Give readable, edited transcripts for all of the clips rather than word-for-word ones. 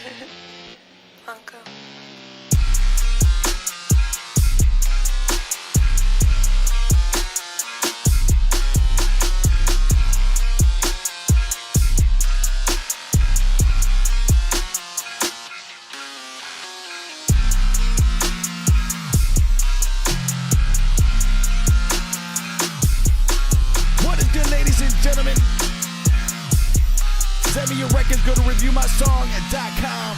Blanco. Gentlemen, send me your records, go to reviewmysong.com.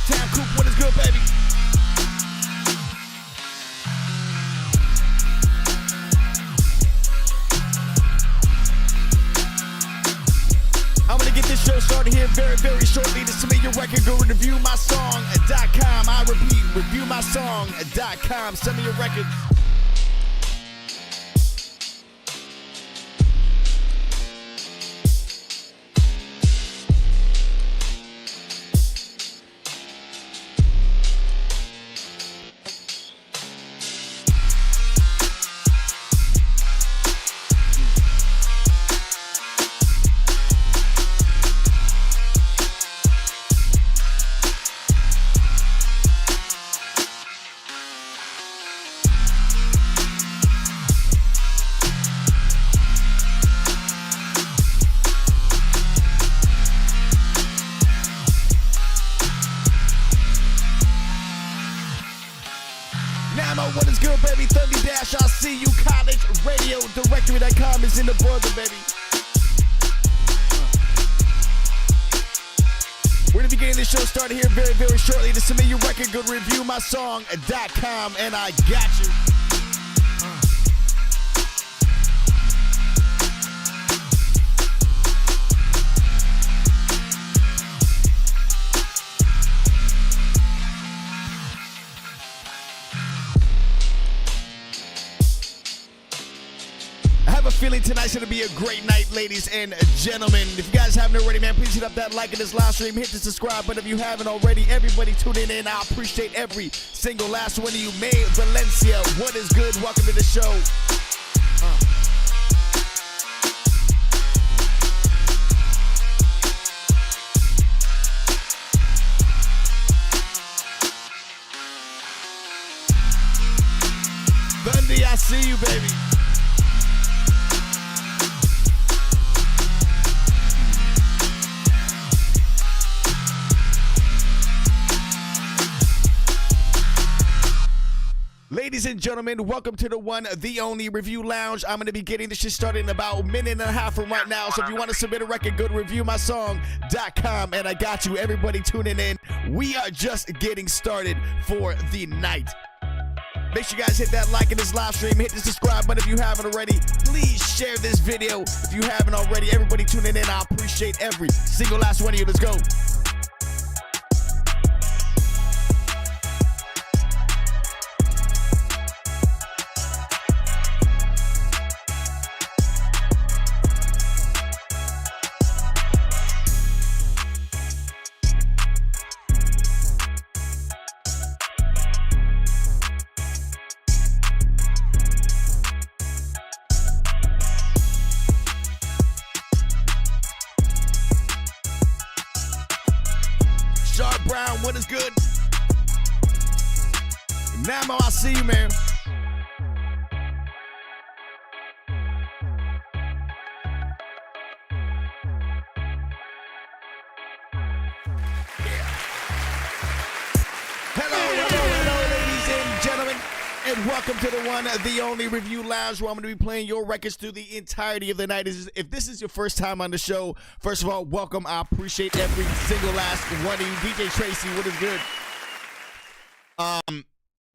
Town Coop, what is good, baby? I'm gonna get this show started here very, very shortly. To submit your record, go to reviewmysong.com. I repeat, reviewmysong.com. Send me your records. What is good, baby? Thundy Dash, I see you. College Radio Directory.com is in the border, baby. We're gonna be getting this show started here very, very shortly. To submit your record, go to reviewmysong.com, and I got you. Feeling tonight's gonna be a great night, ladies and gentlemen. If you guys haven't already, man, please hit up that like in this live stream, hit the subscribe button if you haven't already. Everybody tuning in, I appreciate every single last one of you. May Valencia, what is good? Welcome to the show. Thundy, I see you, baby. Ladies and gentlemen, welcome to the one, the only Review Lounge. I'm going to be getting this shit started in about a minute and a half from right now. So if you want to submit a record, go to reviewmysong.com. And I got you. Everybody tuning in. We are just getting started for the night. Make sure you guys hit that like in this live stream. Hit the subscribe button if you haven't already. Please share this video if you haven't already. Everybody tuning in, I appreciate every single last one of you. Let's go. Brown, what is good? Namo, I see you, man. Hello, ladies and gentlemen, and welcome to the one, the only Review Lounge, where I'm going to be playing your records through the entirety of the night. If this is your first time on the show, first of all, welcome. I appreciate every single last one of you. DJ Tracy, what is good?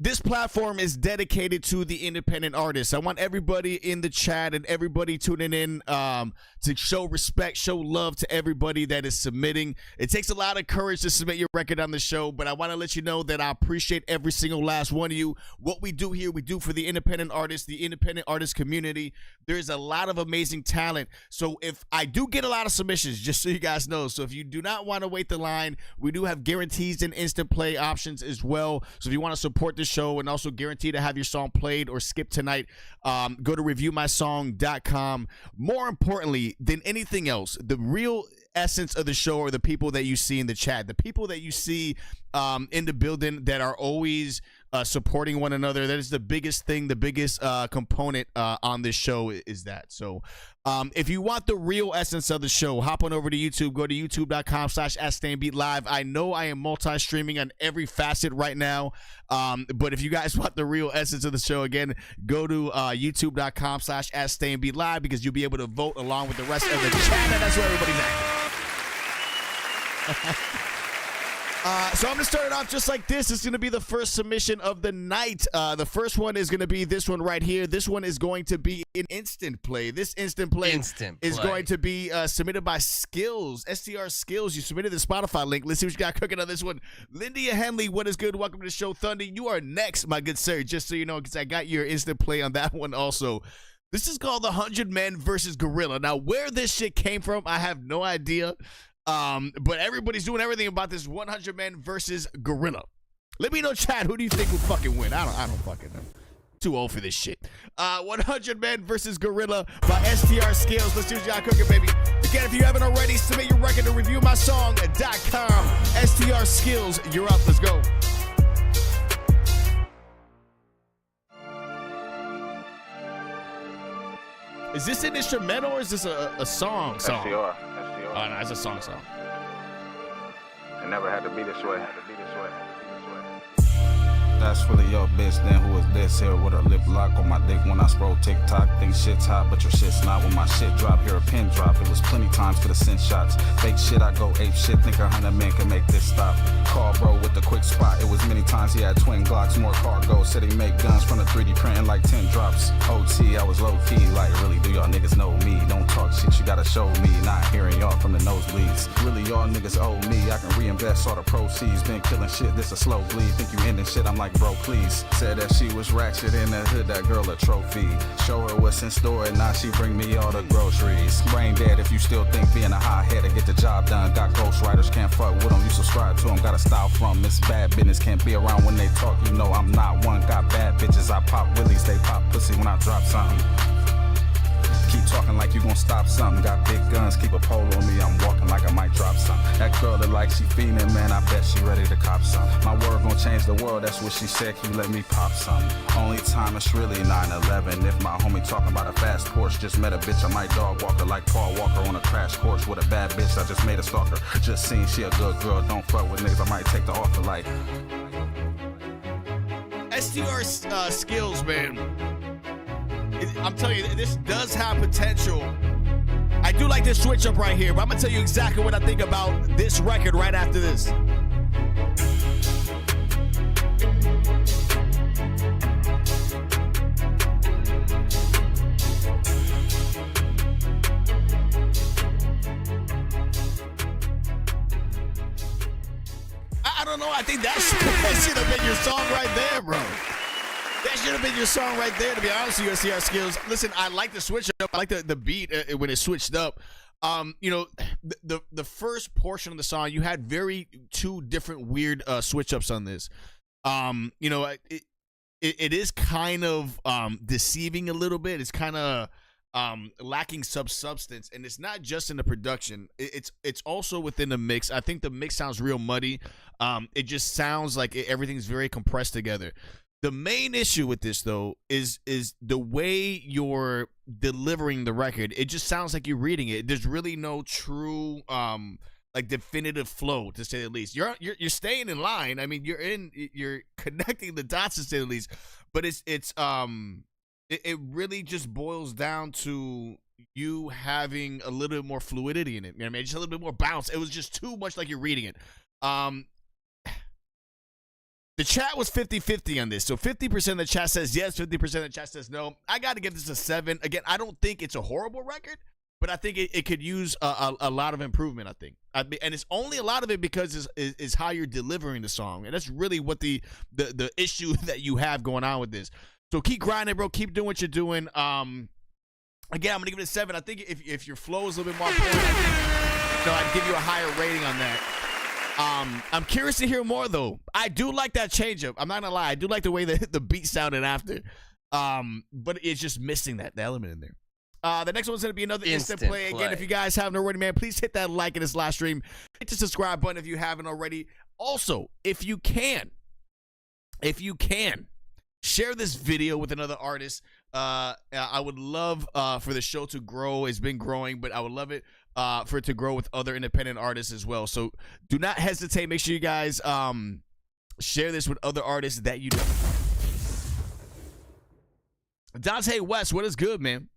This platform is dedicated to the independent artists. I want everybody in the chat and everybody tuning in to show respect, show love to everybody that is submitting. It takes a lot of courage to submit your record on the show, but I want to let you know that I appreciate every single last one of you. What we do here, we do for the independent artists, the independent artist community. There's a lot of amazing talent. So if I do get a lot of submissions, just so you guys know, so if you do not want to wait the line, we do have guarantees and instant play options as well. So if you want to support this show and also guarantee to have your song played or skipped tonight, go to reviewmysong.com. More importantly than anything else, the real essence of the show are the people that you see in the chat, the people that you see in the building that are always supporting one another. That is the biggest thing, the biggest component on this show is that. So if you want the real essence of the show, hop on over to YouTube. Go to youtube.com/StayOnBeat live. I know I am multi-streaming on every facet right now, but if you guys want the real essence of the show, again, go to youtube.com/StayOnBeat live, because you'll be able to vote along with the rest of the chat, and that's where everybody's at. So I'm going to start it off just like this. It's going to be the first submission of the night. The first one is going to be this one right here. This one is going to be an instant play. This instant play is going to be submitted by Skills, STR Skills. You submitted the Spotify link. Let's see what you got cooking on this one. Lyndia Henley, what is good? Welcome to the show. Thunder, you are next, my good sir. Just so you know, because I got your instant play on that one also. This is called the 100 Men versus Gorilla. Now, where this shit came from, I have no idea. But everybody's doing everything about this 100 Men versus Gorilla. Let me know, chat, who do you think will fucking win? I don't fucking know. Too old for this shit. 100 Men versus Gorilla by STR Skills. Let's do y'all cooking, baby. Again, if you haven't already, submit your record to reviewmysong.com. STR Skills, you're up. Let's go. Is this an instrumental or is this a song? STR. Oh, no, it's a song. It never had to be this way. That's really your bitch, then who is this here with a lip lock on my dick when I scroll TikTok? Think shit's hot, but your shit's not. When my shit drop, hear a pin drop. It was plenty times for the send shots. Fake shit, I go ape shit, think 100 men can make this stop. Call bro with the quick spot. It was many times he had twin Glocks, more cargo. Said he make guns from the 3D printing like 10 drops. OT, I was low key, like really, do y'all niggas know me? Don't talk shit, you gotta show me. Not hearing y'all from the nosebleeds. Really, y'all niggas owe me. I can reinvest all the proceeds. Been killing shit, this a slow bleed. Think you ending shit, I'm like, bro, please. Said that she was ratchet in the hood, that girl a trophy. Show her what's in store and now she bring me all the groceries. Brain dead if you still think being a hothead to get the job done. Got ghostwriters, can't fuck with them, you subscribe to them. Got a style from, it's bad business, can't be around when they talk. You know I'm not one, got bad bitches, I pop willies, they pop pussy when I drop something. Keep talking like you gon' stop something. Got big guns, keep a pole on me. I'm walking like I might drop something. That girl look like she feeling, man. I bet she ready to cop something. My word gon' change the world, that's what she said. Can you let me pop something? Only time it's really 9/11. If my homie talking about a fast Porsche, just met a bitch, I might dog walker like Paul Walker on a crash course with a bad bitch. I just made a stalker. Just seen she a good girl. Don't fuck with niggas. I might take the offer like. STR Skills, man. I'm telling you, this does have potential. I do like this switch up right here, but I'm gonna tell you exactly what I think about this record right after this. I don't know. I think that should have been your song right there, bro. That should have been your song right there, to be honest with you, STR Skills. Listen, I like the switch up. I like the beat when it switched up. You know, the first portion of the song, you had two different weird switch ups on this. You know, it is kind of deceiving a little bit. It's kind of lacking substance, and it's not just in the production. It's also within the mix. I think the mix sounds real muddy. It just sounds like everything's very compressed together. The main issue with this, though, is the way you're delivering the record. It just sounds like you're reading it. There's really no true, like, definitive flow, to say the least. You're staying in line. I mean, you're connecting the dots, to say the least. But it really just boils down to you having a little bit more fluidity in it. You know what I mean? Just a little bit more bounce. It was just too much like you're reading it. The chat was 50-50 on this. So 50% of the chat says yes, 50% of the chat says no. I got to give this a 7. Again, I don't think it's a horrible record, but I think it could use a lot of improvement, I think. And it's only a lot of it because is how you're delivering the song. And that's really what the issue that you have going on with this. So keep grinding, bro. Keep doing what you're doing. Again, I'm going to give it a 7. I think if your flow is a little bit more important, I'd give you a higher rating on that. I'm curious to hear more though. I do like that changeup. I'm not gonna lie. I do like the way that the beat sounded after. But it's just missing that element in there. The next one's going to be another instant play. Again, if you guys haven't already, man, please hit that like in this live stream. Hit the subscribe button if you haven't already. Also, if you can, share this video with another artist. I would love for the show to grow. It's been growing, but I would love it for it to grow with other independent artists as well. So do not hesitate. Make sure you guys share this with other artists that you know. Dante West, what is good, man?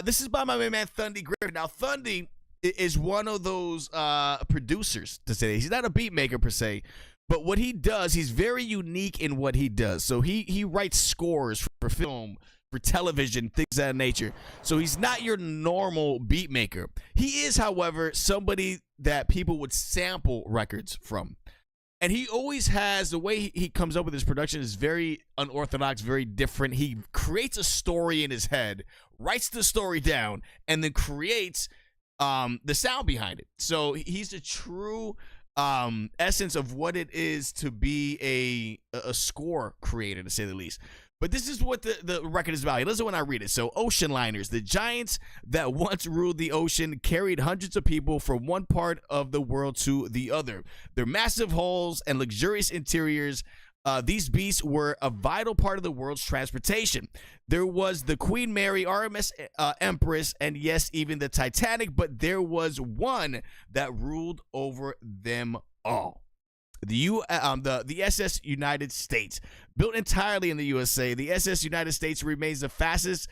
This is by my main man Thundy Griffin. Now, Thundy is one of those producers to say. He's not a beat maker per se, but what he does, he's very unique in what he does. So he writes scores for film, for television, things of that nature. So he's not your normal beat maker. He is, however, somebody that people would sample records from. And he always has, the way he comes up with his production is very unorthodox, very different. He creates a story in his head, writes the story down, and then creates the sound behind it. So he's the true essence of what it is to be a score creator, to say the least. But this is what the record is about. Listen when I read it. So, ocean liners. The giants that once ruled the ocean carried hundreds of people from one part of the world to the other. Their massive hulls and luxurious interiors, these beasts were a vital part of the world's transportation. There was the Queen Mary, RMS Empress, and yes, even the Titanic, but there was one that ruled over them all. The SS United States, built entirely in the USA, the SS United States remains the fastest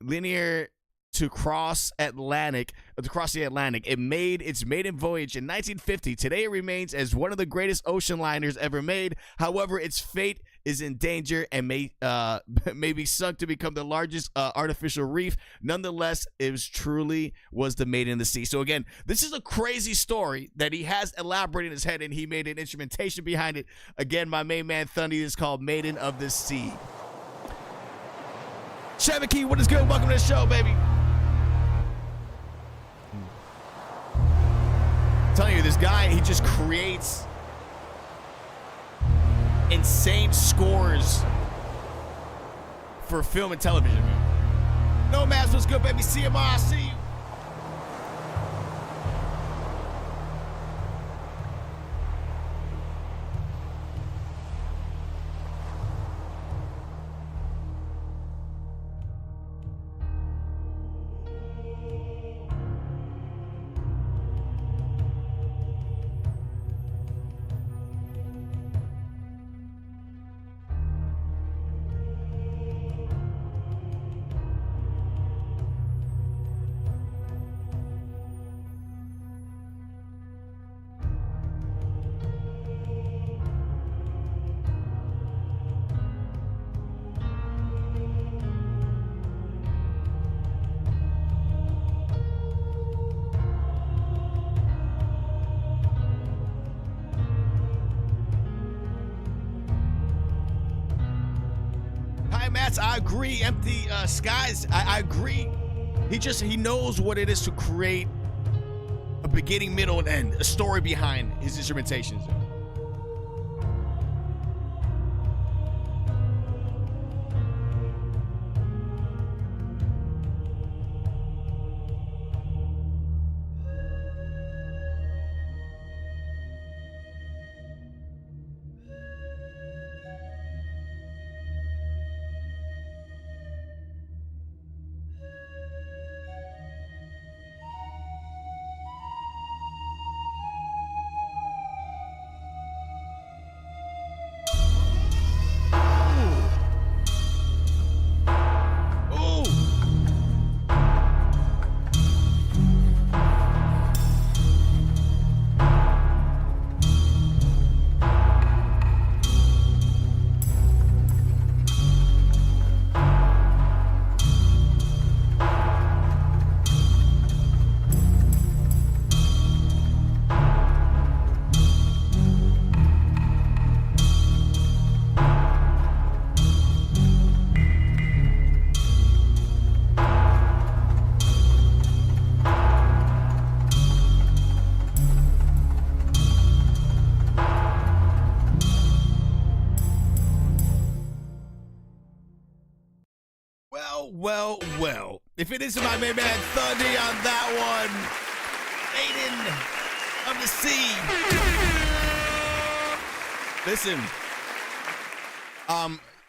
linear to cross the Atlantic. It made its maiden voyage in 1950. Today, it remains as one of the greatest ocean liners ever made. However, its fate is in danger and may be sunk to become the largest artificial reef. Nonetheless, it was the Maiden in the Sea. So again, this is a crazy story that he has elaborated in his head, and he made an instrumentation behind it. Again, my main man Thundy is called Maiden of the Sea. Chevy Key, what is good? Welcome to the show, baby. I'm telling you, this guy, he just creates insane scores for film and television, man. No Mass, what's good, baby? CMR, I see you. I agree. Empty skies. I agree. He knows what it is to create a beginning, middle, and end, a story behind his instrumentations. well. If it isn't my main man Thundy on that one, Aiden of the sea. Listen,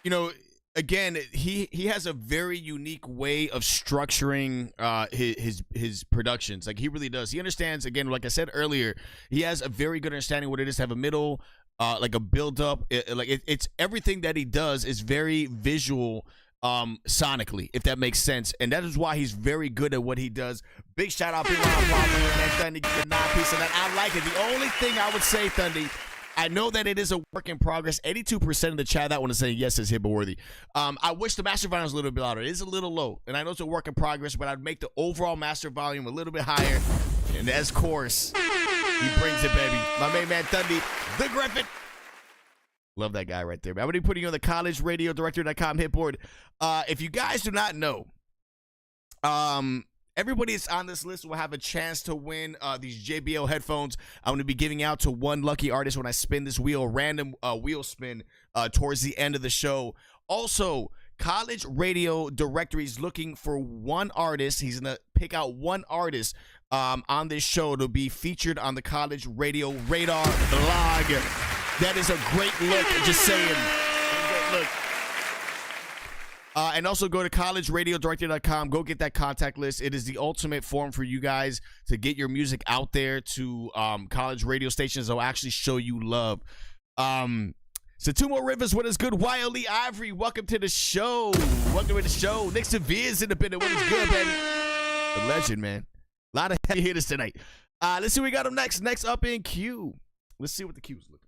you know, again, he has a very unique way of structuring his productions. Like, he really does. He understands, again, like I said earlier, he has a very good understanding what it is to have a middle, like a build up. It's everything that he does is very visual, sonically, if that makes sense, and that is why he's very good at what he does. Big shout out, big round of applause for Thundy, get the 9 piece of that. I like it. The only thing I would say, Thundy, I know that it is a work in progress. 82% of the chat that want to say yes is HITBOARD. I wish the master volume was a little bit louder. It is a little low, and I know it's a work in progress, but I'd make the overall master volume a little bit higher. And as course, he brings it, baby. My main man Thundy, the Griffin. Love that guy right there. I'm going to be putting you on the collegeradiodirector.com HITBOARD. If you guys do not know, everybody that's on this list will have a chance to win these JBL headphones. I'm going to be giving out to one lucky artist when I spin this wheel, random wheel spin towards the end of the show. Also, College Radio Directory is looking for one artist. He's going to pick out one artist on this show to be featured on the College Radio Radar blog. That is a great look, just saying. Great look. And also go to collegeradiodirector.com. Go get that contact list. It is the ultimate form for you guys to get your music out there to college radio stations that will actually show you love. So 2 more rivers. What is good? Wiley Ivory, welcome to the show. Welcome to the show. Nick Severe's in the building. What is good, baby? The legend, man. A lot of heavy hitters tonight. Let's see what we got them next. Next up in queue. Let's see what the queue's looking.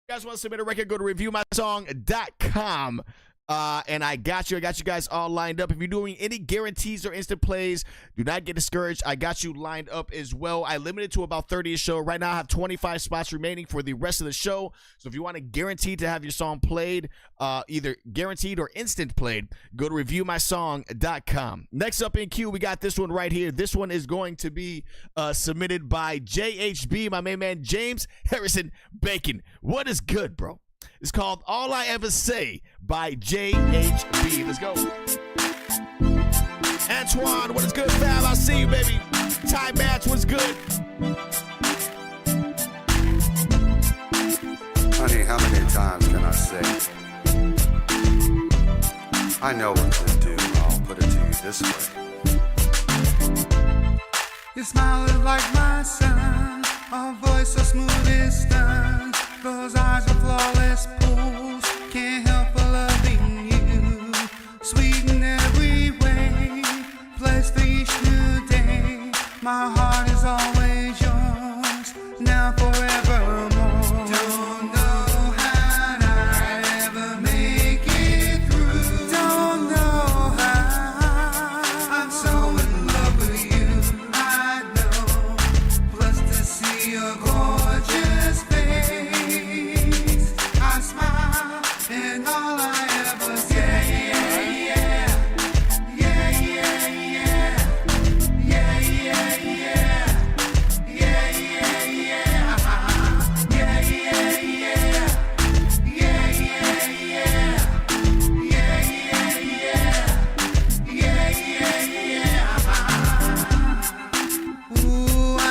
If you guys want to submit a record, go to reviewmysong.com. And I got you guys all lined up. If you're doing any guarantees or instant plays, do not get discouraged. I got you lined up as well. I limited to about 30 a show. Right now I have 25 spots remaining for the rest of the show. So if you want to guarantee to have your song played, either guaranteed or instant played, go to reviewmysong.com. Next up in queue, we got this one right here. This one is going to be submitted by JHB, my main man James Harrison Bacon. What is good, bro? It's called All I Ever Say by JHB. Let's go. Antoine, what is good, fam? I see you, baby. Time match, what's good? Honey, how many times can I say? I know what to do. I'll put it to you this way. Your smile is like my sun, a voice so smooth as stun. Those eyes are flawless pools, can't help but loving you. Sweet in every way, blessed for each new day. My heart is always yours, now forevermore. Don't know how I'd ever make it through. Don't know how, I'm so in love with you. I know, blessed to see your gorgeous face. And all I ever say, yeah, yeah, yeah, yeah, yeah, yeah, yeah, yeah, yeah, yeah, yeah, yeah, yeah, yeah, yeah, yeah. Ooh, I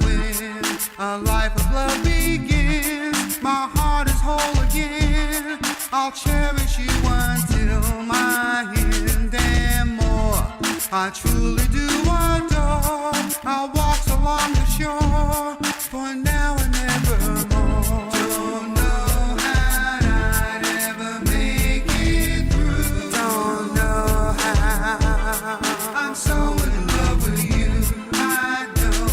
win. A life of love begins. My heart is whole again. I'll cherish you until my end and more. I truly do adore. I'll walk along the shore for now and evermore. Don't know how I'd ever make it through. Don't know how. I'm so in love with you. I know.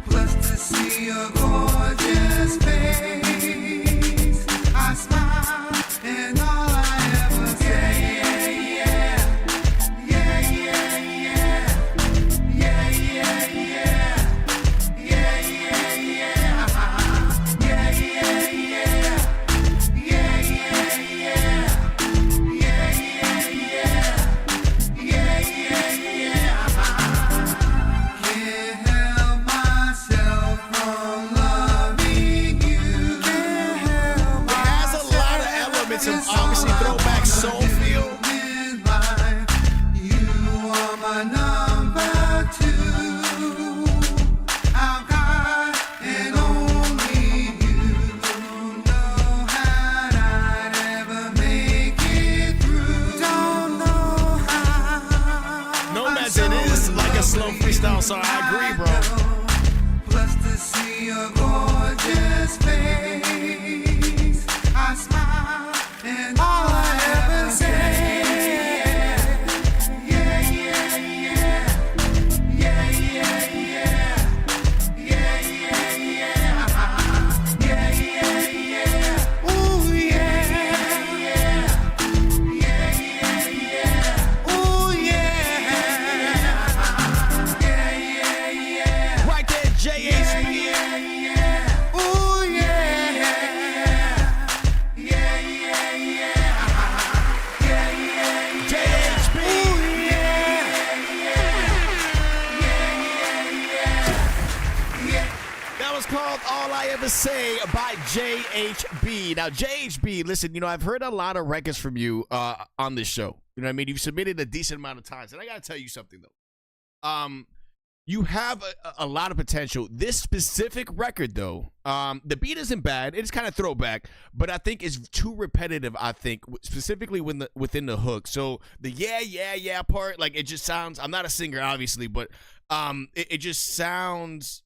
Blessed to see your gorgeous face. I smile. And all I ever say, yeah, yeah, yeah, yeah, yeah, yeah, yeah, yeah, yeah, yeah, yeah, yeah, yeah, yeah, yeah, yeah, yeah. Can't help myself from loving you. Can't help myself. Some obviously throwback soul feel. song. I agree, bro. Plus to see your gorgeous face, I smile and all I ever say. Say by JHB. Now, JHB, listen, you know, I've heard a lot of records from you on this show. You know what I mean? You've submitted a decent amount of times. And I got to tell you something, though. You have a lot of potential. This specific record, though, the beat isn't bad. It's kind of throwback, but I think it's too repetitive, I think, specifically within the hook. So the yeah part, like, it just sounds, I'm not a singer, obviously, but it just sounds...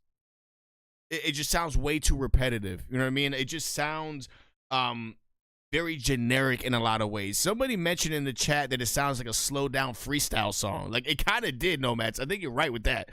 It just sounds way too repetitive. You know what I mean? It just sounds very generic in a lot of ways. Somebody mentioned in the chat that it sounds like a slowed down freestyle song. Like, it kind of did, Nomads. I think you're right with that.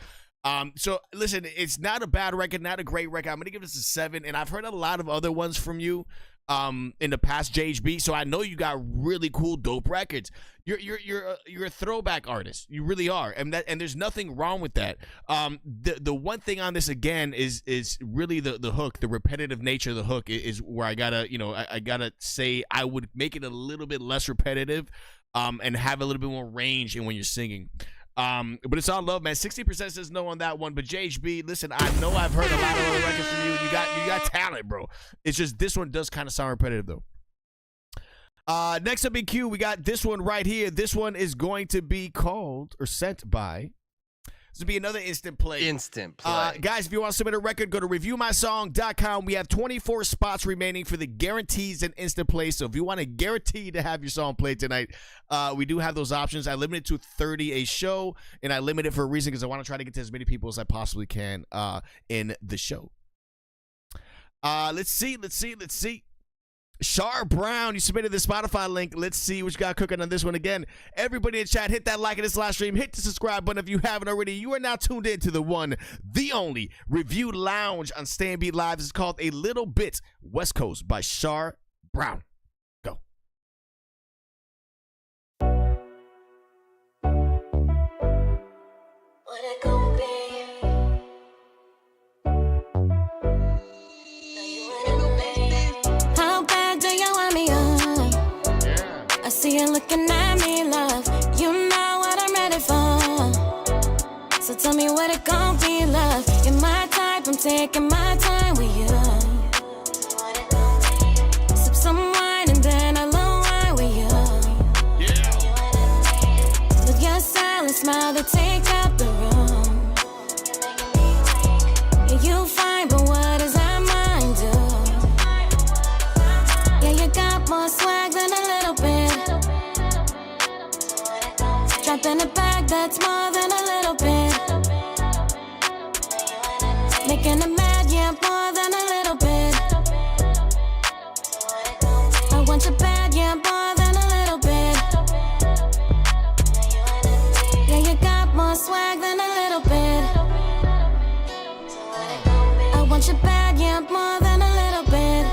So, listen, it's not a bad record, not a great record. I'm going to give this a 7, and I've heard a lot of other ones from you in the past, JHB, so I know you got really cool, dope records. You're a throwback artist. You really are, and there's nothing wrong with that. The one thing on this again is really the hook, the repetitive nature of the hook is where I gotta, you know, I gotta say I would make it a little bit less repetitive, and have a little bit more range in when you're singing. But it's all love, man. 60% says no on that one. But JHB, listen, I know I've heard a lot of other records from you. You got talent, bro. It's just this one does kind of sound repetitive, though. Next up in queue, we got this one right here. This one is going to be called or sent by. This will be another instant play. Instant play. Guys, if you want to submit a record, go to reviewmysong.com. We have 24 spots remaining for the guarantees and instant play. So if you want to guarantee to have your song played tonight, we do have those options. I limit it to 30 a show, and I limit it for a reason because I want to try to get to as many people as I possibly can in the show. Let's see. Shar Brown, you submitted the Spotify link. Let's see what you got cooking on this one. Again, everybody in chat, hit that like in this live stream. Hit the subscribe button if you haven't already. You are now tuned in to the one, the only Review Lounge on StayOnBeat Live. This is called A Little Bit West Coast by Shar Brown. Go. What it gon' be? I see you looking at me, love. You know what I'm ready for. So tell me what it gon' be, love. You're my type, I'm taking my time with you. Sip some wine and then a little wine with you. With your silent smile that take up the room. Yeah, you fine, but what does that mind do? Yeah, you got more swag than a little bit. Dropping a bag that's more than a little bit. Making a mad, yeah, more than a little bit. I want your bad, yeah, more than a little bit. Yeah, you got more swag than a little bit. I want your bad, yeah, more than a little bit.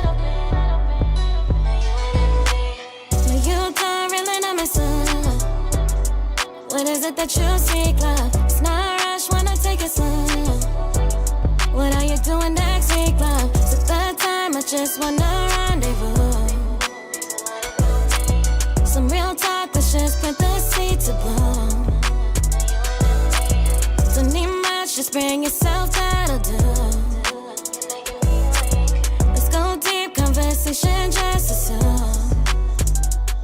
No, you don't really know me, son. What is it that you seek, love? It's not a rush, wanna take it slow. What are you doing next week, love? It's the third time, I just wanna rendezvous. Some real talk, let's just plant the seed to bloom. Don't need much, just bring yourself, that'll do. Let's go deep, conversation just assume.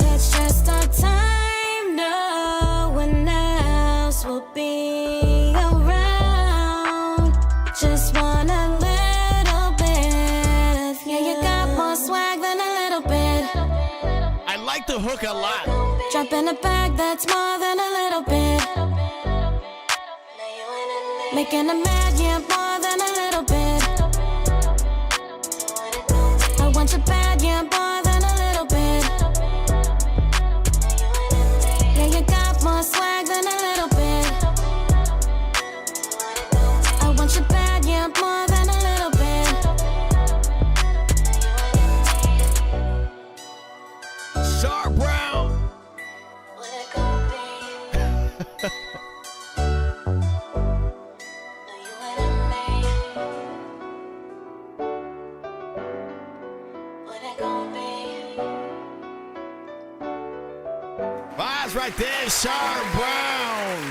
It's just our time, no one else will be around. Just want a little bit. Yeah, you got more swag than a little bit. I like the hook a lot. Dropping a bag that's more than a little bit. Making a mad, yeah, more than a little bit. I want you bad, yeah, more than a little bit. Yeah, you got more swag than a little bit. I want you bad, yeah, more than a little bit. Sharp Brown. What it gonna be? Right there, Sharp Brown.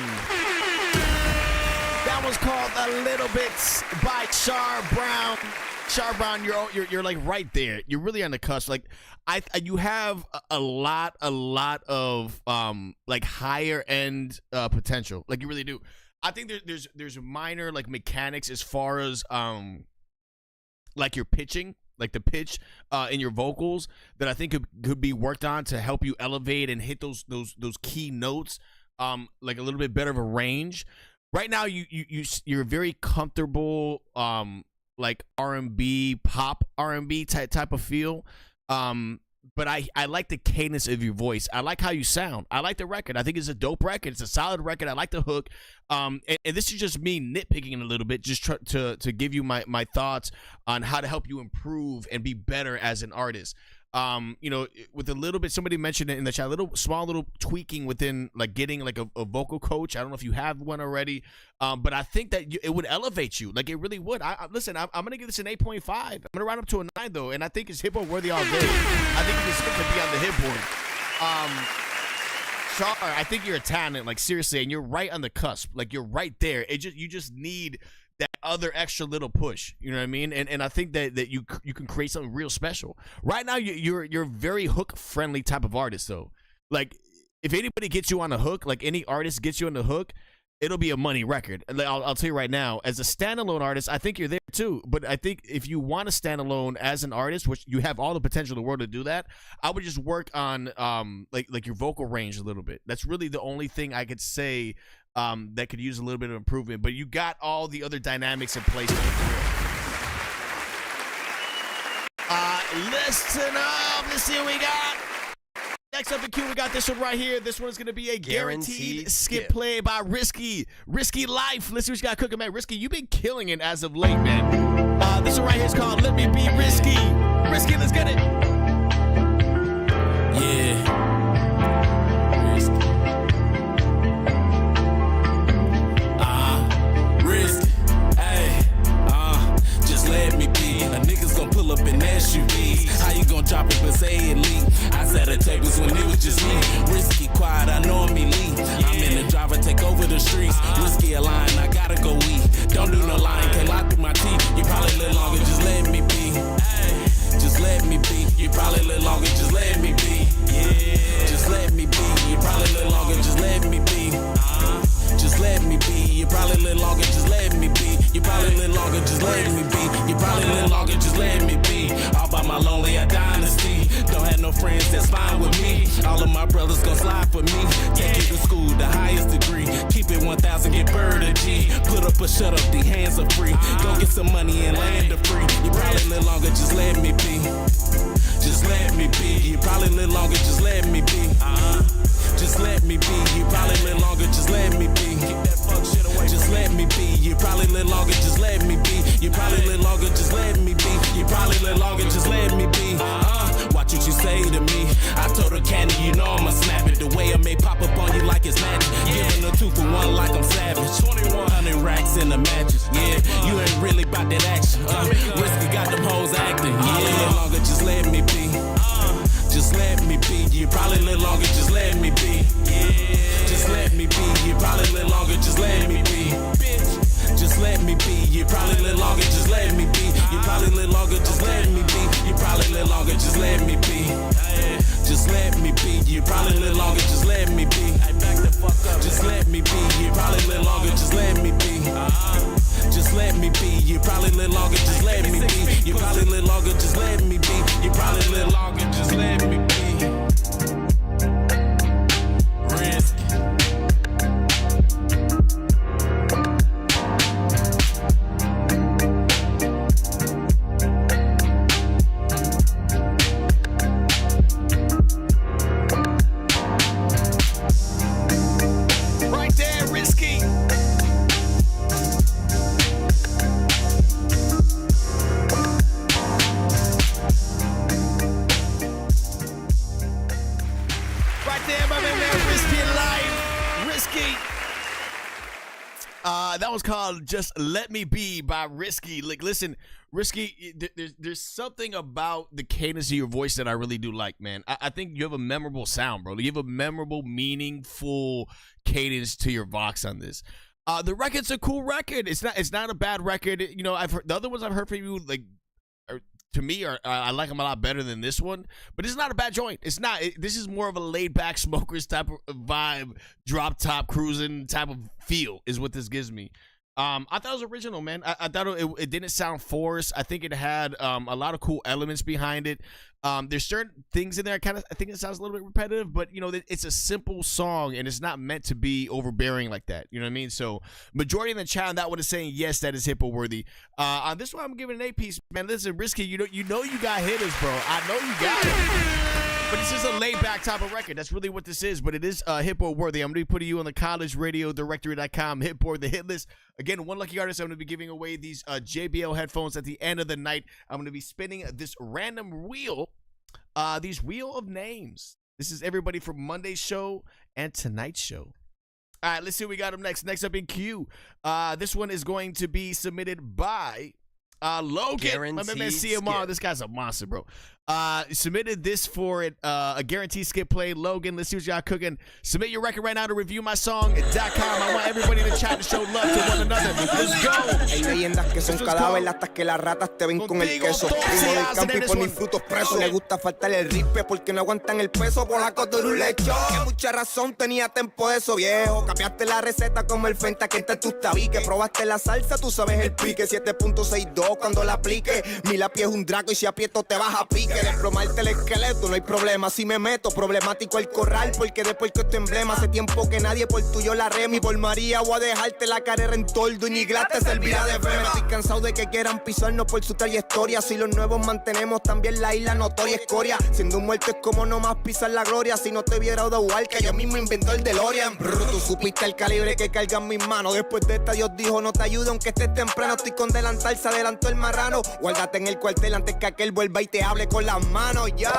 That was called A Little Bit by Sharp Brown. Sharp Brown, you're like right there. You're really on the cusp. Like you have a lot of like higher end potential. Like you really do. I think there's minor like mechanics as far as like your pitching. Like the pitch in your vocals that I think could be worked on to help you elevate and hit those key notes like a little bit better of a range. Right now you're very comfortable like R&B, pop R&B type of feel. But I like the cadence of your voice. I like how you sound. I like the record. I think it's a dope record. It's a solid record. I like the hook. And this is just me nitpicking a little bit, just to give you my thoughts on how to help you improve and be better as an artist. You know, with a little bit, somebody mentioned it in the chat, small little tweaking within like getting like a vocal coach. I don't know if you have one already, but I think that it would elevate you. Like it really would. Listen, I'm going to give this an 8.5. I'm going to round up to a 9 though. And I think it's HITBOARD worthy all day. I think it's good to be on the HITBOARD. Char, I think you're a talent, like seriously, and you're right on the cusp. Like you're right there. You just need that other extra little push, you know what I mean? And I think that you can create something real special. Right now, you're a very hook friendly type of artist though. Like if anybody gets you on a hook, like any artist gets you on the hook, it'll be a money record. I'll tell you right now, as a standalone artist, I think you're there too. But I think if you want to stand alone as an artist, which you have all the potential in the world to do that, I would just work on like your vocal range a little bit. That's really the only thing I could say that could use a little bit of improvement. But you got all the other dynamics in place. Listen up. Let's see what we got. Next up in queue, we got this one right here. This one is going to be a guaranteed skip play by Risky. Risky Life. Let's see what you got cooking, man. Risky, you've been killing it as of late, man. This one right here is called Let Me Be Risky. Risky, let's get it. Yeah. Risky. Hey. Just let me be. A nigga's gonna pull up in SUVs. How you gonna drop it but say it leak? I sat at tables when it was just me. Risky, quiet, I know I'm elite. I'm in the driver, take over the streets. Risky a line, I gotta go eat. Don't do no lying, can't lie through my teeth. You probably live longer, just let me be. Just let me be. You probably live longer, just let me be. Yeah. Just let me be. You probably live longer, just let me be. Just let me be. You probably live longer, just let me be. You probably live longer, just let me be. You probably live longer, just let me be. All by my lonely dynasty. Don't have no friends, that's fine with me. All of my brothers gon' slide for me. Take it to school, the highest degree. Keep it 1,000, get bird a G. Put up or shut up, the hands are free. Go get some money and land are free. You probably live longer, just let me be. Just let me be. You probably live longer, just let me be. Just let me be. You probably live longer, just let me be. Keep that fuck shit away. Just let me be. You probably live longer, just let me be. You probably live longer, just let me be. You probably live longer, just let me be. Watch what you say to me. I told her, Candy, you know I'ma snap it. The way I may pop up on you like it's magic. Giving a 2 for 1 like I'm savage. 2,100 racks in the mattress. Yeah, you ain't really about that action. Risky got them hoes acting. Yeah, live longer, just let me be. Just let me be. You probably live longer, just let me be. Just let me be. You probably live longer, just let me be. Just let me be. You probably live longer, just let me be. You probably live longer, just let me be. You probably live longer, just let me be. Just let me be. You probably live longer, just let me be. Just let me be. You probably live longer, just let me be. Just let me be. You probably live longer, just let me be. You probably live longer, just let me be. You probably live longer, just let me be. Risky. was called Just Let Me Be by Risky. Like, listen, Risky, there's something about the cadence of your voice that I really do like, man. I think you have a memorable sound, bro. You have a memorable, meaningful cadence to your vox on this. The record's a cool record. It's not a bad record. You know, I've heard the other ones I've heard from you, like, to me, I like them a lot better than this one. But it's not a bad joint. It's not. This is more of a laid-back smokers type of vibe, drop-top cruising type of feel is what this gives me. I thought it was original, man. I thought it didn't sound forced. I think it had a lot of cool elements behind it. There's certain things in there. I think it sounds a little bit repetitive, but you know, it's a simple song and it's not meant to be overbearing like that. You know what I mean? So majority of the chat on that one is saying yes, that is HITBOARD worthy. On this one, I'm giving an 8-piece. Man, listen, Risky, you know you got hitters, bro. I know you got it. But it's just a laid-back type of record. That's really what this is. But it is HITBOARD worthy. I'm going to be putting you on the collegeradiodirectory.com HITBOARD, the hit list. Again, one lucky artist. I'm going to be giving away these JBL headphones at the end of the night. I'm going to be spinning this random wheel, these wheel of names. This is everybody from Monday's show and tonight's show. All right, let's see what we got up next. Next up in queue. This one is going to be submitted by Logan. My man CMR. This guy's a monster, bro. Submitted this for a guaranteed skip play. Logan, let's see what y'all cooking. Submit your record right now to reviewmysong.com. I want everybody to chat to show love to one another. Let's go. Hay leyendas que son cadáveres hasta que las ratas te ven con el queso. Primo del campo y por mis frutos presos. Le gusta faltar el ripe porque no aguantan el peso por la costa de un lechón. Que mucha razón tenía tiempo de eso, viejo. Cambiaste la receta como el Fenta que está en tus tabiques. Probaste la salsa, tú sabes el pique. 7.62 cuando la aplique. Mi lápiz es un draco y si aprieto te vas a pique. Desplomarte el esqueleto, no hay problema. Si me meto, problemático el corral. Porque después que este emblema hace tiempo que nadie por tuyo la remi. Por María voy a dejarte la carrera en toldo y ni glass te servirá de flema. Estoy cansado de que quieran pisarnos por su trayectoria. Si los nuevos mantenemos también la isla notoria escoria. Siendo un muerto es como nomás pisar la gloria. Si no te viera de igual que yo mismo inventó el DeLorean. Brr, tú supiste el calibre que cargan mis manos. Después de esta Dios dijo no te ayudo aunque estés temprano. Estoy con delantal, se adelantó el marrano. Guárdate en el cuartel antes que aquel vuelva y te hable con las manos ya.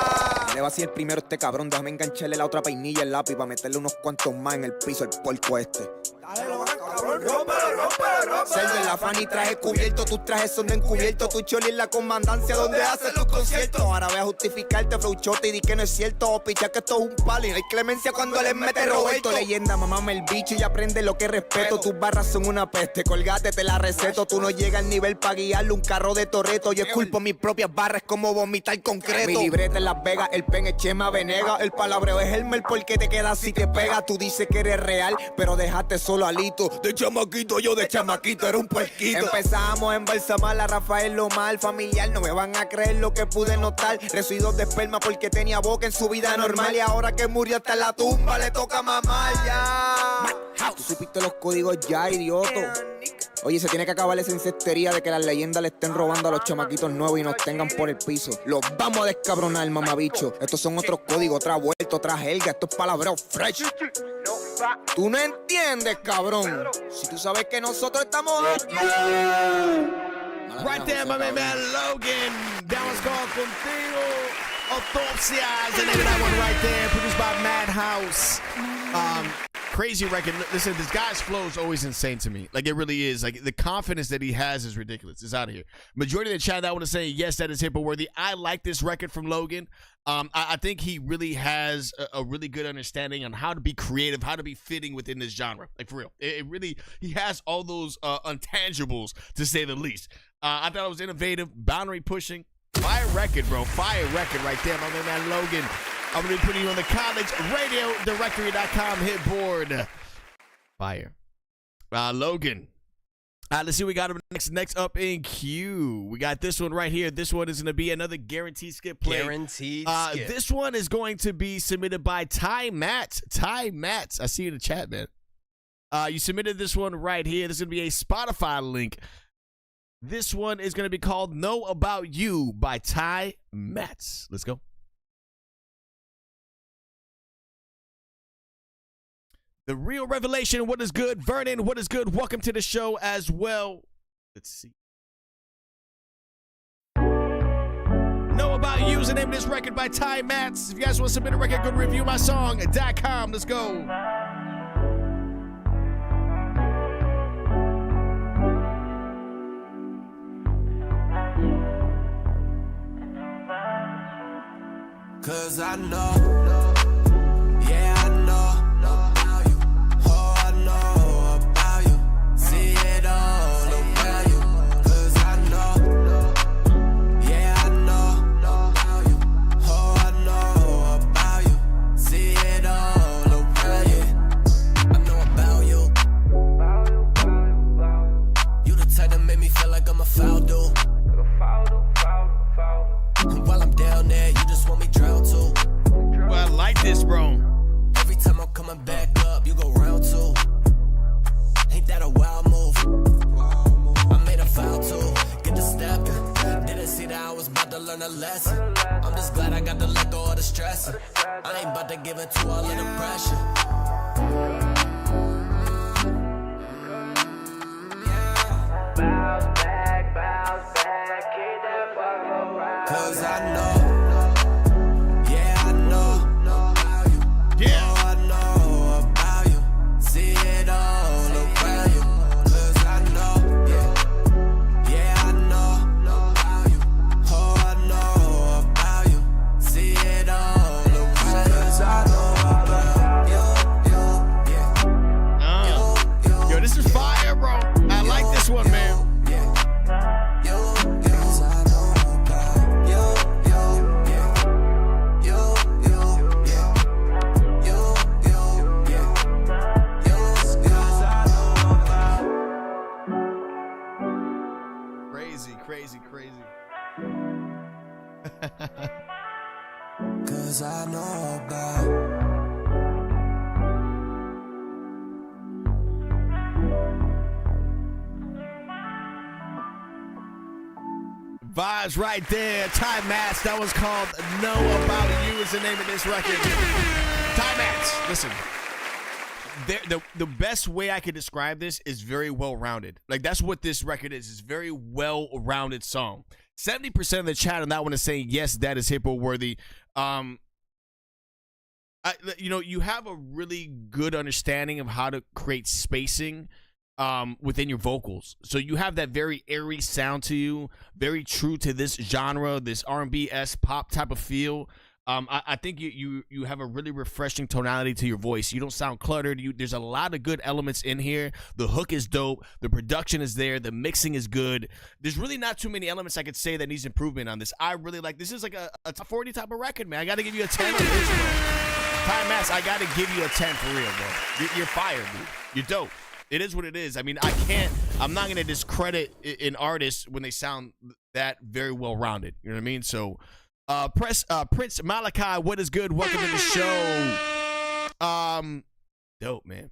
Le va así el primero este cabrón. Déjame engancharle la otra peinilla el lápiz para meterle unos cuantos más en el piso el porco este. Dale, lo van, cabrón, rómpelo. Selva en la Fanny traje cubierto, tus trajes son encubiertos. Tu choli en la comandancia donde haces tus conciertos. Ahora voy a justificarte, flowchote, y di que no es cierto. O picha que esto es un palo y no hay clemencia cuando les mete Roberto. Leyenda, mamame el bicho y aprende lo que respeto. Tus barras son una peste, colgate, te la receto. Tú no llegas al nivel para guiarle un carro de Toretto. Yo esculpo mis propias barras como vomitar concreto. Mi libreta en Las Vegas, el pen es Chema Venega. El palabreo es Elmer porque te quedas si te pega. Tú dices que eres real, pero dejaste solo alito. De chamaquito, yo de chamaquito era un puerquito. Empezamos a embalsamar a Rafael Lomar, familiar. No me van a creer lo que pude notar. Residuos de esperma porque tenía boca en su vida normal. Y ahora que murió hasta en la tumba le toca mamar ya. Tú supiste los códigos ya, idioto. Oye, se tiene que acabar esa incestería de que las leyendas le estén robando a los chamaquitos nuevos y nos tengan por el piso. Los vamos a descabronar, mamabicho. Estos son otros códigos, otra vuelta, otra jerga. Esto es palabreo fresh. Tú no entiendes, cabrón. Si tú sabes que nosotros estamos aquí. Right there, my man Logan. That one's called Contigo Autopsias. The name of that one right there, produced by Madhouse. Crazy record. Listen, this guy's flow is always insane to me. Like, it really is. Like, the confidence that he has is ridiculous. It's out of here. Majority of the chat, I want to say, yes, that is HITBOARD worthy. I like this record from Logan. I think he really has a really good understanding on how to be creative, how to be fitting within this genre. Like, for real. It really, he has all those intangibles, to say the least. I thought it was innovative, boundary pushing. Fire record, bro. Fire record right there, my man Logan. I'm going to be putting you on the collegeradiodirectory.com HITBOARD. Fire. Logan. Let's see what we got next up in queue. We got this one right here. This one is going to be another guaranteed skip play. Guaranteed skip. This one is going to be submitted by Ty Matz. Ty Matz. I see you in the chat, man. You submitted this one right here. This is going to be a Spotify link. This one is going to be called Know About You by Ty Matz. Let's go. The Real Revelation, what is good? Vernon, what is good? Welcome to the show as well. Let's see. Know About You is the name of this record by Ty Matz. If you guys want to submit a record, go to reviewmysong.com. Let's go. 'cause I know, yeah, I know about you. Oh, I know about you. See it all around you. 'Cause I know, yeah, I know about you. Oh, I know about you. See it all around you. I know about you. You the type that make me feel like I'm a foul dude. While I'm down there, you just want me drown too. Well, I like this, bro. Every time I'm coming back up, you go round two. Ain't that a wild move? I made a foul too. Get the stepping. Didn't see that I was about to learn a lesson. I'm just glad I got to let go of the stress. I ain't about to give it to all of the pressure. Bounce back, keep that fuck around. 'Cause I know, yeah, I know about you. Yeah. Oh, I know about you. See it all around you. 'Cause I know, yeah, I know about you. Oh, I know about you. See it all around you. 'Cause I know about you. Yo, this is fire, bro. I like this one, man. Crazy. 'Cause I know about. Vibes right there. Time Match. That was called Know About You is the name of this record. Time Match. Listen. The best way I could describe this is very well-rounded. Like, that's what this record is. It's a very well-rounded song. 70% of the chat on that one is saying, yes, that is HITBOARD worthy. You have a really good understanding of how to create spacing within your vocals. So you have that very airy sound to you, very true to this genre, this R&B-esque pop type of feel. I think you have a really refreshing tonality to your voice. You don't sound cluttered. There's a lot of good elements in here. The hook is dope. The production is there. The mixing is good. There's really not too many elements I could say that needs improvement on this. I really like this. Is like a top 40 type of record, man. I got to give you a 10 on this, bro. Time Mass, I got to give you a 10 for real, bro. You're fired, dude. You're dope. It is what it is. I mean, I'm not going to discredit an artist when they sound that very well-rounded. You know what I mean? So, Prince Malachi, what is good? Welcome to the show. Dope, man.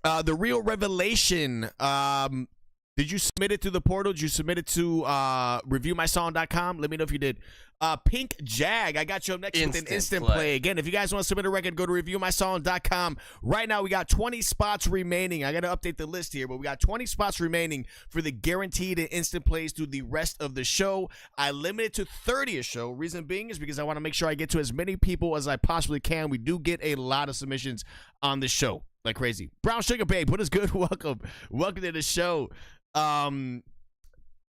The Real Revelation. Did you submit it through the portal? Did you submit it to reviewmysong.com? Let me know if you did. Pink Jag, I got you up next with an instant play. Again, if you guys want to submit a record, go to reviewmysong.com. Right now, we got 20 spots remaining. I got to update the list here, but we got 20 spots remaining for the guaranteed and instant plays through the rest of the show. I limited to 30 a show. Reason being is because I want to make sure I get to as many people as I possibly can. We do get a lot of submissions on the show. Like crazy. Brown Sugar Babe, what is good? Welcome to the show.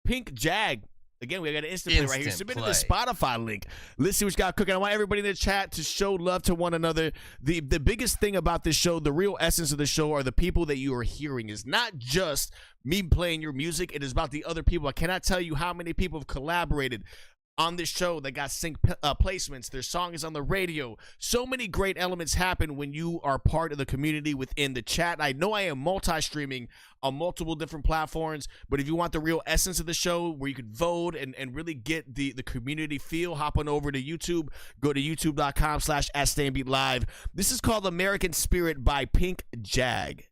Pink Jag. Again, we got an instant play right here. Submitted the Spotify link. Let's see what you got cooking. I want everybody in the chat to show love to one another. The biggest thing about this show, the real essence of the show, are the people that you are hearing. It's not just me playing your music. It is about the other people. I cannot tell you how many people have collaborated on this show that got sync placements. Their song is on the radio. So many great elements happen when you are part of the community within the chat. I know I am multi-streaming on multiple different platforms, but if you want the real essence of the show where you could vote and really get the community feel, hop on over to YouTube. Go to youtube.com/@StayOnBeat Live. This is called American Spirit by Pink Jag.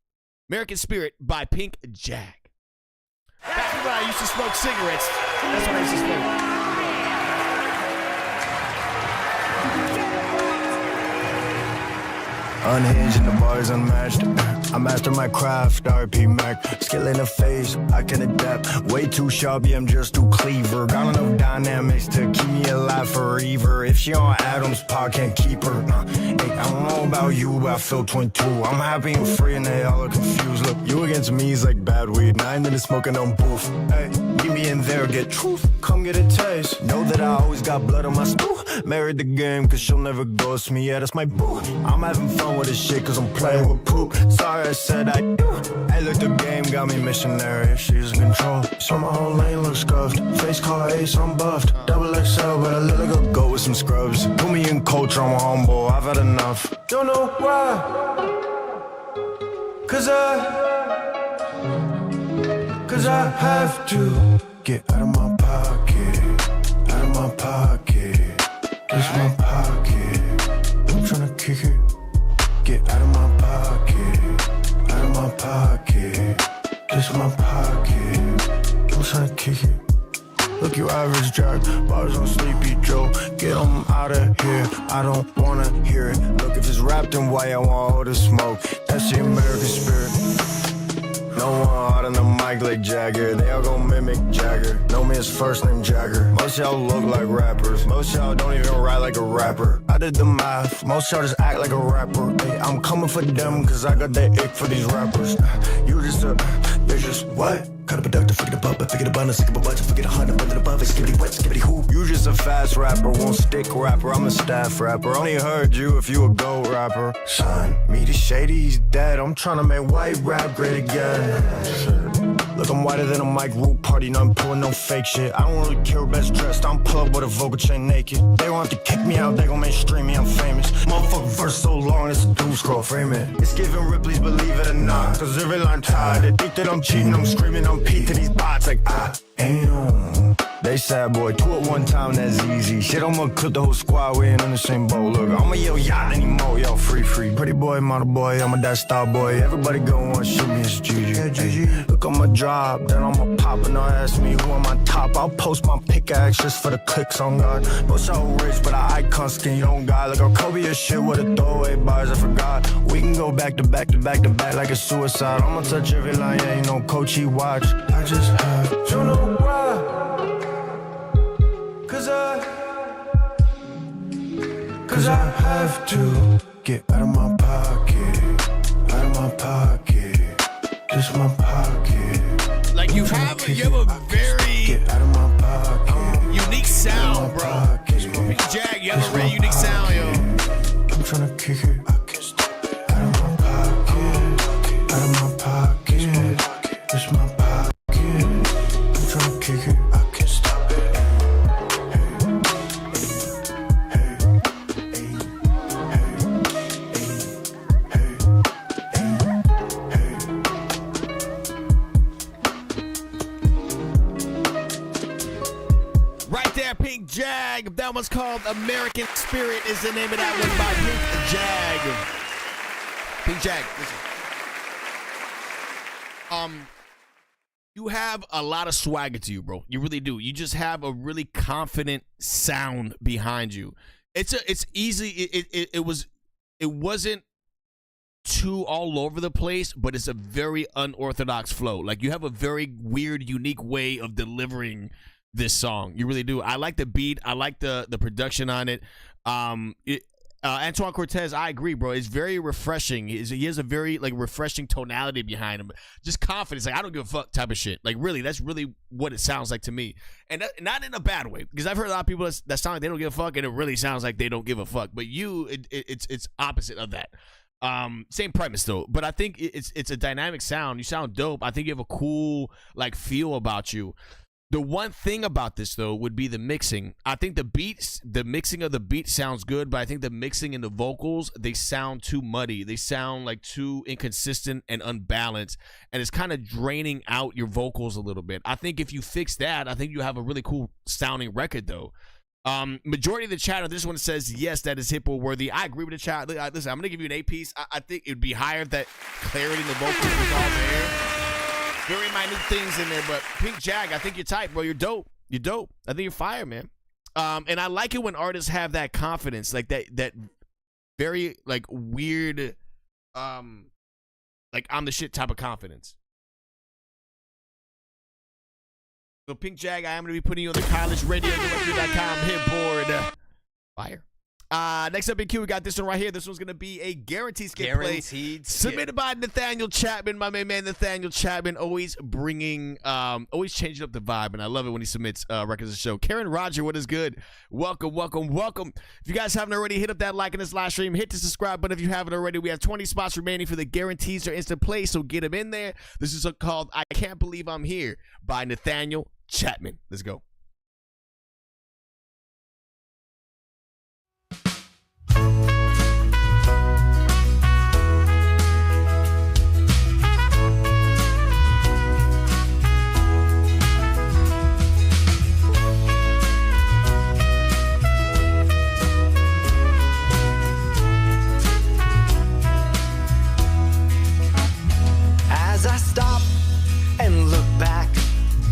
American Spirit by Pink Jag. Back when I used to smoke cigarettes, that's when I used to smoke. Unhinged and the bars unmatched. I master my craft, RP Mac. Skill in the face, I can adapt. Way too sharp, yeah, I'm just too cleaver. Got enough dimes. dynamics to keep me alive forever. If she on Adam's pod, can't keep her. Hey, I don't know about you, but I feel 22. I'm happy and free and they all are confused. Look, you against me is like bad weed. 9 minutes smoking on booth. Hey, meet me in there, get truth. Come get a taste. Know that I always got blood on my stool. Married the game, cause she'll never ghost me. Yeah, that's my boo. I'm having fun with this shit, cause I'm playing with poop. Sorry I said I do. Hey, look, the game got me missionary. She's in control. So my whole lane looks scuffed. Face call Ace, I'm buffed. Double XL, but I look like a go with some scrubs. Put me in culture, I'm a humble. I've had enough. Don't know why. Cause I have to get out of my pocket. Out of my pocket. This my pocket. I'm tryna kick it. Get out of my pocket. Out of my pocket. This my pocket. I'm tryna kick it. Look, you average Jack, bars on Sleepy Joe. Get them out of here, I don't wanna hear it. Look, if it's wrapped in white, I want all the smoke. That's the American spirit. No one hard on the mic like Jagger. They all gon' mimic Jagger. Know me as first name Jagger. Most y'all look like rappers. Most y'all don't even write like a rapper. I did the math. Most y'all just act like a rapper. Hey, I'm coming for them cause I got that ick for these rappers. You just you're just what? Cut up a duck to forget above, but forget abundance, skip a bunch, forget 100, but above it, skibbity what, skibbity who? You just a fast rapper, won't stick rapper, I'm a staff rapper. Only heard you if you a gold rapper. Son, me the shady, he's dead. I'm trying to make white rap great again. Look, I'm whiter than a Mike Root party, no, I'm pulling no fake shit. I don't really care best dressed, I'm pull up with a vocal chain naked. They won't have to kick me out, they gon' mainstream me, I'm famous. Motherfucker verse so long, it's a doom scroll, frame it. It's giving Ripley's, believe it or not, cause every line tied. They think that I'm cheating, I'm screaming, I'm Pete to these bots like I am. They sad boy, 2 at one time, that's easy. Shit, I'ma clip the whole squad, we ain't in the same boat. Look, I'ma yell yacht anymore, yo, free. Pretty boy, model boy, I'm a that star boy. Everybody gon' wanna shoot me, it's Gigi. Yeah, Gigi. Look, I'ma drop, then I'ma pop, and don't ask me who I'm on top. I'll post my pickaxe just for the clicks on God. Most y'all rich, but I icon skin, you don't got. Like a Kobe or shit with a throwaway bars, I forgot. We can go back to back to back to back like a suicide. I'ma touch every line, yeah, you know, coach, he watch. I just have to know why. Cause I have to get out of my pocket. Out of my pocket. This my pocket. Like you have a very get out of my pocket. Unique sound, bro. Big Jag, you have a very unique sound, yo. I'm tryna kick it. Out of my pocket. Out of my pocket. This my pocket. I'm tryna kick it. I can't stop it. Right there, Pink Jag. That one's called American Spirit is the name of that one by Pink Jag. Pink Jag, listen. You have a lot of swagger to you, bro. You really do. You just have a really confident sound behind you. It's easy. It wasn't too all over the place, but it's a very unorthodox flow. Like you have a very weird, unique way of delivering this song. You really do. I like the beat. I like the production on it. Antoine Cortez, I agree, bro. It's very refreshing. He has a very like refreshing tonality behind him. Just confidence. Like I don't give a fuck type of shit. Like really, that's really what it sounds like to me. And not in a bad way, because I've heard a lot of people that sound like they don't give a fuck, and it really sounds like they don't give a fuck. But you, it's opposite of that. Same premise though, but I think it's a dynamic sound. You sound dope. I think you have a cool like feel about you. The one thing about this though would be the mixing. I think the mixing of the beat sounds good, but I think the mixing in the vocals, they sound too muddy. They sound like too inconsistent and unbalanced, and it's kind of draining out your vocals a little bit. I think if you fix that, I think you have a really cool sounding record though. Majority of the chat on this one says yes, that is HITBOARD worthy. I agree with the chat. Listen, I'm gonna give you an A piece. I think it'd be higher if that clarity in the vocals was all there. Very minute things in there, but Pink Jag, I think you're tight, bro. You're dope. You're dope. I think you're fire, man. And I like it when artists have that confidence, like that very like weird, like I'm the shit type of confidence. So Pink Jag, I am going to be putting you on the college radio directory.com HITBOARD. Fire. Next up in queue, we got this one right here. This one's going to be a guaranteed skip play. Submitted by Nathaniel Chapman, my main man Nathaniel Chapman, always bringing, always changing up the vibe, and I love it when he submits records of the show. Karen Roger, what is good? Welcome, welcome, welcome. If you guys haven't already, hit up that like in this live stream. Hit the subscribe button if you haven't already. We have 20 spots remaining for the guarantees or instant play, so get them in there. This is called I Can't Believe I'm Here by Nathaniel Chapman. Let's go. As I stop and look back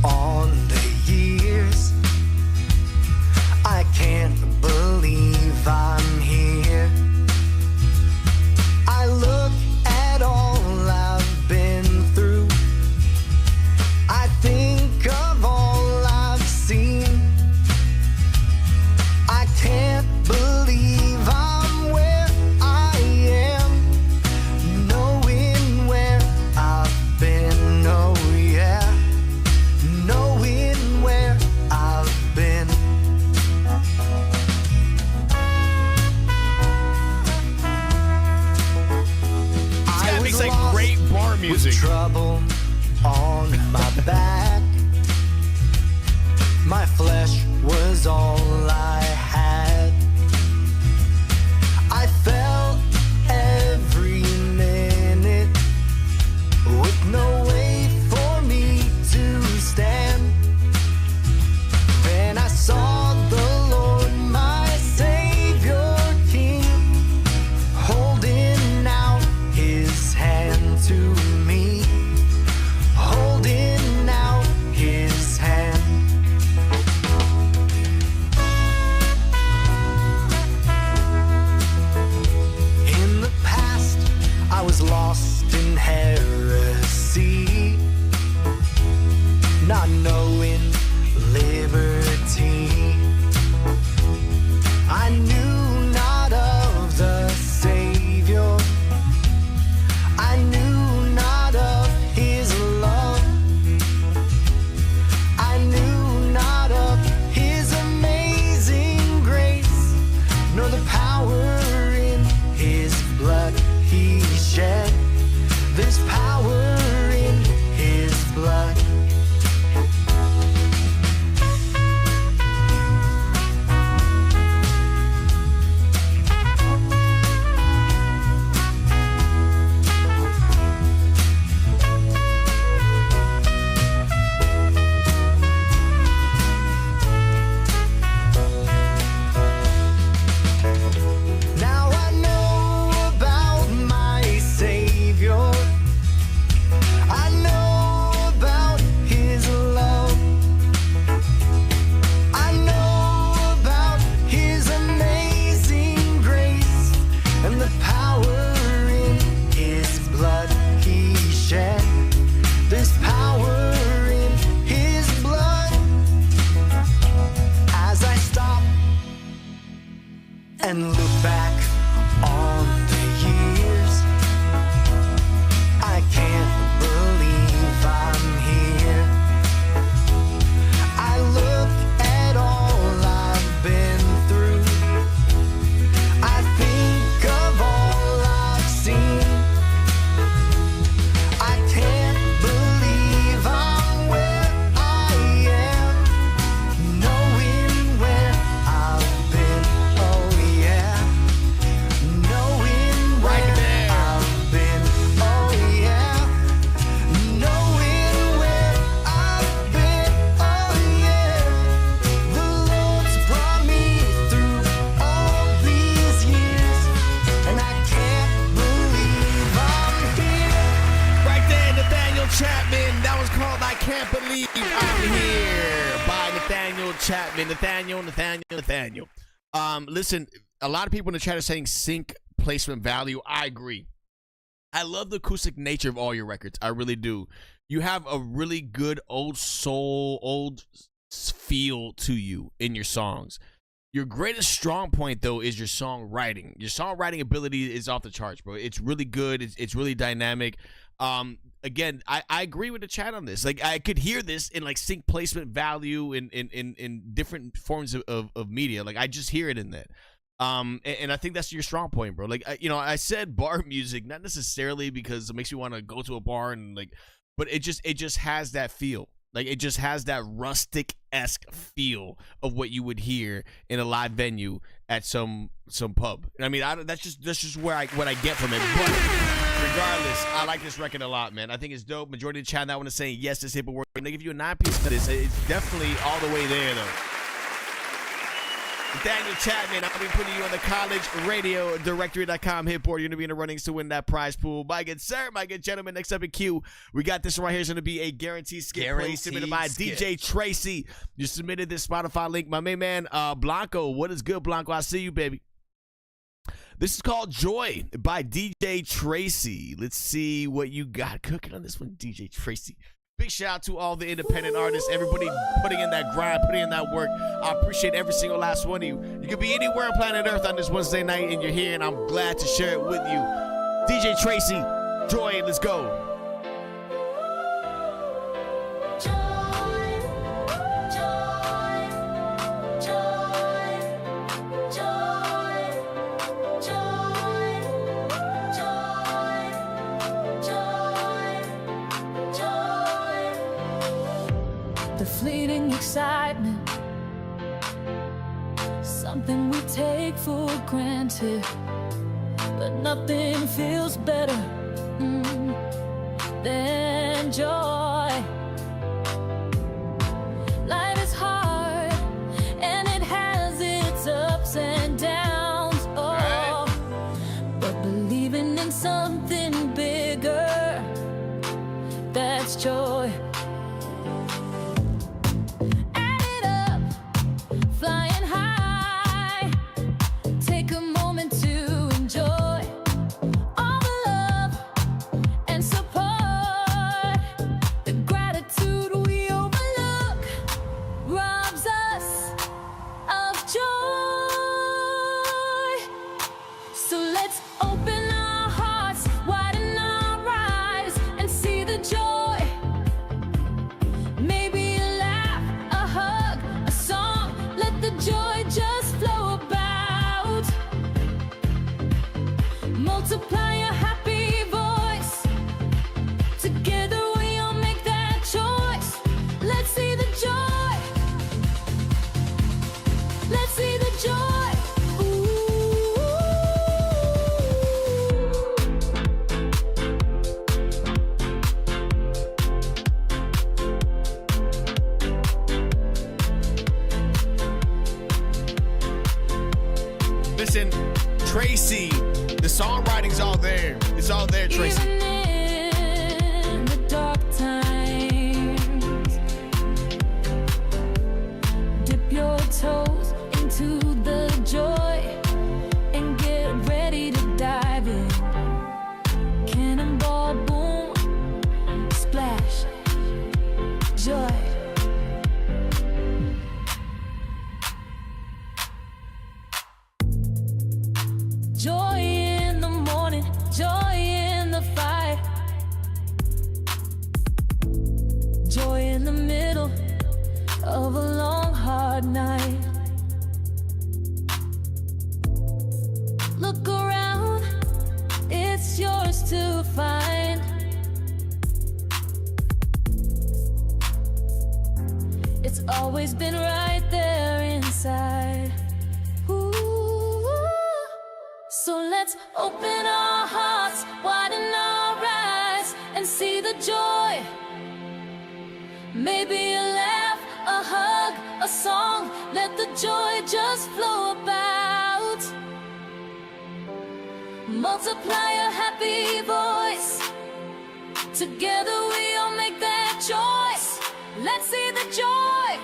on the years, I can't believe I'm here. I look at all I've been through. I think of all I've seen. I can't believe I'm where I am, knowing where I've been, oh yeah, knowing where I've been. This guy I makes was like lost great bar with music. trouble on my back. My flesh was all I had. I felt every minute with no way for me to stand. Then I saw the Lord, my Savior King, holding out his hand to me, holding out his hand. In the past, I was lost in heresy, not knowing liberty. I knew not of the Savior. I knew not of his love. I knew not of his amazing grace, nor the power in his blood he shed. There's power in his blood. Now I know about my Savior. I know about his love. I know about his amazing grace and the power in his blood he shed. There's power in his blood. As I stop and look back on the years, I can't believe I'm here. I look at all I've been through. I think of all I've seen. I can't believe I'm where I am, knowing where I've been, oh yeah, knowing Right where there. I've been, oh yeah, knowing where I've been, oh yeah. The Lord's brought me through all these years, and I can't believe I'm here. Right there, Nathaniel Chapman. That was called I Can't Believe I'm Here by Nathaniel Chapman. Nathaniel. Listen, a lot of people in the chat are saying sync placement value. I agree. I love the acoustic nature of all your records. I really do. you have a really good old soul, old feel to you in your songs. Your greatest strong point, though, is your songwriting. Your songwriting ability is off the charts, bro. It's really good. It's really dynamic. Again, I agree with the chat on this. Like, I could hear this in like sync placement value in different forms of media. Like, I just hear it in that. And I think that's your strong point, bro. Like, I said bar music, not necessarily because it makes you want to go to a bar and like, but it just has that feel. Like, it just has that rustic-esque feel of what you would hear in a live venue at some pub. I mean, that's just what I get from it. But regardless, I like this record a lot, man. I think it's dope. Majority of the chat that want to say yes, this HITBOARD. And they give you a 9-piece for this. It's definitely all the way there, though. Daniel Chapman, I'll be putting you on the college radio directory.com HITBOARD. You're going to be in the runnings to win that prize pool. My good sir, my good gentlemen, next up in queue, we got this one right here. It's going to be a guaranteed skip play submitted by DJ Tracy. You submitted this Spotify link. My main man, Blanco. What is good, Blanco? I see you, baby. This is called Joy by DJ Tracy. Let's see what you got cooking on this one, DJ Tracy. Big shout out to all the independent artists, everybody putting in that grind, putting in that work. I appreciate every single last one of you. You could be anywhere on planet Earth on this Wednesday night, and you're here, and I'm glad to share it with you. DJ Tracy, Joy, let's go. The fleeting excitement, something we take for granted, but nothing feels better than joy. Life is hard and it has its ups and downs, but believing in something bigger, that's joy. Multiply your happy voice. Together we all make that choice. Let's see the joy. Let's see the joy. Listen, Tracy. The songwriting's all there. It's all there, Tracy. Even in the dark times, dip your toes into the joy and get ready to dive in. Cannonball, boom, splash, joy. Joy in the morning, joy in the fight, joy in the middle of a long, hard night. Look around, it's yours to find. It's always been right there inside. So let's open our hearts, widen our eyes, and see the joy. Maybe a laugh, a hug, a song. Let the joy just flow about. Multiply a happy voice. Together we all make that choice. Let's see the joy.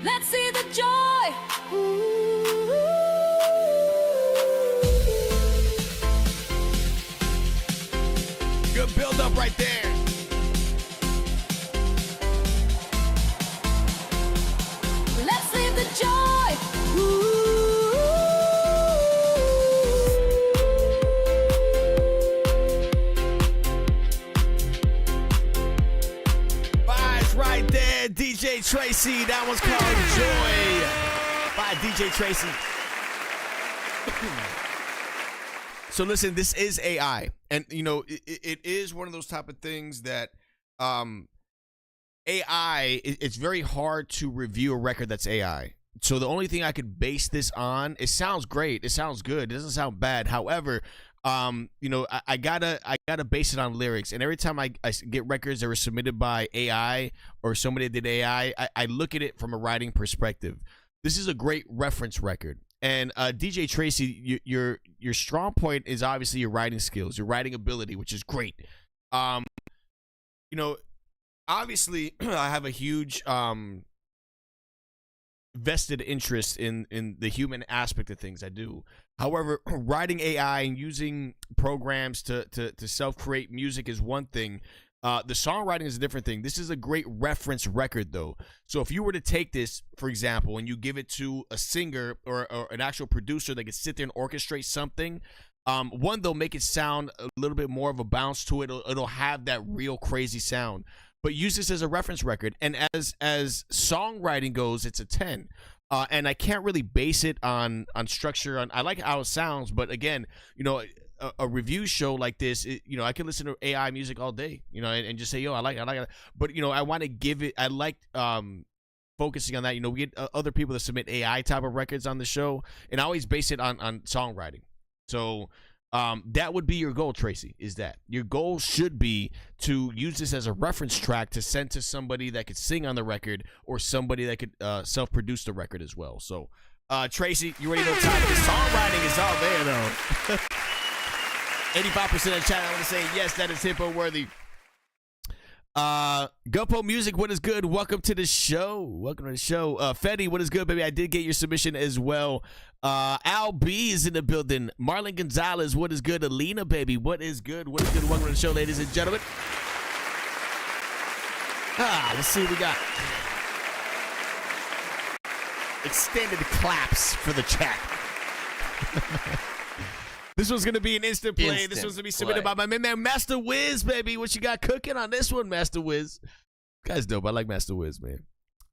Let's see the joy. Good build up right there. Let's leave the joy. Vibes right there, DJ Tracy. That one's called Joy by DJ Tracy. So listen, this is AI, and you know it is one of those type of things that AI. It's very hard to review a record that's AI. So the only thing I could base this on, it sounds great, it sounds good, it doesn't sound bad. However, you know, I gotta base it on lyrics, and every time I get records that were submitted by AI or somebody that did AI, I look at it from a writing perspective. This is a great reference record. And DJ Tracy, your strong point is obviously your writing skills, your writing ability, which is great. You know, obviously, I have a huge vested interest in the human aspect of things I do. However, writing AI and using programs to self-create music is one thing. The songwriting is a different thing. This is a great reference record, though. So if you were to take this, for example, and you give it to a singer or an actual producer that could sit there and orchestrate something, one, they'll make it sound a little bit more of a bounce to it. It'll have that real crazy sound. But use this as a reference record. And as songwriting goes, it's a 10. And I can't really base it on structure. I like how it sounds, but again, you know, a review show like this, you know, I can listen to AI music all day, you know, and just say, yo, I like it. But, you know, I want to give it, I like focusing on that. You know, we get other people that submit AI type of records on the show, and I always base it on songwriting. So that would be your goal, Tracy, is that your goal should be to use this as a reference track to send to somebody that could sing on the record or somebody that could self-produce the record as well. So, Tracy, you already know time. The songwriting is all there, though. 85% of the chat, I want to say, yes, that is hippo worthy. Gumpo Music, what is good? Welcome to the show. Welcome to the show. Fetty, what is good, baby? I did get your submission as well. Al B is in the building. Marlon Gonzalez, what is good? Alina, baby, what is good? What is good? Welcome to the show, ladies and gentlemen. Let's see what we got. Extended claps for the chat. This one's going to be an instant play. This one's going to be submitted by my man, Master Wiz, baby. What you got cooking on this one, Master Wiz? Guy's dope. I like Master Wiz, man.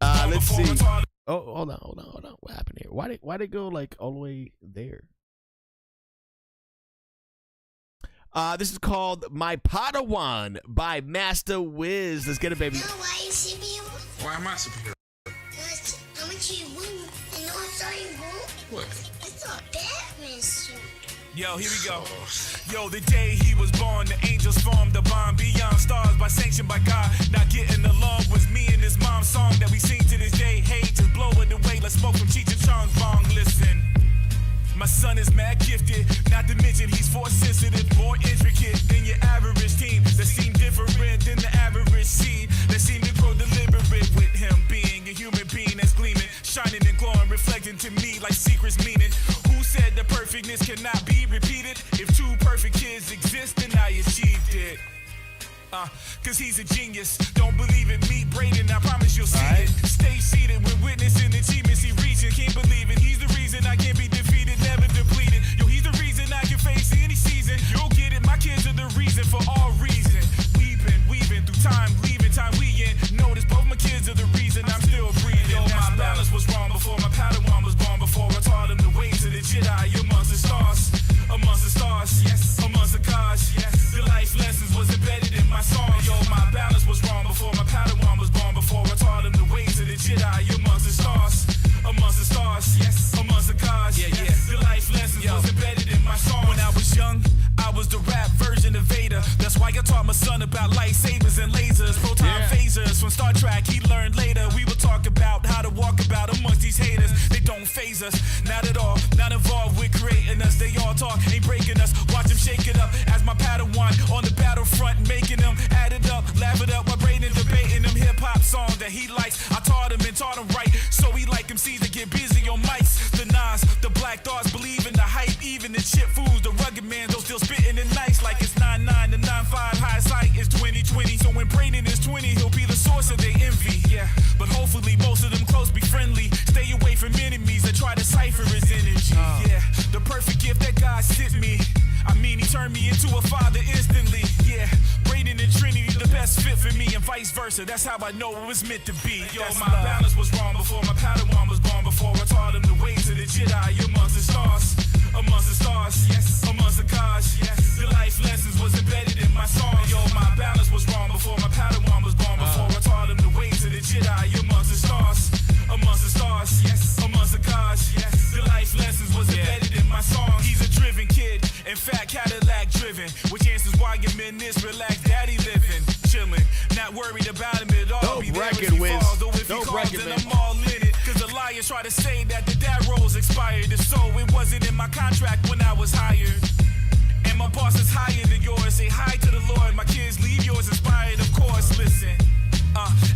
Let's see. Oh, hold on. What happened here? Why did it go, like, all the way there? This is called My Padawan by Master Wiz. Let's get it, baby. You know why you superhero? Why am I superhero? Because I want you to win. And know I'm sorry, who? What? It's a Batman suit. Yo, here we go. Yo, the day he was born, the angels formed a bond beyond stars by sanction by God. Not getting along was me and his mom's song that we sing to this day. Hey, just blow it away. Let's smoke from Cheech and Chong's bong. Listen. My son is mad gifted, not to mention he's force sensitive, more intricate than your average team. That seem different than the average seed. That seem to grow deliberate with him being a human being that's gleaming, shining and glowing, reflecting to me like secrets meaning. Who said that perfectness cannot be repeated? If two perfect kids exist, then I achieved it. Cause he's a genius. Don't believe it, meet Brayden, I promise you'll see it. Stay seated when witnessing achievements he reaching. Can't believe it, he's the reason I can't be defeated, never depleted. Yo, he's the reason I can face any season. You'll get it, my kids are the reason for all reason. Weaving through time, leaving time we in. Notice both my kids are the reason I'm still breathing. Yo, my balance was wrong before my Padawan was born. Before I taught him the ways of the Jedi amongst the stars. Amongst the stars, yes, amongst the gods, yes. The life lessons was embedded in my song. Yo, my balance was wrong before my Padawan was born. Before I taught him the ways of the Jedi amongst the stars. Amongst the stars, yes, amongst the gods, yeah. The life lessons was embedded in my song. When I was young, I was the rap version of Vader. That's why I taught my son about lightsabers and lasers, proton phasers from Star Trek. He learned later. We will talk about how to walk about amongst these haters. They don't phase us, not at all. Not involved with creating us. They all talk, ain't breaking us. Watch them shake it up as my Padawan on the battlefront, making them add it up, laugh it up while Brayden debating them hip hop songs that he likes. I taught him and taught him right, so he like MCs that get busy on mics. The Nas, the Black Thoughts believe in the hype, even the chip fools, the rugged man, those still spitting it nice like it's 9-9 to 9-5. High sight is twin. versa. That's how I know it was meant to be. Yo, my balance was wrong before my Padawan was born. Before I taught him the ways of the Jedi amongst the stars. Amongst the stars, yes. Amongst the gods, yes. The life lessons was embedded in my song. Yo, my balance was wrong before my Padawan was born. Before I taught him the ways of the Jedi amongst the stars. Amongst the stars, yes. Amongst the gods, yes. The life lessons was embedded in my song. He's a driven kid, in fact, Cadillac driven. Which answers why you're in this relaxed daddy living. Chillin', not worried about him at all. Dope record, Wiz. Dope record, man. I'm all in it. Cause the liars try to say that the dad role's expired. If so, it wasn't in my contract when I was hired. And my boss is higher than yours. Say hi to the Lord. My kids leave yours inspired, of course. Listen,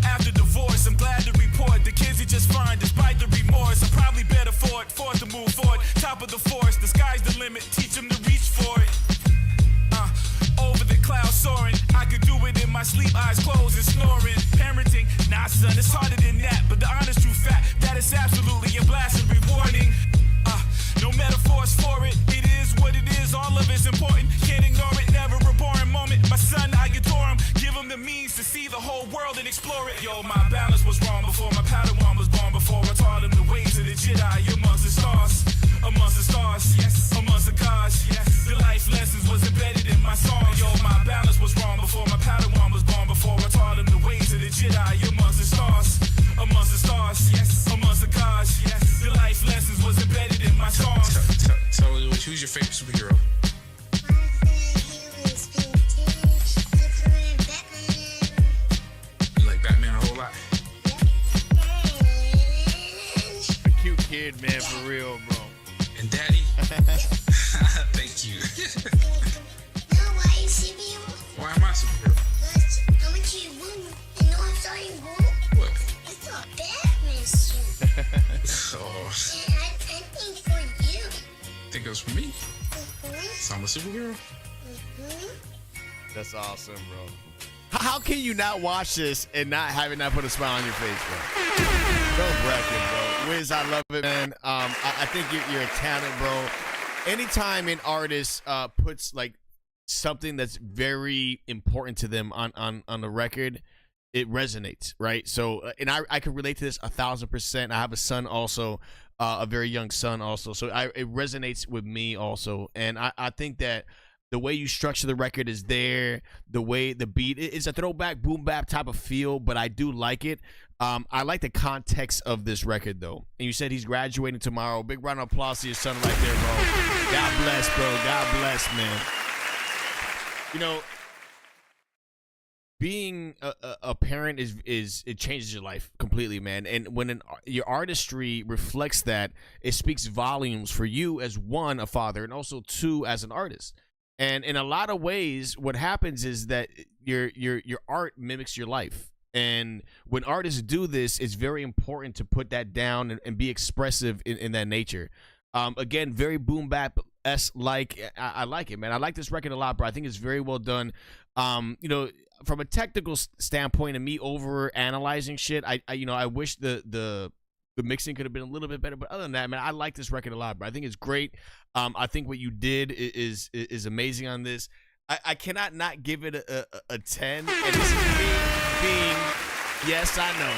after divorce, I'm glad to report the kids are just fine despite the remorse. I'm probably better for it, forced to move forward. Top of the force, the sky's the limit. Teach them to reach for it. Over the clouds soaring, I could do it in my sleep, eyes closed and snoring. Parenting, nah son, it's harder than that. But the honest true fact, that is absolutely a blast and rewarding. No metaphors for it, it is what it is, all of it's important. Can't ignore it, never a boring moment. My son, I adore him, give him the means to see the whole world and explore it. Yo, my balance was wrong before my Padawan was born. Before I taught him the ways of the Jedi amongst the stars. Amongst the stars, yes. Amongst the gods, yes. The life lessons was embedded in my song. Yo, my balance was wrong before my Padawan was born. Before I taught him the ways of the Jedi amongst the stars. Amongst the stars, yes. Amongst the gods, yes. The life lessons was embedded in my song. So, who's your favorite superhero? You like Batman a whole lot? A cute kid, man, for real, bro. And Daddy? Thank you. No, why you see me? Why am I a superhero? Because I went to your room and no one saw you home. What? It's a Batman suit. Oh, And I think for you. think it was for me. Mm-hmm. So I'm a superhero? Mm-hmm. That's awesome, bro. How can you not watch this and not have it not put a smile on your face, bro? Dope record, bro. Wiz, I love it, man. I think you're a talent, bro. Anytime an artist puts like something that's very important to them on the record, it resonates, right? So, and I can relate to this 1,000%. I have a son also, a very young son also. So it resonates with me also. And I think that the way you structure the record is there. The way the beat is a throwback boom bap type of feel, but I do like it. I like the context of this record though. And you said he's graduating tomorrow. Big round of applause to your son right there, bro. God bless, bro. God bless, man. You know, being a parent is it changes your life completely, man. And when your artistry reflects that, it speaks volumes for you as one, a father, and also two, as an artist. And in a lot of ways, what happens is that your art mimics your life. And when artists do this, it's very important to put that down and be expressive in that nature. Again, very boom bap-esque like. I like it, man. I like this record a lot, bro. I think it's very well done. You know, from a technical standpoint and me over analyzing shit, I wish the mixing could have been a little bit better. But other than that, man, I like this record a lot, bro. I think it's great. I think what you did is amazing on this. I cannot not give it a 10. And this is me being, yes, I know.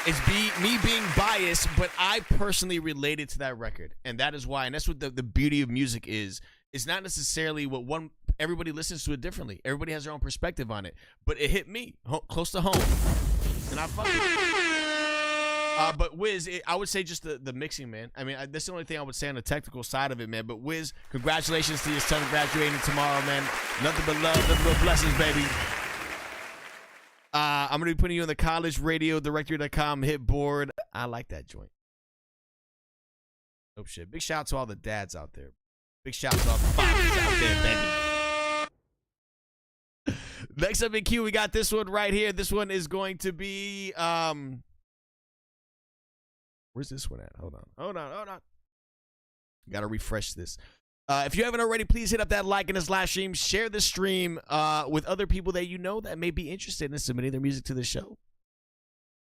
It's me being biased, but I personally related to that record. And that is why, and that's what the beauty of music is. It's not necessarily what everybody listens to it differently. Everybody has their own perspective on it. But it hit me close to home. And I fuck with it. But Wiz, I would say just the mixing, man. I mean, that's the only thing I would say on the technical side of it, man. But Wiz, congratulations to your son graduating tomorrow, man. Nothing but love, nothing but blessings, baby. I'm going to be putting you on the collegeradiodirector.com HITBOARD. I like that joint. Dope shit. Big shout out to all the dads out there. Big shout out to all the fathers out there, baby. Next up in queue, we got this one right here. This one is going to be where's this one at? Hold on. Gotta refresh this. If you haven't already, please hit up that like in this live stream. Share the stream with other people that you know that may be interested in submitting their music to the show.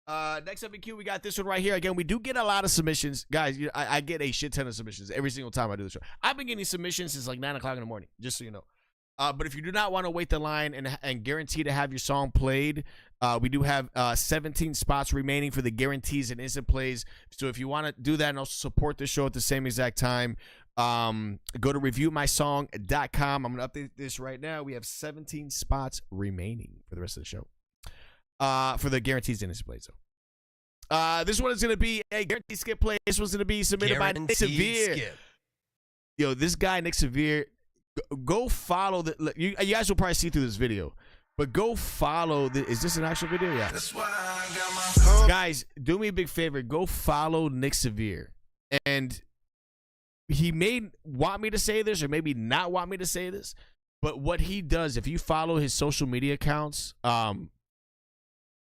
Next up in queue, we got this one right here. Again, we do get a lot of submissions. Guys, I get a shit ton of submissions every single time I do the show. I've been getting submissions since like 9 o'clock in the morning, just so you know. But if you do not want to wait the line and guarantee to have your song played, we do have 17 spots remaining for the guarantees and instant plays. So if you want to do that and also support the show at the same exact time, go to reviewmysong.com. I'm going to update this right now. We have 17 spots remaining for the rest of the show for the guarantees and instant plays. So this one is going to be a guaranteed skip play. This one's going to be submitted by Nick Severe. Skip. Yo, this guy, Nick Severe, go follow the. You guys will probably see through this video, but go follow the. Is this an actual video? Yeah. That's why I got my Guys, do me a big favor. Go follow Nick Severe, and he may want me to say this or maybe not want me to say this, but what he does, if you follow his social media accounts,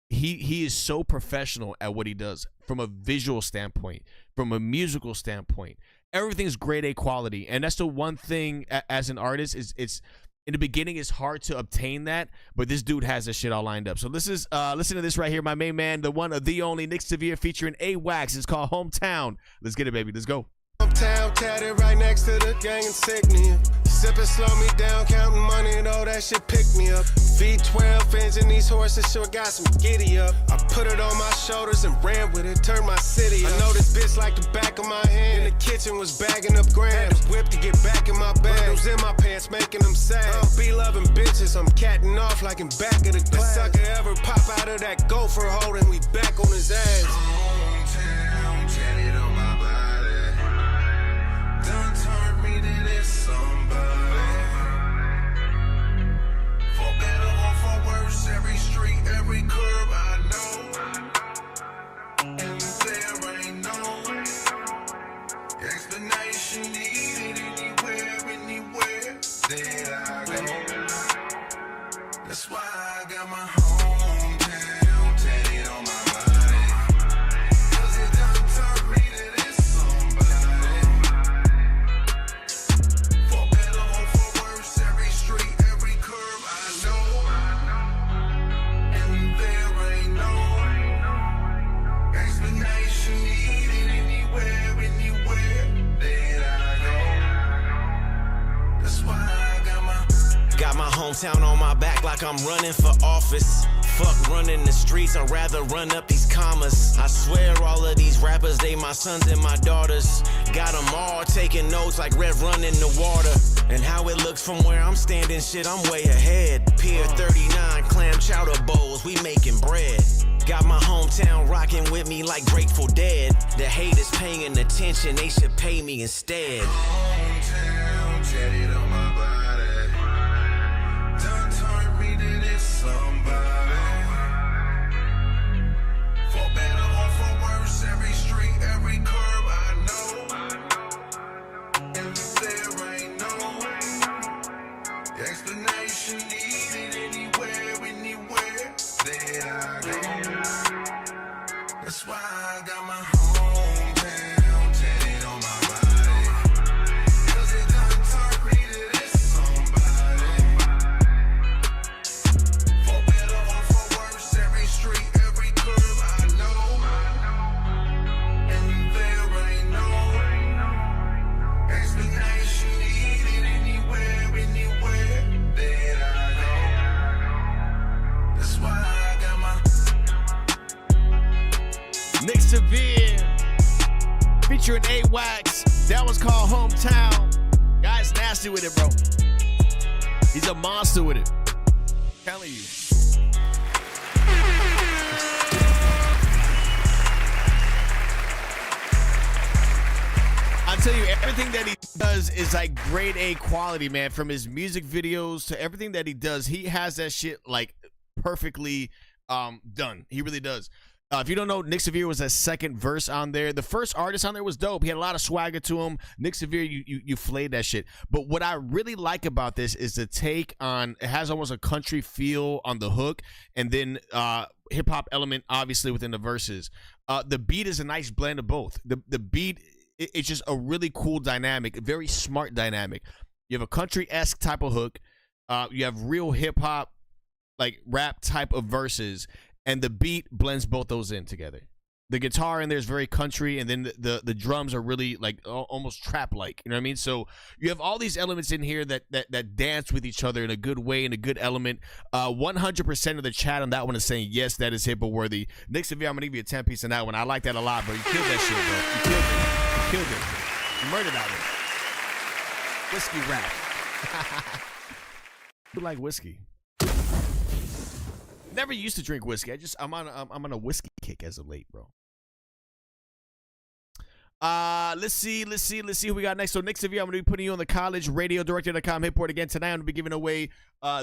he is so professional at what he does from a visual standpoint, from a musical standpoint. Everything's grade A quality, and that's the one thing as an artist is it's in the beginning it's hard to obtain that, but this dude has this shit all lined up. So this is listen to this right here, my main man, the one of the only Nick Severe featuring A-Wax. It's called Hometown. Let's get it, baby. Let's go. Hometown tatted right next to the gang insignia. Sipping, slow me down, counting money, and all that shit pick me up. V12 engine, these horses sure got some giddy up. I put it on my shoulders and ran with it, turned my city up. I know this bitch like the back of my hand. In the kitchen was bagging up grams. Had to whip to get back in my bag. Bundles in my pants, making them sad. I'll be loving bitches, I'm catting off like in back of the class. That sucker ever pop out of that gopher hole and we back on his ass. hometown tatted on my body. Done turned me to this somebody. For better or for worse, every street, every curb I know. And there ain't no explanation needed anywhere that I go. That's why I got my hometown tatted on my body. 'Cause it done turned me to this somebody. For better or for worse, every street, every curb I know. And there ain't no explanation needed anywhere that I go. That's why I got my hometown on my back like I'm running for office. Fuck running the streets, I'd rather run up these commas. I swear all of these rappers, they my sons and my daughters. Got them all taking notes like Rev running the water. And how it looks from where I'm standing, shit, I'm way ahead. Pier 39, clam chowder bowls, we making bread. Got my hometown rocking with me like Grateful Dead. The haters paying attention, they should pay me instead. Hometown tatted on my body. Done turned me to this somebody. For better or for worse, every street, every curb I know. And there ain't no explanation needed anywhere that I go. That's why I got my hometown tatted on my body. 'Cause it done turned me to this somebody. For better or for worse, every street, every curb I know. And there ain't no explanation needed anywhere that I go. That's why I got my Nick Severe featuring A-Wax. That one's called Hometown. Guy's nasty with it, bro. He's a monster with it. I'm telling you. I'll tell you, everything that he does is like grade A quality, man. From his music videos to everything that he does, he has that shit like perfectly done. He really does. If you don't know, Nick Severe was a second verse on there. The first artist on there was dope. He had a lot of swagger to him. Nick Severe, you flayed that shit. But what I really like about this is the take on, it has almost a country feel on the hook, and then hip-hop element, obviously, within the verses. The beat is a nice blend of both. The beat, it's just a really cool dynamic, a very smart dynamic. You have a country-esque type of hook. You have real hip-hop, like rap type of verses. And the beat blends both those in together. the guitar in there is very country, and then the drums are really like almost trap like. You know what I mean? So you have all these elements in here that dance with each other in a good way, in a good element. 100% of the chat on that one is saying yes, that is HITBOARD worthy. Nick Severe, I'm gonna give you a 10 piece on that one. I like that a lot, bro. You killed that shit, bro. You killed it. You murdered that one. Whiskey rap. Who like whiskey? Never used to drink whiskey. I'm on a whiskey kick as of late, bro. Let's see who we got next. So Nick Severe, I'm gonna be putting you on the college radio director.com HITBOARD again tonight. I'm gonna be giving away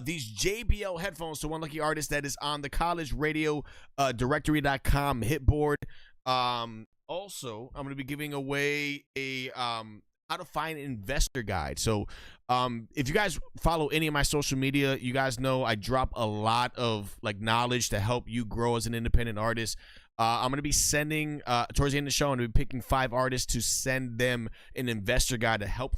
these JBL headphones to one lucky artist that is on the college radio directory.com HITBOARD. Also, I'm gonna be giving away a how to find an investor guide. So if you guys follow any of my social media, you guys know I drop a lot of like knowledge to help you grow as an independent artist. I'm going to be sending, towards the end of the show, I'm going to be picking 5 artists to send them an investor guide to help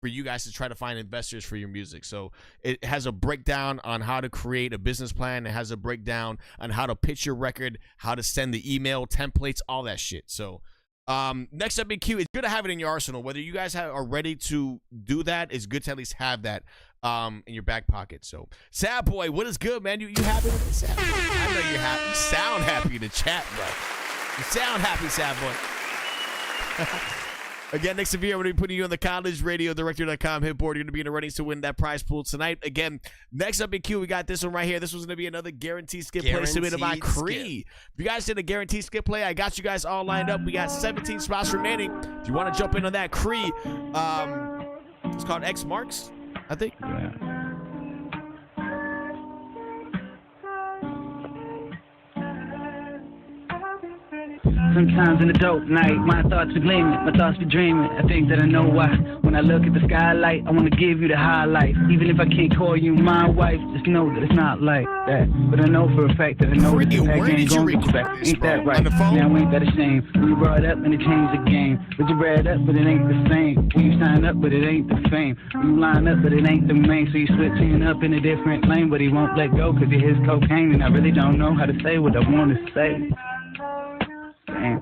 for you guys to try to find investors for your music. So it has a breakdown on how to create a business plan. It has a breakdown on how to pitch your record, how to send the email, templates, all that shit. So next up in queue, it's good to have it in your arsenal. Whether you guys are ready to do that, it's good to at least have that in your back pocket. So Sad Boy, what is good, man? You happy with it, Sad Boy? I know you're happy. You sound happy in the chat, bro. You sound happy, Sad Boy. Again, Nick Severe, we're going to be putting you on the college radio director.com HITBOARD. You're going to be in the runnings to win that prize pool tonight. Again, next up in queue, we got this one right here. This was going to be another guaranteed skip play submitted by Cree. If you guys did a guaranteed skip play, I got you guys all lined up. We got 17 spots remaining. If you want to jump in on that, Cree, it's called X Marks, I think. Yeah. Sometimes in the dope night, my thoughts be gleaming, my thoughts be dreaming. I think that I know why. When I look at the skylight, I want to give you the highlight. Even if I can't call you my wife, just know that it's not like that. But I know for a fact that I know that the fact ain't going to be back. Ain't that right? Now ain't that a shame? When you brought up and it changed the game. But you bred up, but it ain't the same. When you sign up, but it ain't the fame. When you line up, but it ain't the main. So you switching up in a different lane, but he won't let go because he his cocaine. And I really don't know how to say what I want to say. Damn.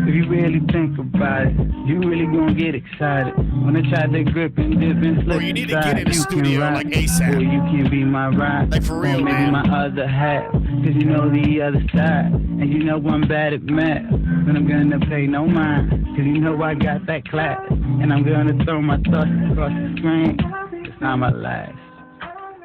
If you really think about it, you really gonna get excited. When I try to grip and dip and slip you need to get in the studio like ASAP. Or you can be my ride. Like for real, or maybe man. my other half. Cause you know the other side. And you know I'm bad at math. But I'm gonna pay no mind. Cause you know I got that class. And I'm gonna throw my thoughts across the screen. It's not my last.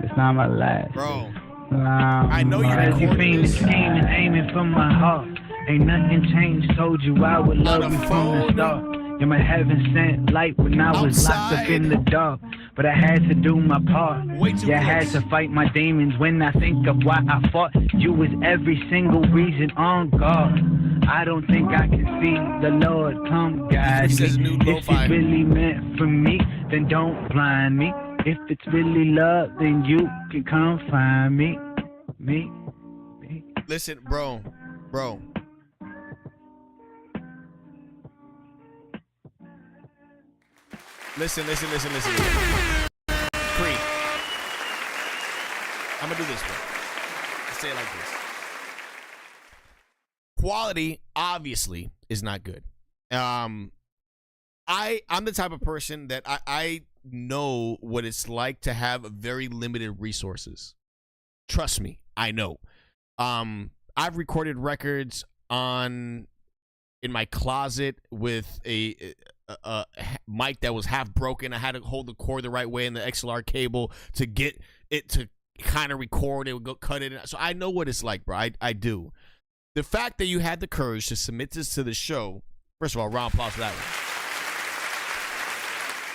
It's not my last. Bro, I know you're recording this. Scheming, aiming for my heart. Ain't nothing changed. Told you I would love you from the start. You're my heaven sent light when I was locked up in the dark. But I had to do my part. Yeah, I had to fight my demons. When I think of why I fought, you was every single reason on guard. I don't think I can see the Lord come guide me. If it's really meant for me, then don't blind me. If it's really love, then you can come find me. Me. Listen, bro. Listen. Cree. I'm gonna do this, bro. Let's say it like this. Quality, obviously, is not good. I'm the type of person that I know what it's like to have very limited resources. Trust me, I know. I've recorded records in my closet with a mic that was half broken. I had to hold the cord the right way in the XLR cable to get it to kind of record. It would go cut it. So I know what it's like, bro. I do. The fact that you had the courage to submit this to the show, first of all, round of applause for that one.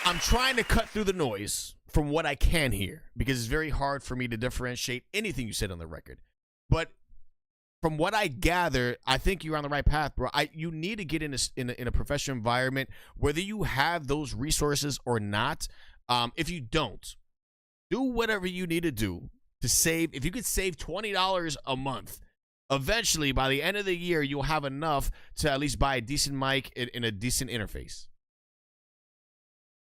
I'm trying to cut through the noise from what I can hear because it's very hard for me to differentiate anything you said on the record. But from what I gather, I think you're on the right path, bro. You need to get in a professional environment, whether you have those resources or not. If you don't, do whatever you need to do to save. If you could save $20 a month, eventually by the end of the year, you'll have enough to at least buy a decent mic and a decent interface.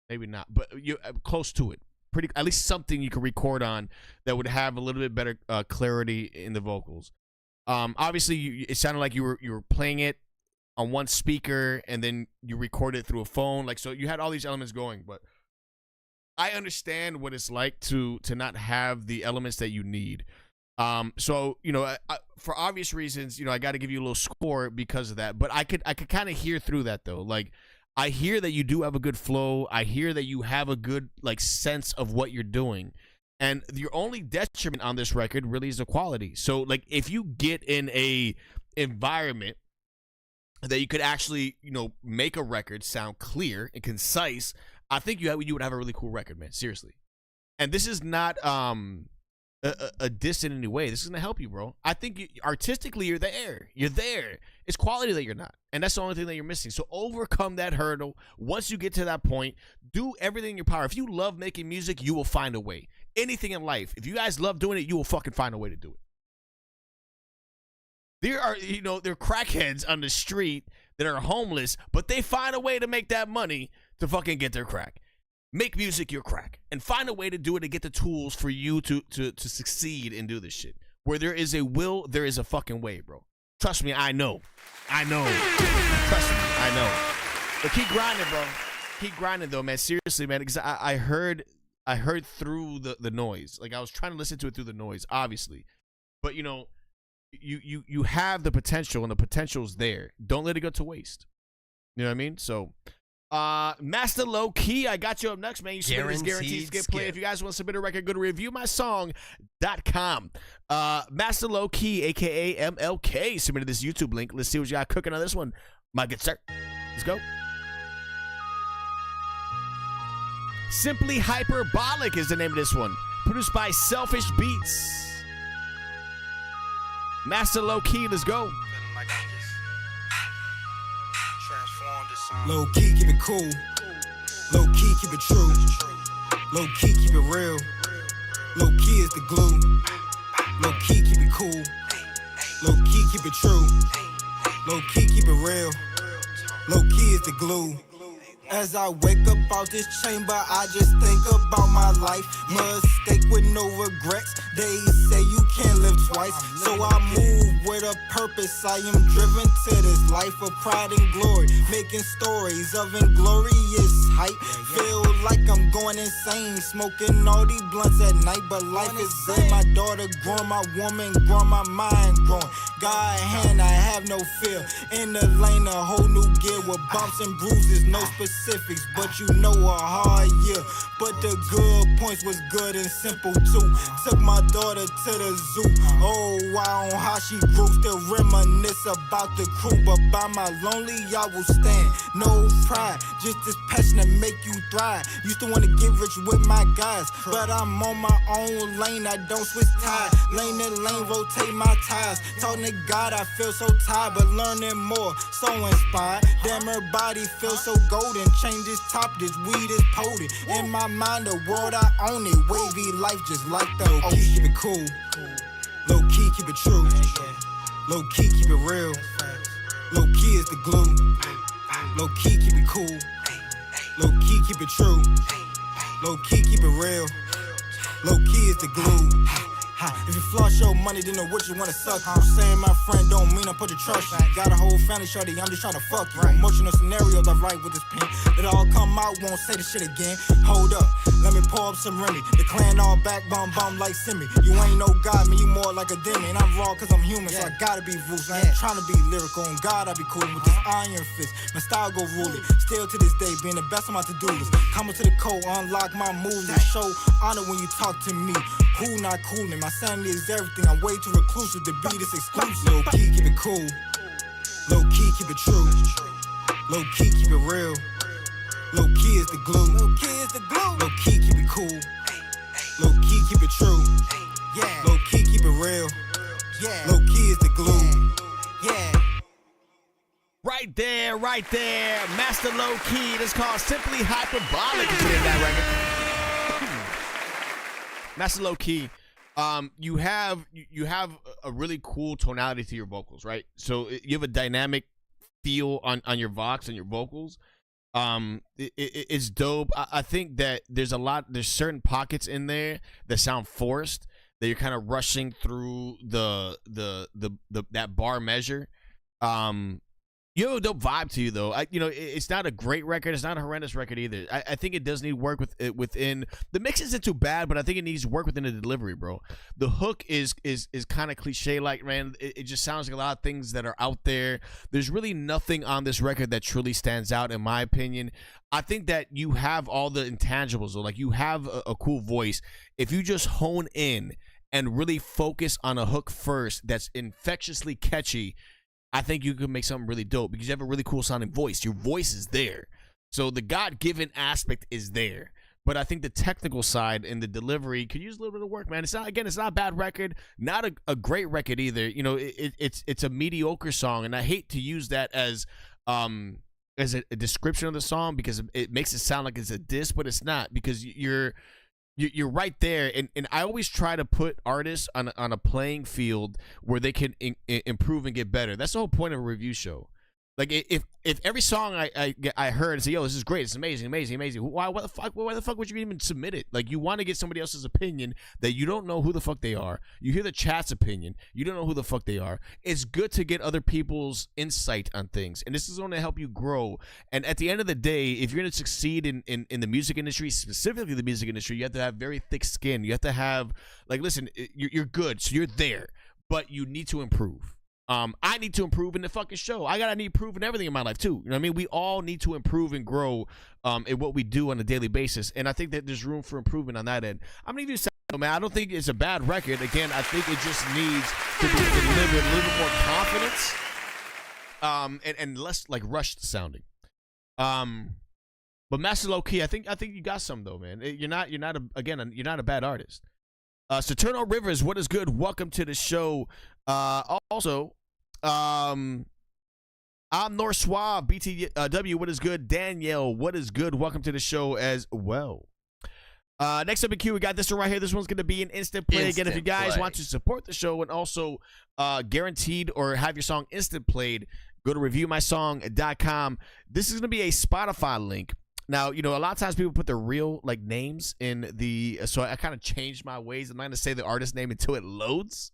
Maybe not, but you're close to it. pretty, at least something you can record on that would have a little bit better clarity in the vocals. Obviously, it sounded like you were playing it on one speaker and then you record it through a phone, like, so you had all these elements going. But I understand what it's like to not have the elements that you need. So, you know, for obvious reasons, you know, I got to give you a little score because of that. But I could kind of hear through that, though. Like, I hear that you do have a good flow. I hear that you have a good, like, sense of what you're doing. And your only detriment on this record really is the quality. So, like, if you get in a environment that you could actually, you know, make a record sound clear and concise, I think you would have a really cool record, man. Seriously. And this is not a diss in any way. This is gonna help you, bro. I think artistically you're there. You're there. It's quality that you're not, and that's the only thing that you're missing. So overcome that hurdle. Once you get to that point, do everything in your power. If you love making music, you will find a way. Anything in life, if you guys love doing it, you will fucking find a way to do it. There are, you know, there are crackheads on the street that are homeless, but they find a way to make that money to fucking get their crack. Make music your crack, and find a way to do it, to get the tools for you to succeed and do this shit. Where there is a will, there is a fucking way, bro. Trust me, I know. Trust me, I know. But keep grinding, bro. Keep grinding, though, man. Seriously, man, because I heard through the noise. Like, I was trying to listen to it through the noise, obviously. But, you know, you have the potential, and the potential's there. Don't let it go to waste. You know what I mean? So, Master Low Key, I got you up next, man. You submitted this guaranteed skip play. If you guys want to submit a record, go to reviewmysong.com. Master Low Key, aka MLK, submitted this YouTube link. Let's see what you got cooking on this one, my good sir. Let's go. Simply Hyperbolic is the name of this one. Produced by Selfish Beats. Master Low Key, let's go. Low key, keep it cool. Low key, keep it true. Low key, keep it real. Low key is the glue. Low key, keep it cool. Low key, keep it true. Low key, keep it real. Low key is the glue. As I wake up out this chamber, I just think about my life. Mistake with no regrets. They say you can't live twice. So I move with a purpose. I am driven to this life of pride and glory. Making stories of inglorious hype. Feel like I'm going insane. Smoking all these blunts at night. But life is good. My daughter growing, my woman growing, my mind growing. God hand, I have no fear. In the lane, a whole new gear with bumps and bruises. No specifics, but you know a hard year. But the good points was good and simple too. Took my daughter to the zoo. Oh, wow, on how she grew. Still reminisce about the crew. But by my lonely, I will stand. No pride, just this passion to make you thrive. Used to want to get rich with my guys, but I'm on my own lane. I don't switch ties. Lane to lane, rotate my ties. Talking to God, I feel so tired, but learning more, so inspired. Damn, her body feels so golden. Change this top, this weed is potent. In my mind, the world I own it. Wavy life just like the ocean. Low key, keep it cool. Low key, keep it true. Low key, keep it real. Low key is the glue. Low key, keep it cool. Low key, keep it true. Low key, keep it real. Low key is the glue. If you flush your money, then know what you wanna suck. You saying my friend don't mean I put your trust. Got a whole family, shorty, I'm just trying to fuck you. Emotional scenarios I write with this pen. It all come out, won't say the shit again. Hold up, let me pour up some Remy. The clan all back, bum like Simi. You ain't no god, man, you more like a demon. And I'm raw cause I'm human, so I gotta be ruthless. I ain't trying to be lyrical, on God I be cool with this iron fist. My style go rule it. Still to this day, being the best on my to-do list. Coming to the code, unlock my moves. Show honor when you talk to me. Who not coolin'? My sanity is everything. I'm way too reclusive to be this exclusive. Low key, keep it cool. Low key, keep it true. Low key, keep it real. Low key is the glue. Low key is the glue. Low key, keep it cool. Low key, keep it true. Yeah. Low key, keep it real. Yeah. Low key is the glue. Yeah. Right there, Master Low Key. That's called Simply Hyperbolic. If you hear that record. Master Low Key. You have a really cool tonality to your vocals, right? So you have a dynamic feel on your vox and your vocals. It's dope. I think that there's certain pockets in there that sound forced, that you're kind of rushing through that bar measure. You have a dope vibe to you, though. It's not a great record. It's not a horrendous record either. I think it does need work within the mix. Isn't too bad, but I think it needs work within the delivery, bro. The hook is kind of cliche, like, man. It just sounds like a lot of things that are out there. There's really nothing on this record that truly stands out, in my opinion. I think that you have all the intangibles, though. Like, you have a cool voice. If you just hone in and really focus on a hook first that's infectiously catchy, I think you can make something really dope because you have a really cool sounding voice. Your voice is there. So the God-given aspect is there. But I think the technical side and the delivery could use a little bit of work, man. It's not a bad record, not a great record either. It's a mediocre song, and I hate to use that as a description of the song because it makes it sound like it's a diss, but it's not, because you're right there, and I always try to put artists on a playing field where they can improve and get better. That's the whole point of a review show. Like, if every song I heard and say, yo, this is great, it's amazing, why the fuck would you even submit it? Like, you want to get somebody else's opinion that you don't know who the fuck they are. You hear the chat's opinion, you don't know who the fuck they are. It's good to get other people's insight on things, and this is going to help you grow. And at the end of the day, if you're going to succeed in the music industry, specifically the music industry, you have to have very thick skin. You have to have, like, listen, you're good, so you're there, but you need to improve. I need to improve in the fucking show. I need to improve in everything in my life too. You know what I mean? We all need to improve and grow in what we do on a daily basis. And I think that there's room for improvement on that end. I'm gonna give you, man, I don't think it's a bad record. Again, I think it just needs to be delivered a little bit more confidence, and less like rushed sounding. But Master Low Key, I think you got some though, man. You're not a bad artist. Saturno Rivers, what is good? Welcome to the show. Also, I'm North Suave, BTW, what is good? Danielle, what is good? Welcome to the show as well. Next up in queue, we got this one right here. This one's going to be an instant play. Again, if you guys want to support the show and also guaranteed or have your song instant played, go to reviewmysong.com. This is going to be a Spotify link. Now, a lot of times people put their real names in the, so I kind of changed my ways. I'm not going to say the artist name until it loads.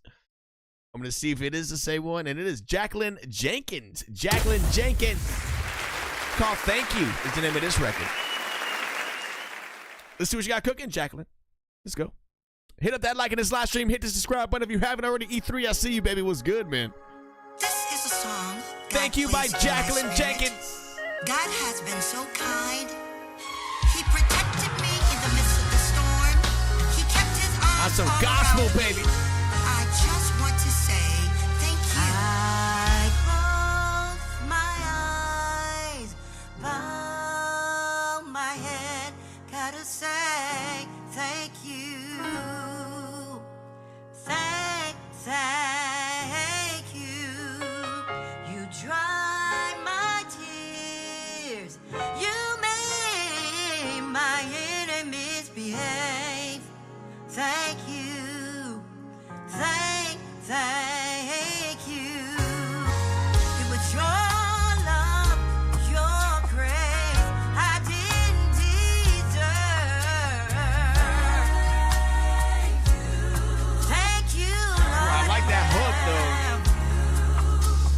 I'm going to see if it is the same one, and it is Jacqueline Jenkins. Jacqueline Jenkins. Called Thank You is the name of this record. Let's see what you got cooking, Jacqueline. Let's go. Hit up that like in this live stream. Hit the subscribe button if you haven't already. E3, I see you, baby. What's good, man? This is a song. Thank You by Jacqueline Jenkins. God has been so kind. He protected me in the midst of the storm. He kept his arms on some all gospel, around me. baby. I just want to say thank you. I close my eyes, bow my head, gotta say thank you. Thank you. You dry my tears. You made my enemies behave. Thank you. Thank you. It was your love, your grace I didn't deserve. Thank you, Lord. I like that hook,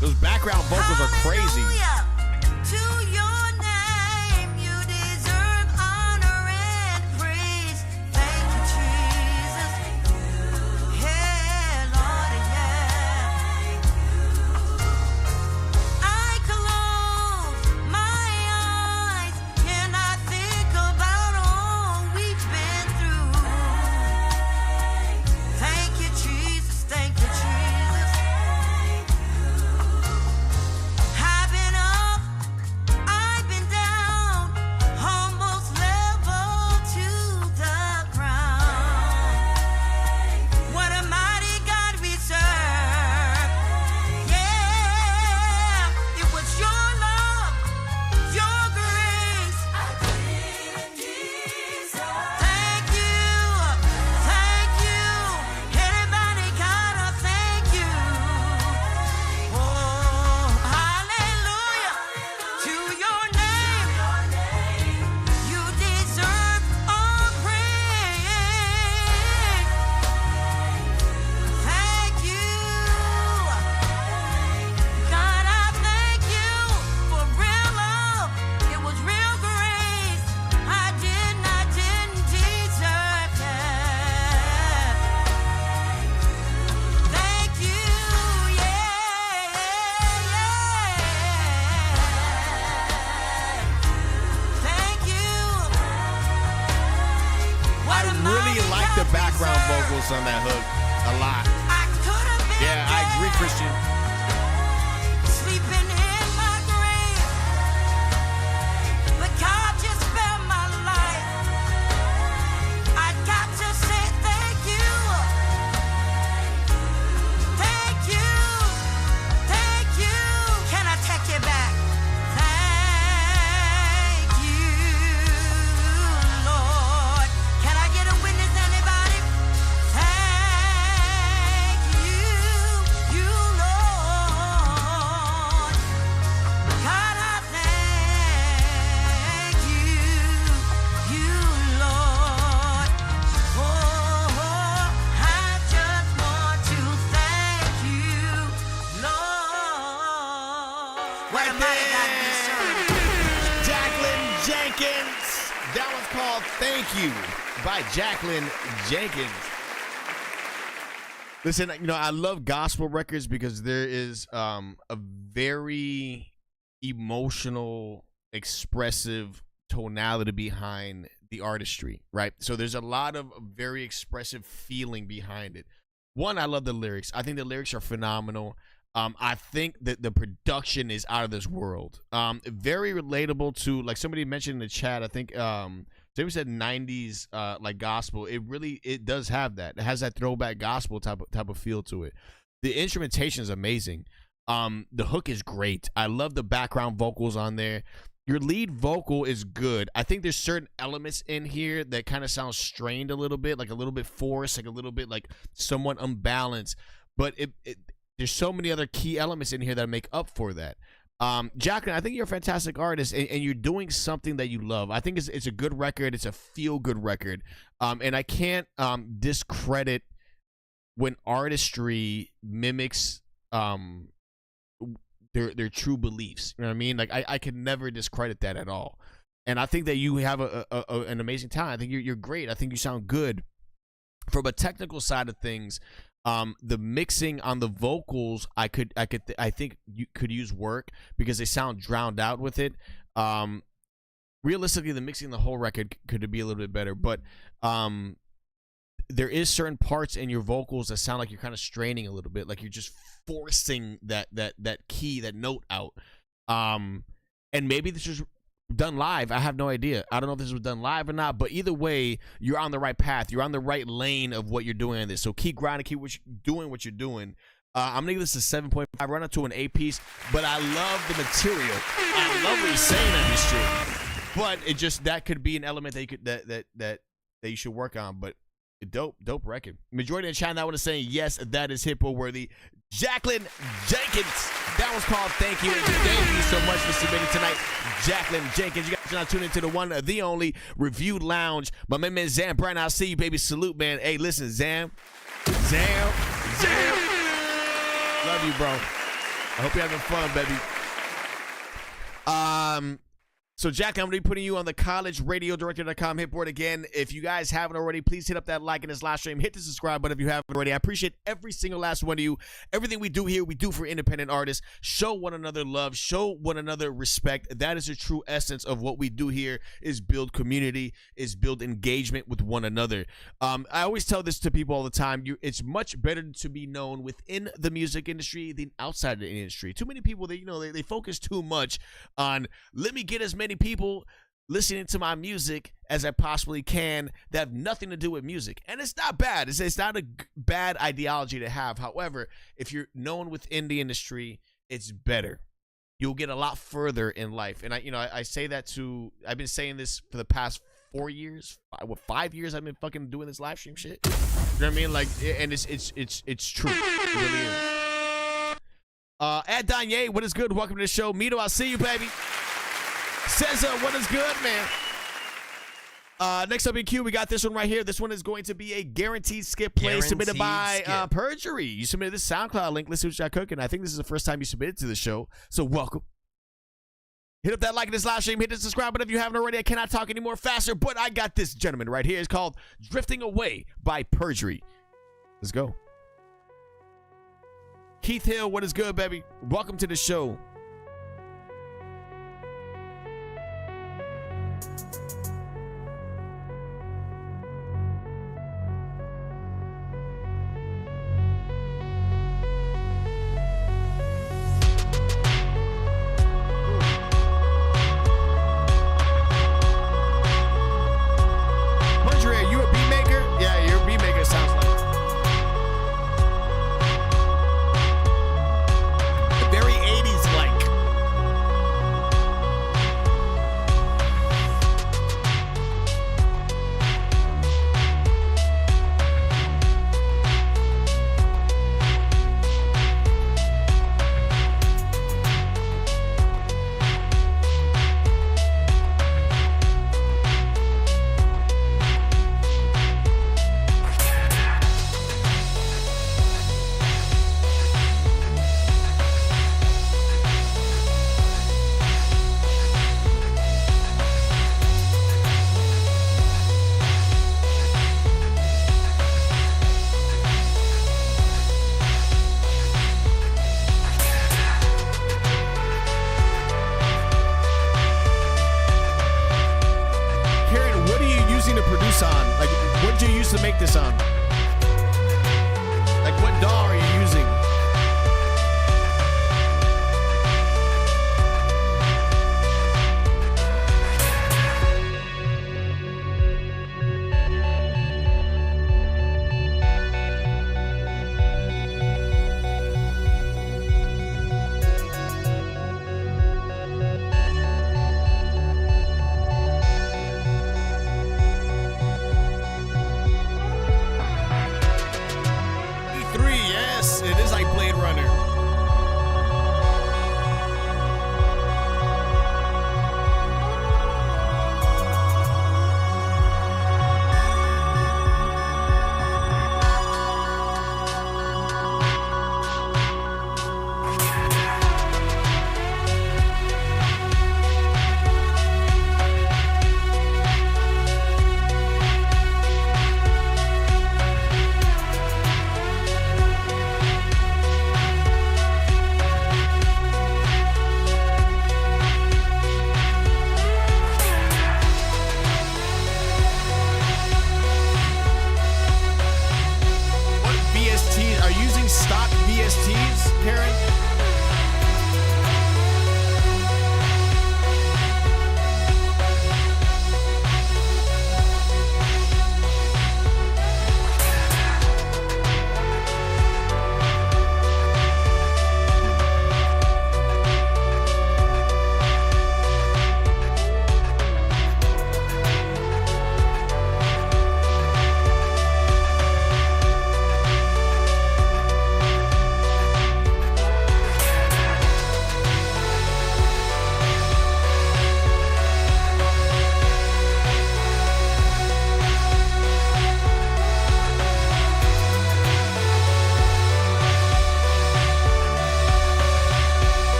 though. Those background vocals are crazy. Hallelujah. To your name, you deserve honor and praise. Thank you, Jesus. Yeah, Lord, yeah. I close my eyes and I think about all we've been through. Thank you, Jesus. Thank you, Jesus. I've been vocals on that hook a lot. Yeah, I agree, Christian. Sleeping in my grave, but God just spared my life. I got to say thank you, thank you, thank you. Can I take you back? Thank you, Lord. Can I get a witness, anybody? Thank you, Lord. God, I thank you, Lord. Oh, I just want to thank you, Lord. What a mighty God we serve. Jacqueline Jenkins. That one's called Thank You by Jacqueline Jenkins. Listen, you know, I love gospel records because there is a very emotional, expressive tonality behind the artistry, right? So there's a lot of very expressive feeling behind it. One, I love the lyrics. I think the lyrics are phenomenal. I think that the production is out of this world. Very relatable to, like somebody mentioned in the chat, I think somebody said 90s like gospel. It does have that. It has that throwback gospel type of feel to it. The instrumentation is amazing. The hook is great. I love the background vocals on there. Your lead vocal is good. I think there's certain elements in here that kind of sound strained a little bit, like a little bit forced, like a little bit like somewhat unbalanced. But there's so many other key elements in here that make up for that. Jacqueline, I think you're a fantastic artist, and you're doing something that you love. I think it's a good record. It's a feel-good record. And I can't discredit when artistry mimics their true beliefs. You know what I mean? Like I can never discredit that at all. And I think that you have an amazing talent. I think you're great. I think you sound good. From a technical side of things, the mixing on the vocals, I think you could use work because they sound drowned out with it. Realistically, the mixing the whole record could be a little bit better, but there is certain parts in your vocals that sound like you're kind of straining a little bit, like you're just forcing that key, that note out. And maybe this is done live. I have no idea. I don't know if this was done live or not, but either way, you're on the right path. You're on the right lane of what you're doing in this. So keep grinding, keep doing what you're doing. I'm gonna give this a 7.5. Run up to an 8 piece, but I love the material. I love what he's saying on this shit. But it just, that could be an element that you could that you should work on. But dope record. Majority of the chat that one is saying yes, that is hippo worthy. Jacqueline Jenkins. That was called Thank You. Thank you so much for submitting tonight, Jacqueline Jenkins. You guys are now tuned into the one, the only Review Lounge. My man Zam Brown, I'll see you, baby. Salute, man. Hey, listen, Zam. Love you, bro. I hope you're having fun, baby. So, Jack, I'm going to be putting you on the collegeradiodirector.com HITBOARD again. If you guys haven't already, please hit up that like in this live stream. Hit the subscribe button if you haven't already. I appreciate every single last one of you. Everything we do here, we do for independent artists. Show one another love. Show one another respect. That is the true essence of what we do here, is build community, is build engagement with one another. I always tell this to people all the time. It's much better to be known within the music industry than outside the industry. Too many people, they focus too much on, let me get as many people listening to my music as I possibly can that have nothing to do with music. And it's not bad. It's not a bad ideology to have. However, if you're known within the industry, it's better. You'll get a lot further in life. And I say that I've been saying this for the past 4 years, 5 years I've been fucking doing this live stream shit. You know what I mean? Like, and it's true. It really is. Ed Danye, what is good? Welcome to the show. Mito, I'll see you, baby. Cesar, what is good, man? Next up in queue, we got this one right here. This one is going to be a guaranteed skip play submitted by Perjury. You submitted this SoundCloud link. Let's see what y'all cooking. I think this is the first time you submitted to the show, so welcome. Hit up that like in this live stream. Hit the subscribe button if you haven't already. I cannot talk any more faster, but I got this gentleman right here. It's called Drifting Away by Perjury. Let's go. Keith Hill, what is good, baby? Welcome to the show. stock VSTs, Karen?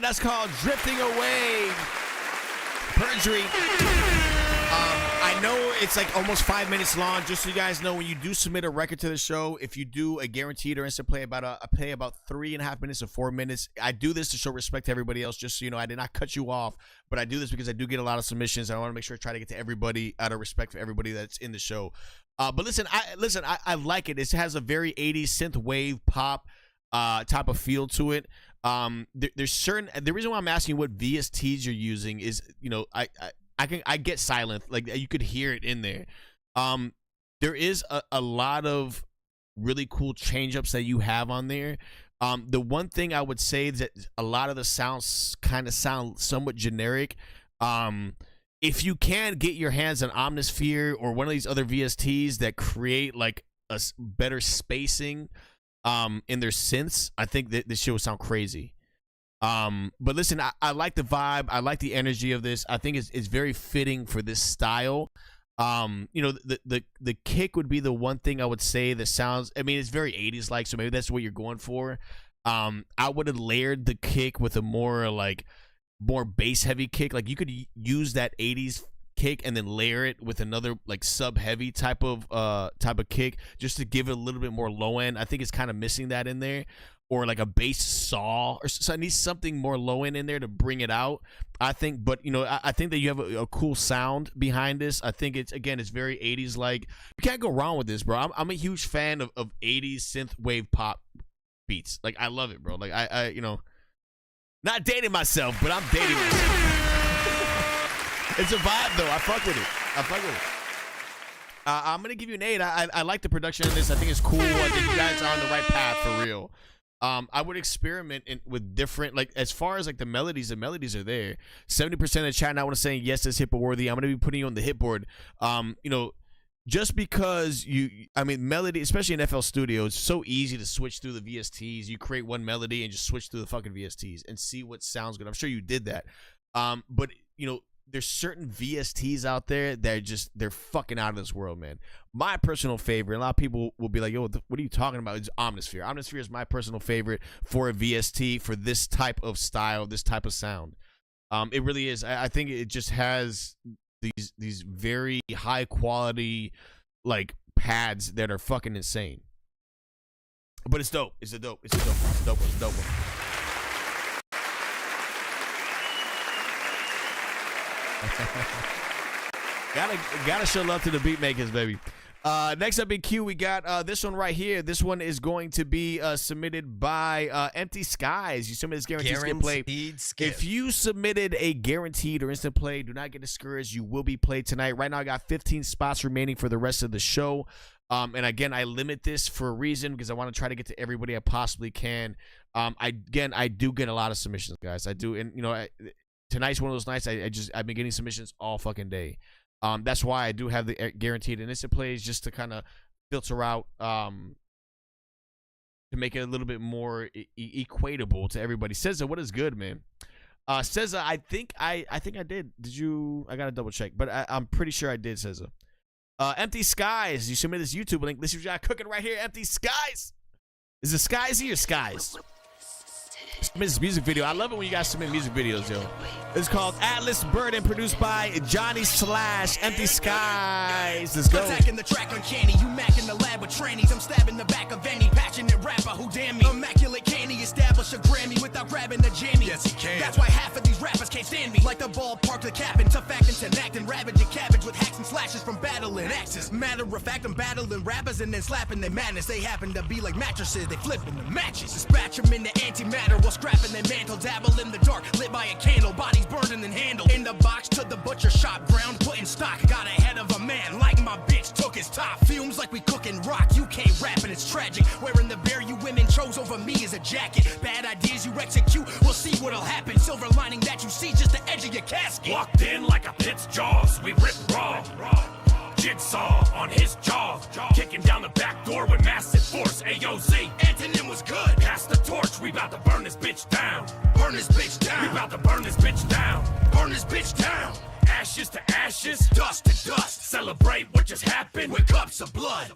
That's called Drifting Away. Perjury. I know it's like almost 5 minutes long. Just so you guys know, when you do submit a record to the show, if you do a guaranteed or instant play, I play about 3.5 minutes or 4 minutes. I do this to show respect to everybody else. Just so you know, I did not cut you off, but I do this because I do get a lot of submissions. I want to make sure I try to get to everybody out of respect for everybody that's in the show. But listen, I like it. It has a very 80s synth wave pop type of feel to it. There's certain, the reason why I'm asking what VSTs you're using is, you know, I get silent, like you could hear it in there. There is a lot of really cool change ups that you have on there. The one thing I would say is that a lot of the sounds kind of sound somewhat generic. If you can get your hands on Omnisphere or one of these other VSTs that create like a better spacing in their synths, I think that this shit would sound crazy. But listen, I like the vibe. I like the energy of this. I think it's very fitting for this style. You know, the kick would be the one thing I would say that sounds, I mean, it's very 80s like, so maybe that's what you're going for. I would have layered the kick with a more bass heavy kick. Like you could use that 80s kick and then layer it with another like sub heavy type of kick just to give it a little bit more low end. I think it's kind of missing that in there, or like a bass saw, or so I need something more low end in there to bring it out, I think. But you know, I think that you have a cool sound behind this. I think it's very 80s like. You can't go wrong with this, bro. I'm a huge fan of 80s synth wave pop beats. Like I love it, bro. Like I you know, not dating myself, but I'm dating myself. It's a vibe, though. I fuck with it. I'm going to give you an 8. I like the production of this. I think it's cool. I think you guys are on the right path for real. I would experiment with different, like, as far as, like, the melodies are there. 70% of the chat now want to say, yes, it's HITBOARD worthy. I'm going to be putting you on the HITBOARD. You know, just because melody, especially in FL Studio, it's so easy to switch through the VSTs. You create one melody and just switch through the fucking VSTs and see what sounds good. I'm sure you did that. But, you know, there's certain VSTs out there that they're fucking out of this world, man. My personal favorite, a lot of people will be like, yo, what are you talking about? It's Omnisphere. Omnisphere is my personal favorite for a VST for this type of style, this type of sound. It really is. I think it just has these very high quality like pads that are fucking insane. But it's dope. It's a dope one. Gotta show love to the beat makers, baby. Next up in queue, we got this one right here. This one is going to be submitted by Empty Skies. You submitted this guaranteed play. If you submitted a guaranteed or instant play, do not get discouraged. You will be played tonight. Right now, I got 15 spots remaining for the rest of the show. And again, I limit this for a reason because I want to try to get to everybody I possibly can. I do get a lot of submissions, guys. I do, and you know, tonight's one of those nights. I've been getting submissions all fucking day. That's why I do have the guaranteed and instant plays, just to kind of filter out, to make it a little bit more equatable to everybody. SZA, what is good, man? SZA, I think I did. Did you? I gotta double check, but I'm pretty sure I did, SZA. Empty Skies, you submitted this YouTube link. This is what you got cooking right here. Empty Skies. Is it Skiesy or Skies? This music video. I love it when you guys submit music videos, yo. It's called Atlas Burden, produced by Johnny / Empty Skies. Let's go. Attacking the track uncanny, you mac in the lab with trannies. I'm stabbing the back of any passionate rapper who damn me. Immaculate candy, establish a Grammy without grabbing the jammy. Yes, he can. That's why half of these rappers can't stand me. Like the ballpark, the cabin, tough acting, to acting, ravaging cabbage with hacks and slashes from battling axes. Matter of fact, I'm battling rappers and then slapping their madness. They happen to be like mattresses, they flipping the matches. Dispatch them into antimatter while scrapping their mantle. Dabble in the dark, lit by a candle, bodies burning and handled. In the box to the butcher shop, ground put in stock. Got ahead of a man like my bitch took his top. Fumes like we cooking rock, you can't rap and it's tragic. Wearing the bear you women chose over me as a jacket. Bad ideas you execute, we'll see what'll happen. Silver lining that you see just the edge of your casket. Walked in like a pit's jaws, we rip raw. Jigsaw on his jaw, kicking down the back door with massive force. AOZ, Antonym was good. pass the torch, we bout to burn this bitch down. Burn this bitch We down. bout to burn this bitch down. Burn this bitch down. Ashes to ashes, Dust to dust. celebrate what just happened. With cups of blood.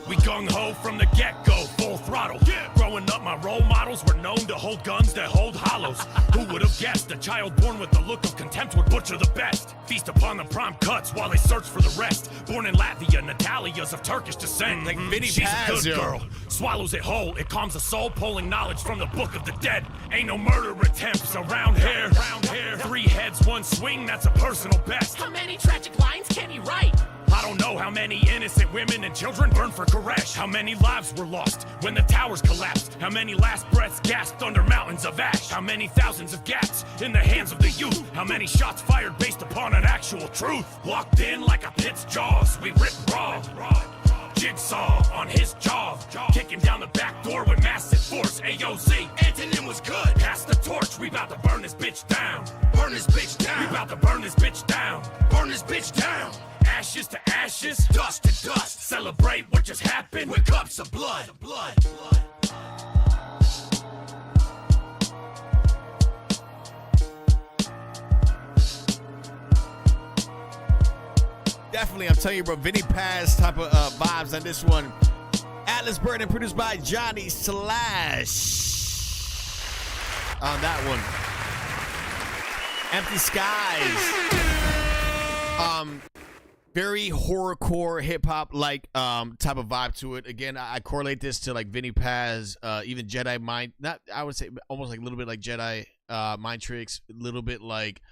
We gung-ho from the get-go, full throttle. Growing up, my role models were known to hold guns that hold hollows. Who would have guessed a child born with the look of contempt would butcher the best? Feast upon the prompt cuts while they search for the rest. Born in Latvia, Natalia's of Turkish descent. Like Vinny She's Paz, a good yo. girl, swallows it whole. It calms the soul, pulling knowledge from the book of the dead. Ain't no murder attempts around here. 3 heads, 1 swing, that's a personal best. How many tragic lines can he write? I don't know how many innocent women and children burned for Koresh. How many lives were lost when the towers collapsed? How many last breaths gasped under mountains of ash? How many thousands of gaps in the hands of the youth? How many shots fired based upon an actual truth? Walked in like a pit's jaws, we rip raw. Jigsaw on his jaw, kicking down the back door with massive force. AOZ, Antonym was good. pass the torch, we bout to burn this bitch down. Burn this bitch We down. bout to burn this bitch down. Burn this bitch down. Ashes to ashes, Dust to dust. celebrate what just happened. With cups of blood. Definitely, I'm telling you, bro. Vinny Paz type of vibes on this one. Atlas Burden, produced by Johnny / on that one. Empty Skies. Very horrorcore hip hop like type of vibe to it. Again, I correlate this to like Vinny Paz, even Jedi Mind. Not, I would say almost like a little bit like Jedi Mind Tricks, a little bit like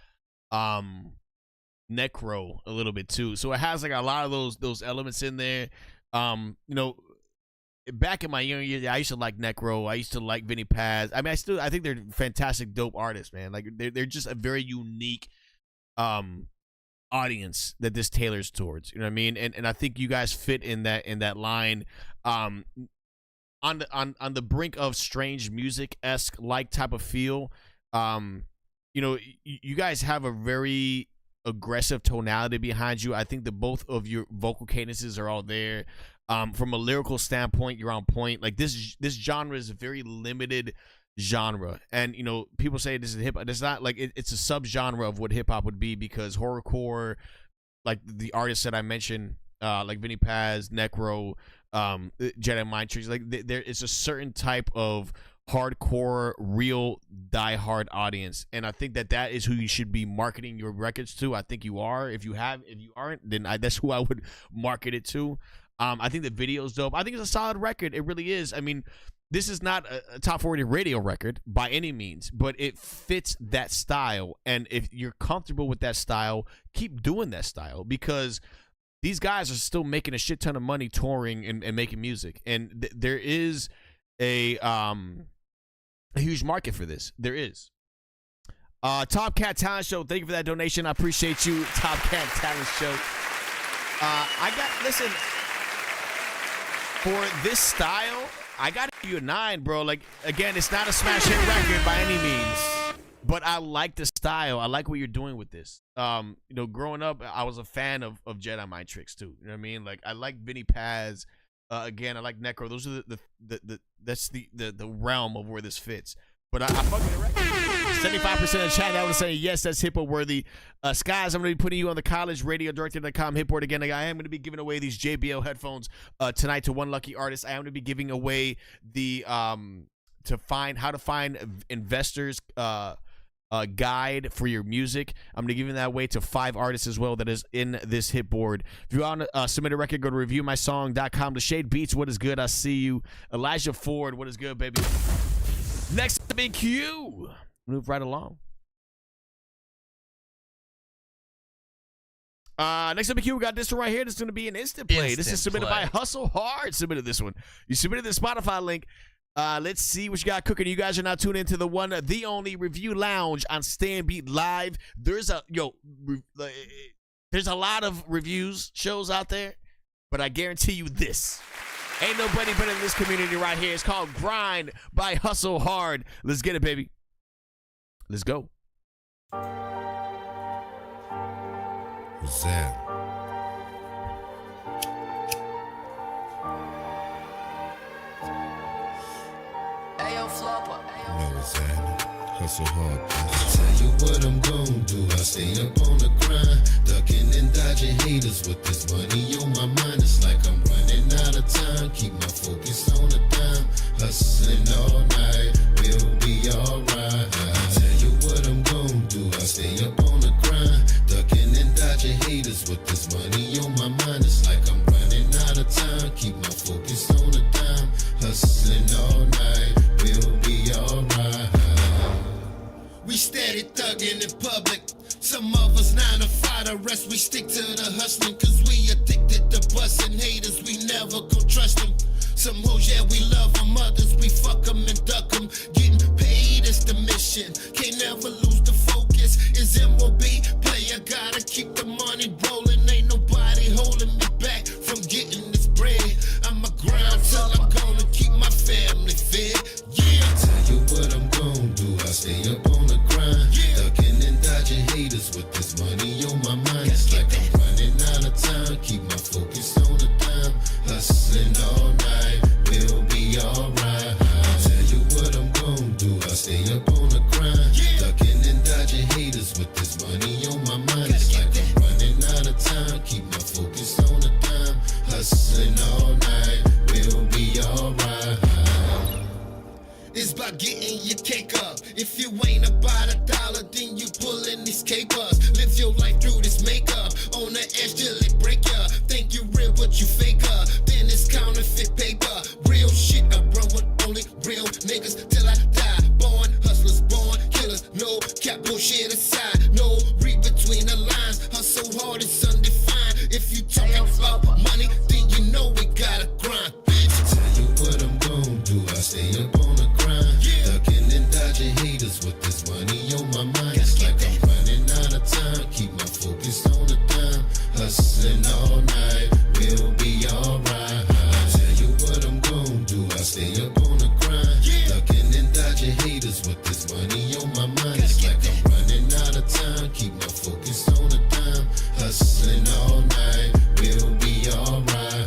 Necro, a little bit too. So it has like a lot of those elements in there. You know, back in my younger years, I used to like Necro. I used to like Vinny Paz. I mean, I think they're fantastic, dope artists, man. Like they're just a very unique audience that this tailors towards. You know what I mean? And I think you guys fit in that line. On the brink of strange music-esque like type of feel. You know, you guys have a very aggressive tonality behind you. I think that both of your vocal cadences are all there. From a lyrical standpoint, you're on point. Like this genre is a very limited genre, and you know, people say this is hip hop. It's not like it's a subgenre of what hip hop would be, because horrorcore, like the artists that I mentioned, like Vinny Paz, Necro, Jedi Mind Tricks, like there is a certain type of hardcore, real diehard audience, and I think that is who you should be marketing your records to. I think you are. If you aren't, then that's who I would market it to. I think the video's dope. I think it's a solid record. It really is. I mean, this is not a top 40 radio record by any means, but it fits that style. And if you're comfortable with that style, keep doing that style, because these guys are still making a shit ton of money touring and making music. And there is a huge market for this. There is. Top Cat Talent Show, thank you for that donation. I appreciate you, Top Cat Talent Show. Listen, for this style, I got to give you a 9, bro. Like, again, it's not a smash hit record by any means, but I like the style. I like what you're doing with this. You know, growing up, I was a fan of Jedi Mind Tricks too. You know what I mean? Like, I like Vinny Paz. Again, I like Necro. Those are that's the realm of where this fits. But I fuck with the record. 75% of the chat, I would say yes, that's hippo worthy. Skies, I'm going to be putting you on the collegeradiodirector.com HITBOARD again. I am going to be giving away these JBL headphones tonight to one lucky artist. I am going to be giving away the find how to find investors guide for your music. I'm gonna give you that away to 5 artists as well that is in this hit board. If you want to submit a record, go to reviewmysong.com. The Shade Beats, what is good? I see you. Elijah Ford, what is good, baby? Next up in queue. Move right along. Next up in queue, we got this one right here. This is going to be an instant play. This is submitted by Hustle Hard. Submitted this one. You submitted the Spotify link. Let's see what you got cooking. You guys are now tuned into the one, the only Review Lounge on StayOnBeat Live. There's a there's a lot of reviews shows out there, but I guarantee you this. Ain't nobody better than this community right here. It's called Grind by Hustle Hard. Let's get it, baby. Let's go. What's that? Ayo, Flopper. You know what's happening. Hustle hard. I tell you what I'm gon' do. I stay up on the grind, ducking and dodging haters with this money on my mind. It's like I'm running out of time. Keep my focus on the dime. Hustling all night. We'll be alright. I tell you what I'm gon' do. I stay up on the grind, ducking and dodging haters with this money on my mind. It's like I'm running out of time. Keep my focus on the dime. Hustling all night. We'll be alright. We steady thugging in public. Some of us 9 to 5, the rest we stick to the hustling. Cause we addicted to busting haters, we never gon' trust them. Some hoes, yeah, we love them, others we fuck them and duck them. Getting paid is the mission, can't never lose the focus. Is MOB, player gotta keep the money rolling. Ain't nobody holding me back from getting this bread. I'ma grind till I'm gonna keep my family fed. Yeah, I tell you what I'm gonna do, I stay up on the grind, ducking and dodging haters with this money on my mind. It's like I'm running out of time, keep my focus on the dime. Hustling all night, we'll be alright. I tell you what I'm gonna do, I stay up on the grind, ducking and dodging haters with this money on my mind. It's like I'm running out of time, keep my focus on the dime. Hustling all night, we'll be alright. It's about getting your cake up. If you ain't about $1, then you pulling these capers. Live your life through this makeup. On the edge till it break ya. Think you real, but you faker. Then it's counterfeit paper. Real shit, I run with only real niggas till I die. Born hustlers, born killers. No cap bullshit aside. No read between the lines. Hustle hard, it's undefined. If you talking about money, then you know we gotta grind. Bitch, tell you what I'm gon' do. I stay up on the grind, ducking and dodging haters with this money on my mind. It's like I'm running out of time. Keep my focus on the dime. Hustling all night, we'll be alright. I tell you what I'm gon' do. I stay up on the grind, ducking and dodging haters with this money on my mind. It's like I'm running out of time. Keep my focus on the dime. Hustling all night, we'll be alright.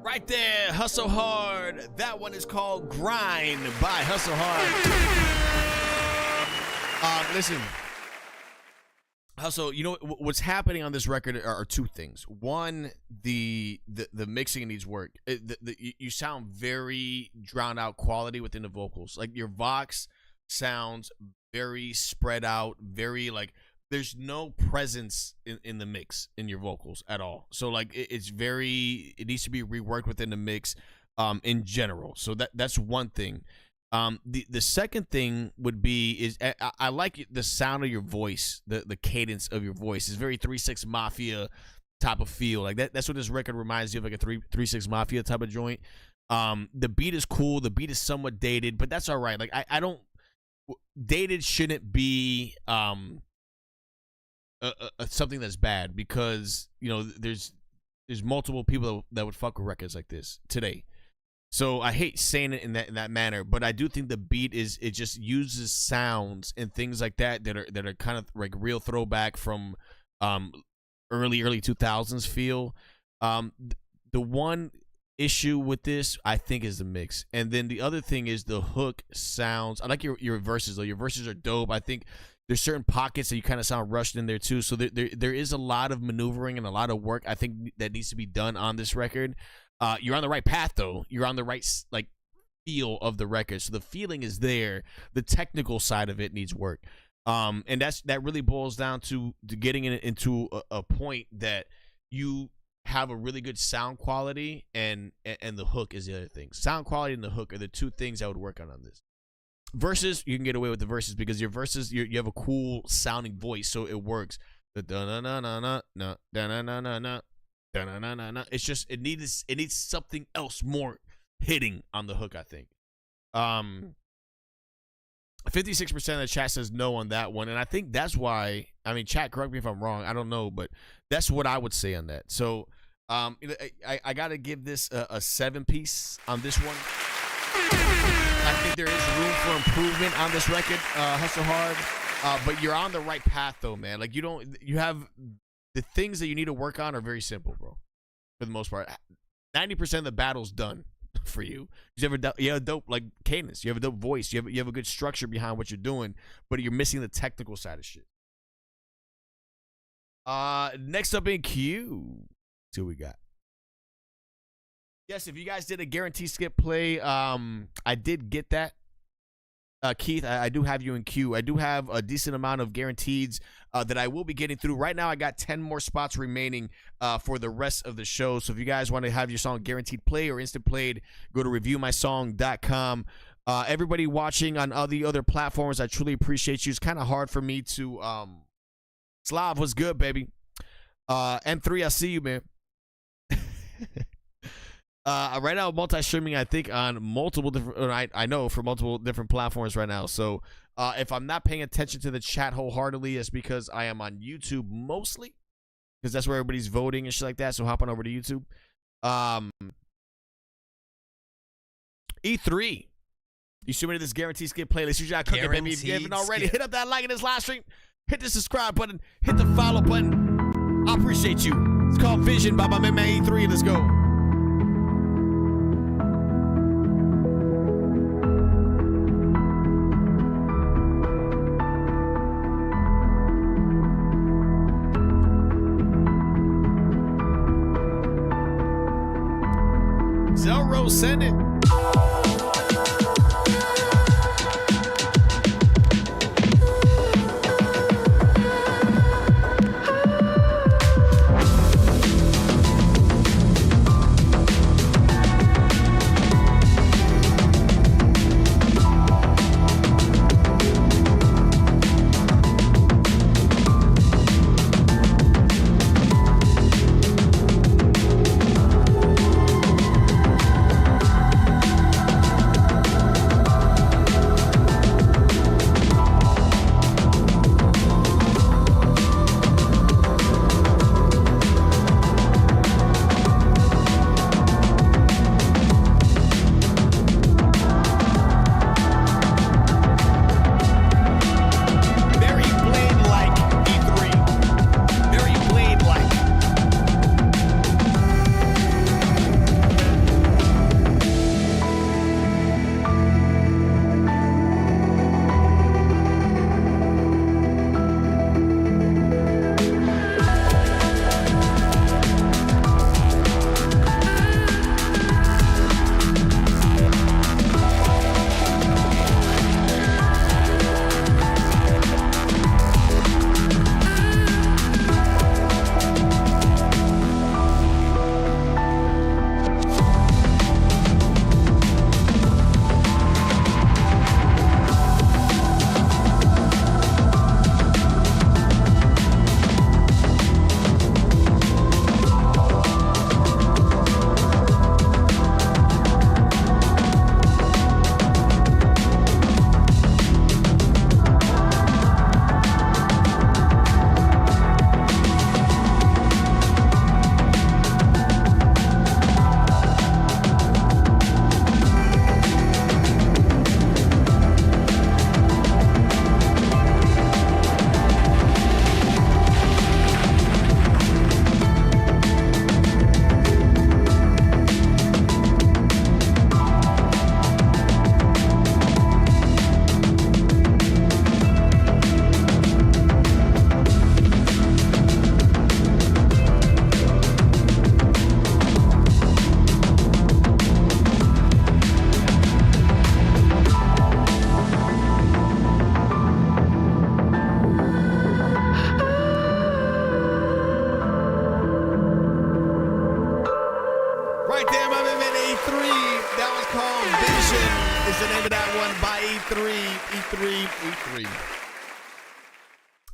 Right there, Hustle Hard. That one is called Grind by Hustle Hard. Listen, Hustle, you know what's happening on this record are 2 things. One, the mixing needs work. You sound very drowned out quality within the vocals. Like your vox sounds very spread out, very like there's no presence in the mix in your vocals at all. So like it needs to be reworked within the mix in general. So that's one thing. The second thing would be is I like the sound of your voice, the cadence of your voice. It's very 3-6 Mafia type of feel. Like that's what this record reminds you of, like a 3-6 Mafia type of joint. The beat is cool. The beat is somewhat dated, but that's all right. Like I don't dated shouldn't be something that's bad, because you know there's multiple people that would fuck with records like this today. So I hate saying it in that manner, but I do think the beat it just uses sounds and things like that are kind of like real throwback from early 2000s feel. The one issue with this, I think, is the mix, and then the other thing is the hook sounds. I like your verses though. Your verses are dope. I think there's certain pockets that you kind of sound rushed in there too. So there is a lot of maneuvering and a lot of work I think that needs to be done on this record. You're on the right path, though. You're on the right like feel of the record. So the feeling is there. The technical side of it needs work. And that really boils down to getting into a point that you have a really good sound quality, and the hook is the other thing. Sound quality and the hook are the two things I would work on this. Verses, you can get away with the verses because your verses, you have a cool sounding voice, so it works. The it's just it needs something else more hitting on the hook, I think. 56% of the chat says no on that one, and I think that's why. I mean, chat, correct me if I'm wrong. I don't know, but that's what I would say on that. So, I got to give this a 7-piece on this one. I think there is room for improvement on this record, Hustle Hard. But you're on the right path, though, man. Like you have the things that you need to work on are very simple, bro. For the most part, 90% of the battle's done for you. You have a dope like cadence. You have a dope voice. You have a good structure behind what you're doing, but you're missing the technical side of shit. Next up in queue, see what we got. Yes, if you guys did a guaranteed skip play, I did get that. Keith, I do have you in queue. I do have a decent amount of guaranteeds that I will be getting through. Right now, I got 10 more spots remaining for the rest of the show. So if you guys want to have your song guaranteed play or instant played, go to reviewmysong.com. Everybody watching on all the other platforms, I truly appreciate you. It's kind of hard for me to... Slav, what's good, baby? N3, I see you, man. Right now, multi-streaming, I think, on multiple different, I know, for multiple different platforms right now. So if I'm not paying attention to the chat wholeheartedly, it's because I am on YouTube mostly, because that's where everybody's voting and shit like that. So hop on over to YouTube. E3. You submitted this guaranteed skip playlist. You got cooking, baby. If you haven't already, hit up that like in this live stream. Hit the subscribe button. Hit the follow button. I appreciate you. It's called Vision by my man E3. Let's go. Zelro, send it. name of that one by E3.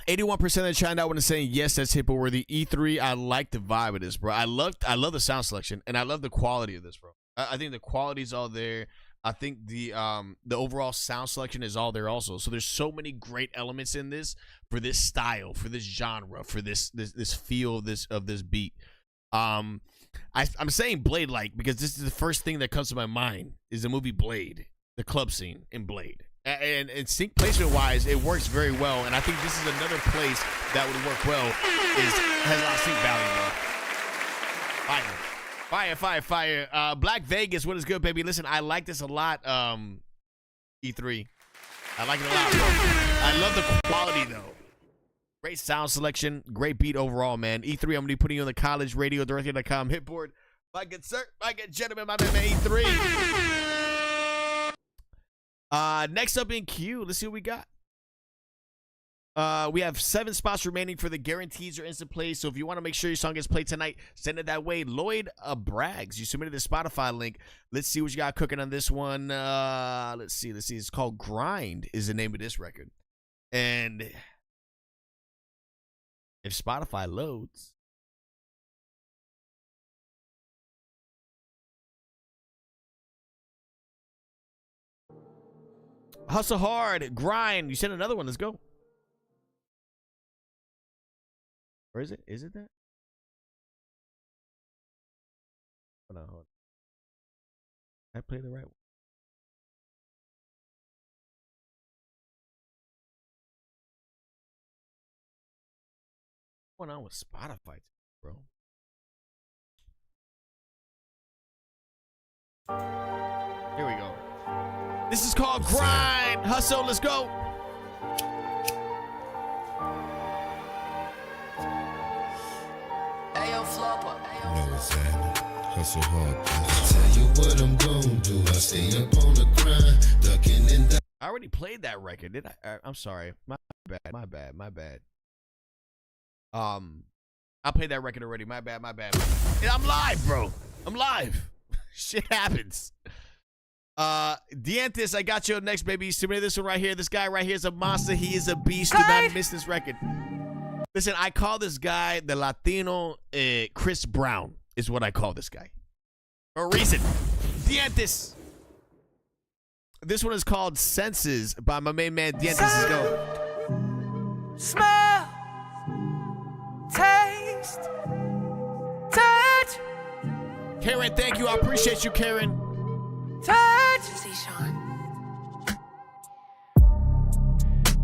81% of the chat now when it's saying yes, that's hippo worthy. E3, I like the vibe of this, bro. I love the sound selection and I love the quality of this, bro. I think the quality's all there. I think the overall sound selection is all there also. So there's so many great elements in this for this style, for this genre, for this feel of this beat. I'm saying Blade like because this is the first thing that comes to my mind is the movie Blade, the club scene in Blade. And sync placement wise, it works very well. And I think this is another place that would work well. Has a lot of sync value, bro. Fire. Black Vegas, what is good, baby? Listen, I like this a lot. E3, I like it a lot, bro. I love the quality though. Great sound selection, great beat overall, man. E3, I'm gonna be putting you on the college radio, Dorothy.com HITBOARD. My good sir, my good gentlemen, my man E3. Next up in queue, let's see what we got. We have 7 spots remaining for the guarantees or instant plays. So if you want to make sure your song gets played tonight, send it that way. Lloyd Braggs, you submitted the Spotify link. Let's see what you got cooking on this one. Let's see. It's called Grind is the name of this record. And if Spotify loads. Hustle hard, grind. You sent another one. Let's go. Or is it? Is it that? Hold on. I play the right one. What's going on with Spotify, bro? Here we go. This is called Grind. Hustle, let's go. Know what's happening. Hustle hard. I tell you what I'm gonna do. I stay up on the grind, ducking and I already played that record, did I? I'm sorry. My bad. I played that record already. My bad. And I'm live, bro. I'm live. Shit happens. Dientes, I got you up next, baby. Submit this one right here. This guy right here is a monster. He is a beast. Do not miss this record. Listen, I call this guy the Latino Chris Brown is what I call this guy. For a reason. Dientes. This one is called Senses by my main man Dientes. Let's go. Smell, taste, touch. Karen, thank you. I appreciate you, Karen. Touch.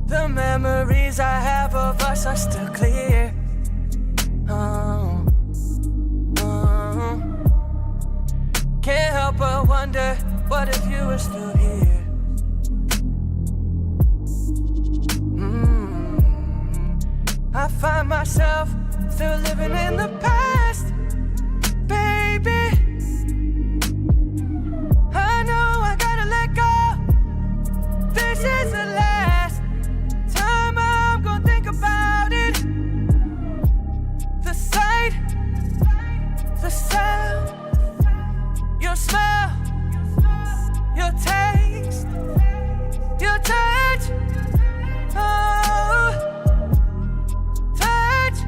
The memories I have of us are still clear. Can't help but wonder, what if you were still here? I find myself still living in the past, baby. I know I gotta let go. This is the last time I'm gonna think about it. The sight, the sound, your smell, your taste, your touch. Oh, touch.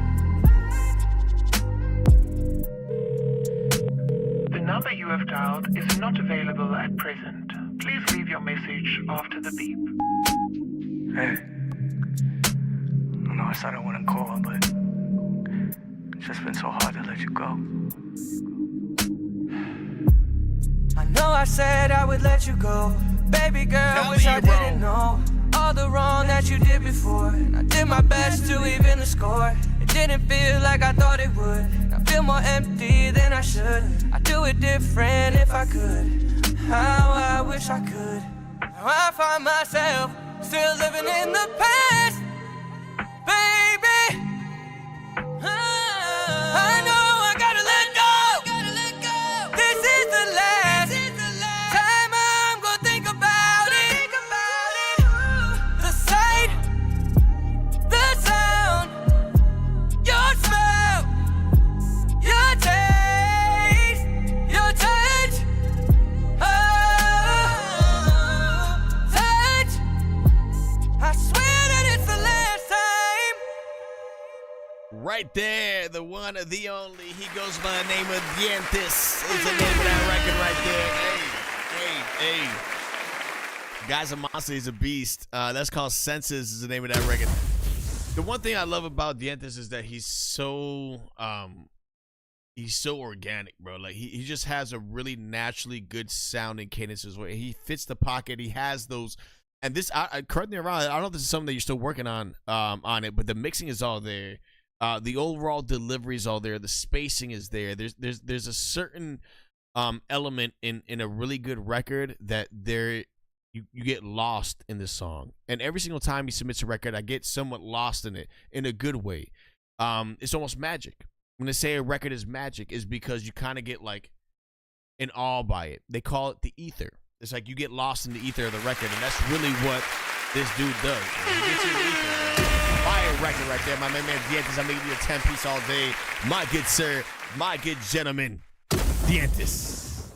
The number you have dialed is not available at present. Please leave your message after the beep. Hey, I know I said I wouldn't call, but it's just been so hard to let you go. I know I said I would let you go. Baby girl, wish I didn't know all the wrong that you did before. And I did my best to even the score. It didn't feel like I thought it would. I feel more empty than I should. I'd do it different if I could. How I wish I could. Now I find myself still living in the past, baby. I know I gotta let go. This is the last time I'm gonna think about it. The sight, the sound, your smell, your taste, your touch. Oh, there, the one, the only. He goes by the name of Dientes. Is the name of that record right there. Hey. Guy's a monster. He's a beast. That's called Senses. Is the name of that record. The one thing I love about Dientes is that he's so organic, bro. Like he just has a really naturally good sounding cadences where he fits the pocket. He has those. And this, correct me if I'm wrong, I don't know if this is something that you're still working on it, but the mixing is all there. The overall delivery is all there. The spacing is there. There's a certain element in a really good record that you get lost in this song. And every single time he submits a record, I get somewhat lost in it in a good way. It's almost magic. When they say a record is magic, is because you kind of get like in awe by it. They call it the ether. It's like you get lost in the ether of the record, and that's really what this dude does. He gets you in the ether. Fire record right there. My man Dientes, I'm making you a 10-piece all day. My good sir, my good gentleman, Dientes.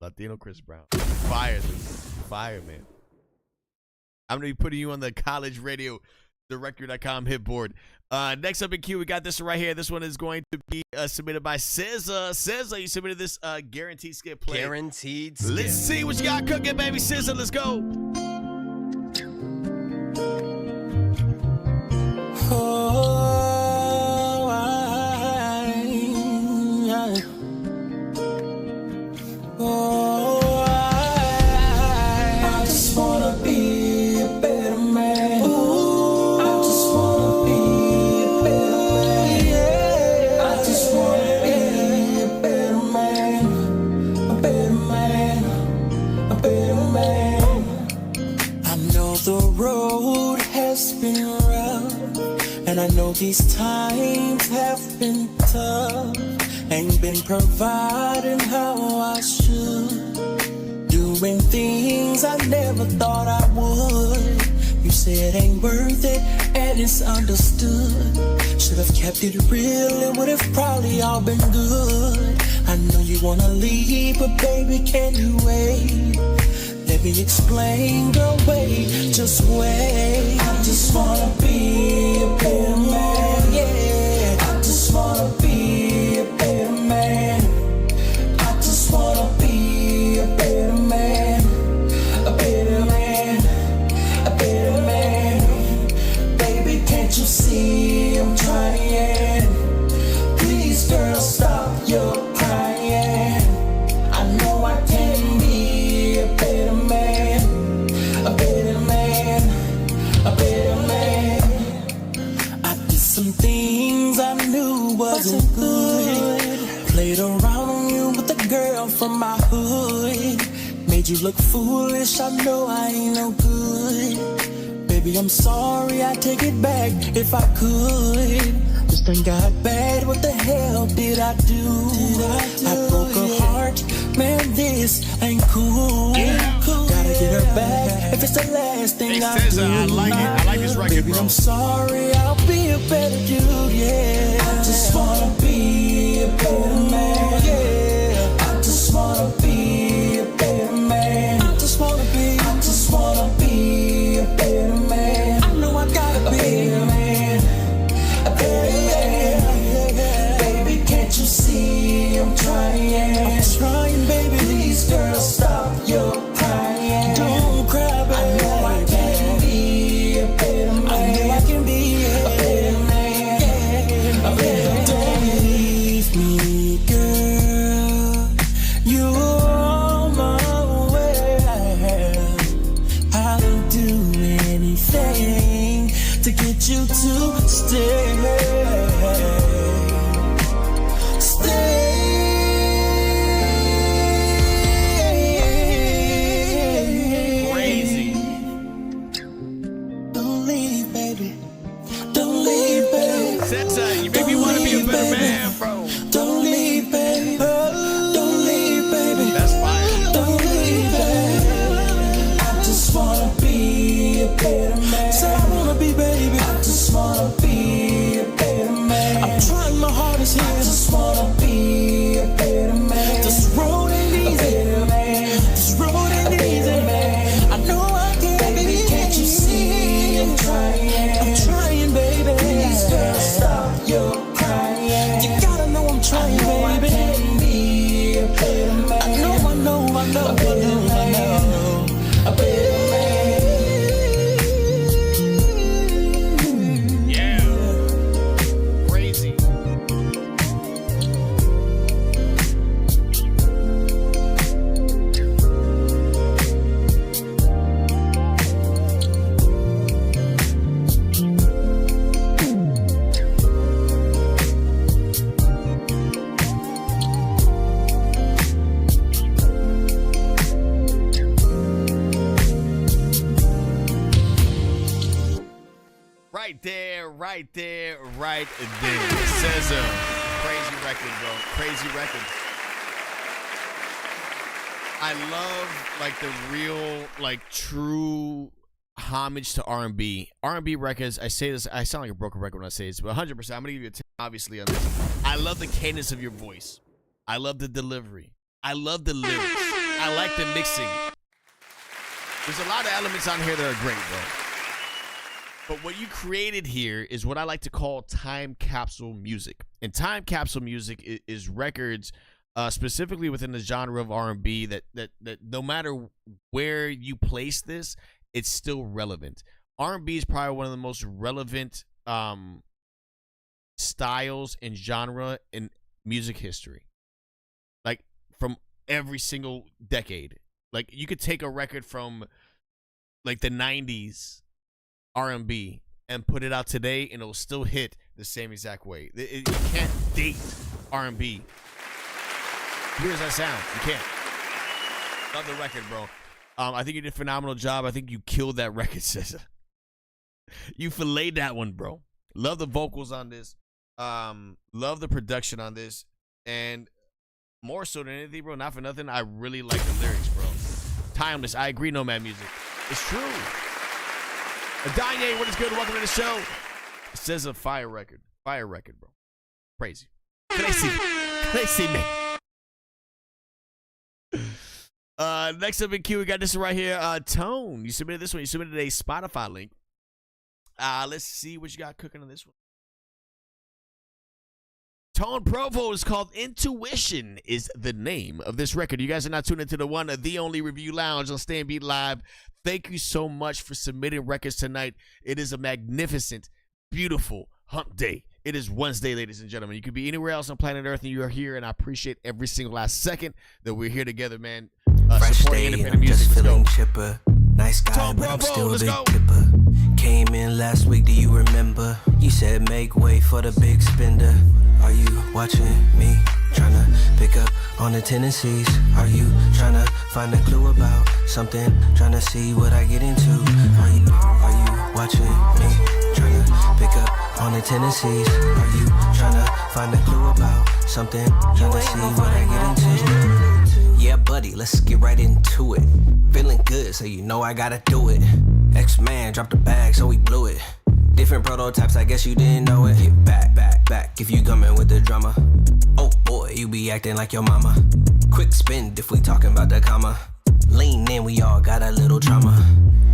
Latino Chris Brown. Fire, dude. Fire, man. I'm going to be putting you on the college radio director.com hitboard. Next up in queue, we got this one right here. This one is going to be submitted by SZA. SZA, you submitted this guaranteed skip play. Guaranteed skip. Let's see what you got cooking, baby. SZA, let's go. I just wanna be a better man. Ooh, I just wanna be a better man. Yeah. I just wanna be a better man. A better man. A better man. I know the road has been rough, and I know these times have been tough. Ain't been providing how I should, doing things I never thought I would. You said it ain't worth it, and it's understood. Should've kept it real, it would've probably all been good. I know you wanna leave, but baby, can you wait? Let me explain, girl, wait, just wait. I just wanna be a better man, yeah. I just wanna be a better man. I just wanna be a better man. A better man. A better man. Baby, can't you see I'm trying? Please, girl, stop your crying. I know I can be a better man. A better man. A better man. I did some things I knew wasn't good. Played around on you with a girl from my hood. Made you look foolish, I know I ain't no good. Baby, I'm sorry, I take it back if I could. Just ain't got bad, what the hell did I do? I broke her heart, man, this ain't cool. Gotta get her back if it's the last thing I do. I like it. I like this record, Baby, bro. I'm sorry, I'll be a better dude, yeah. I just wanna be a better man, yeah. I just wanna be a better man. I just wanna be a better man. I know I gotta be a better man. A better man. Baby, can't you see I'm trying? I'm trying, baby. Please, girl, stop your crying. Don't cry, baby. I know I can be a better man. I know I can be a better man. A better man. Don't leave me, girl. Right there. SZA. Crazy record, bro. Crazy record. I love like the real, like true homage to R&B. R&B records, I say this, I sound like a broken record when I say this, but 100%, I'm going to give you a 10, obviously, on this. I love the cadence of your voice. I love the delivery. I love the lyrics. I like the mixing. There's a lot of elements on here that are great, bro. But what you created here is what I like to call time capsule music. And time capsule music is records, specifically within the genre of R&B, that no matter where you place this, it's still relevant. R&B is probably one of the most relevant styles and genre in music history. Like from every single decade. Like you could take a record from like the 90s R&B and put it out today and it'll still hit the same exact way. You can't date R&B. Here's that sound. You can't. Love the record, bro. I think you did a phenomenal job. I think you killed that record, SZA. You filleted that one, bro. Love the vocals on this. Love the production on this. And more so than anything, bro, not for nothing, I really like the lyrics, bro. Timeless. I agree, Nomad Music. It's true. Adanye, what is good? Welcome to the show. It says a fire record. Fire record, bro. Crazy. Crazy. Crazy, man. Next up in queue, we got this one right here. Tone, you submitted this one. You submitted a Spotify link. Let's see what you got cooking on this one. Tone Provo is called Intuition is the name of this record. You guys are not tuned into the one, the only review lounge on StayOnBeat Live. Thank you so much for submitting records tonight. It is a magnificent, beautiful hump day. It is Wednesday, ladies and gentlemen. You could be anywhere else on planet Earth and you are here, and I appreciate every single last second that we're here together, man. Fresh Supporting day, independent I'm music. just Let's feeling go. chipper. Nice guy, Tone but I'm Provo, still a let's big go. dipper. Came in last week, do you remember? You said make way for the big spender. Are you watching me? Tryna pick up on the tendencies. Are you tryna find a clue about something? Tryna see what I get into. Are you watching me? Tryna pick up on the tendencies. Are you tryna find a clue about something? Tryna see what I get into. Yeah, buddy, let's get right into it. Feeling good, so you know I gotta do it. X-Man dropped the bag, so we blew it. Different prototypes, I guess you didn't know it. Get back, if you coming with the drama. Oh boy, you be acting like your mama. Quick spin if we talking about the comma. Lean in, we all got a little trauma.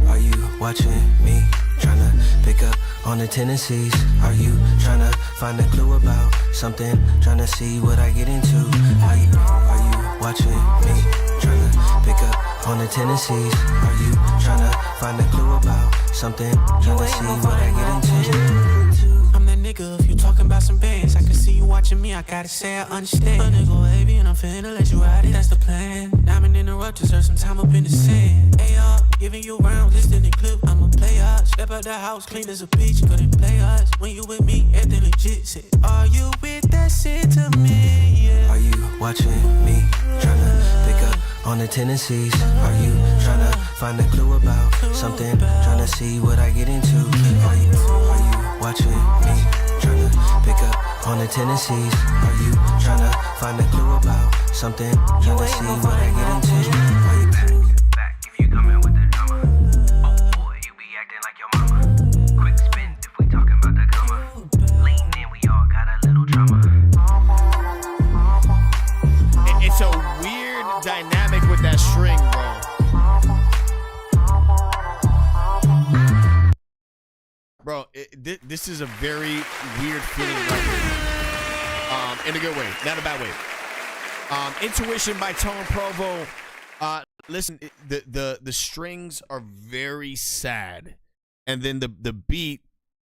Are you watching me? Tryna pick up on the tendencies. Are you tryna find a clue about something? Tryna see what I get into. Are you watching me? Tryna pick up on the tendencies. Are you tryna find a clue about something? Tryna see what I get into. I'm that nigga, if you talking about some bands, I can see you watching me, I gotta say I understand. A nigga wavy and I'm finna let you ride it, that's the plan. Diamond in the rough, deserve some time up in the sand. AR, giving you rounds, listing the clip, I'm a player. Step out the house, clean as a bitch, couldn't play us. When you with me, everything legit, say, are you with that shit to me? Yeah. Are you watching me? Tryna pick up on the tendencies. Are you tryna find a clue about something? Tryna see what I get into. Are you watching me? Tryna pick up on the tendencies. Are you tryna find a clue about something? Tryna see what I get into. Are you back if you coming with the drama? Oh boy, you be acting like your mama. Quick spin if we talking about the comma. Lean in, we all got a little drama. It's a weird dynamic with that string, bro. Bro, this is a very weird feeling record. In a good way, not a bad way. Intuition by Tone Provo. Listen, the strings are very sad, and then the beat,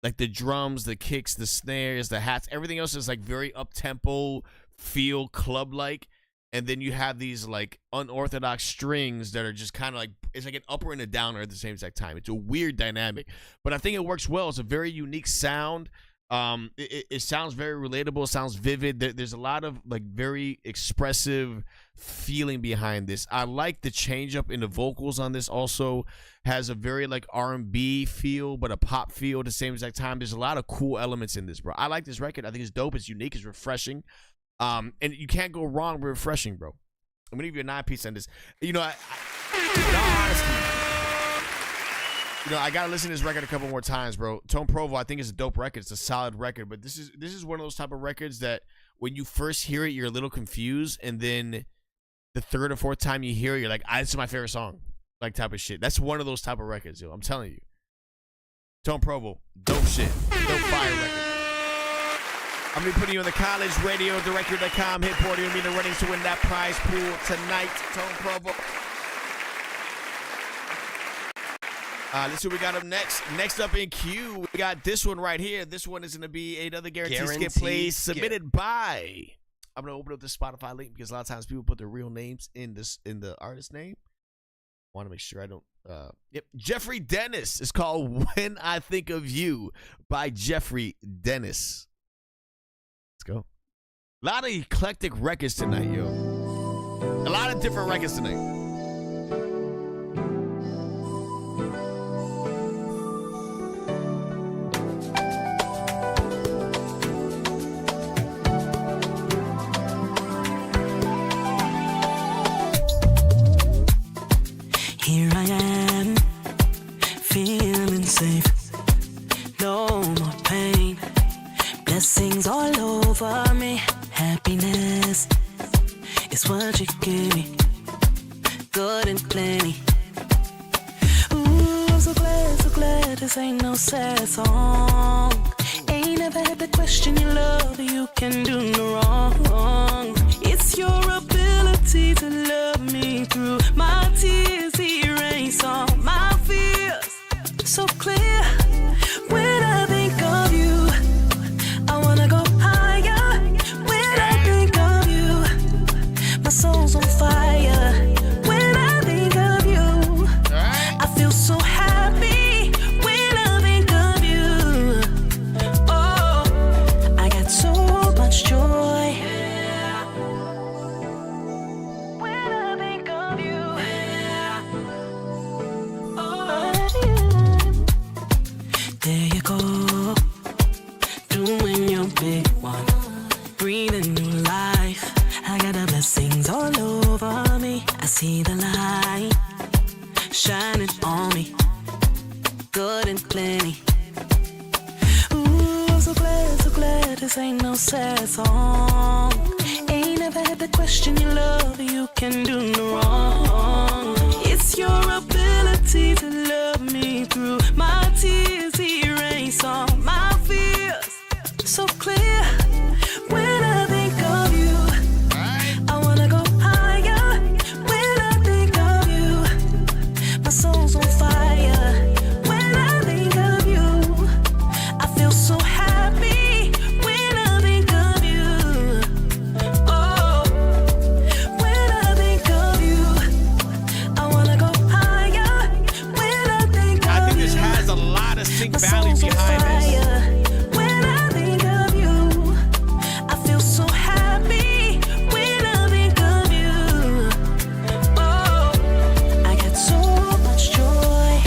like the drums, the kicks, the snares, the hats, everything else is like very up tempo, feel club like. And then you have these like unorthodox strings that are just kind of like, it's like an upper and a downer at the same exact time. It's a weird dynamic, but I think it works well. It's a very unique sound. It sounds very relatable. It sounds vivid. There's a lot of like very expressive feeling behind this. I like the change up in the vocals on this. Also has a very like R&B feel, but a pop feel at the same exact time. There's a lot of cool elements in this, bro. I like this record. I think it's dope. It's unique. It's refreshing. And you can't go wrong with refreshing, bro. I'm gonna give you a 9-piece on this. You know, I gotta listen to this record a couple more times, bro. Tone Provo, I think, is a dope record. It's a solid record, but this is one of those type of records that when you first hear it, you're a little confused, and then the third or fourth time you hear it, you're like, this is my favorite song, like type of shit. That's one of those type of records, yo. I'm telling you. Tone Provo, dope shit, dope fire record. I'm gonna be putting you on the collegeradio.com HITBOARD. You're gonna be in the running to win that prize pool tonight, Tone Provo. Let's see what we got up next. Next up in queue, we got this one right here. This one is going to be another guaranteed skip play submitted by. I'm going to open up the Spotify link because a lot of times people put their real names in the artist name. I want to make sure I don't. Yep, Jeffrey Dennis. It's called "When I Think of You" by Jeffrey Dennis. Let's go. A lot of eclectic records tonight, yo. A lot of different records tonight. Here I am, feeling safe. No more pain. Blessings all over me. Happiness is what you give me. Good and plenty. Ooh, I'm so glad this ain't no sad song. Ain't never had to question your love. You can do no wrong. It's your ability to love me through my tears. Erase all my fears. So clear. When I think of you, I wanna go higher. When I think of you, my soul's on fire. When I think of you, I feel so happy. When I think of you, oh, I got so much joy. When I think of you, there you go, doing your big one, breathing new life. I got the blessings all over me. I see the light shining on me, good and plenty. Ooh, I'm so glad this ain't no sad song. Ain't never had to question your love. You can do no wrong. It's your ability to love me through my tears. Erase all my fears. So clear. When I think of you, I wanna go higher. When I think of you, my soul's on fire. When I think of you, I feel so happy. When I think of you, oh, when I think of you, I wanna go higher. When I think of you, I think this has a lot of sync value behind this. when I think of you, I feel so happy. When I think of you, oh, I got so much joy.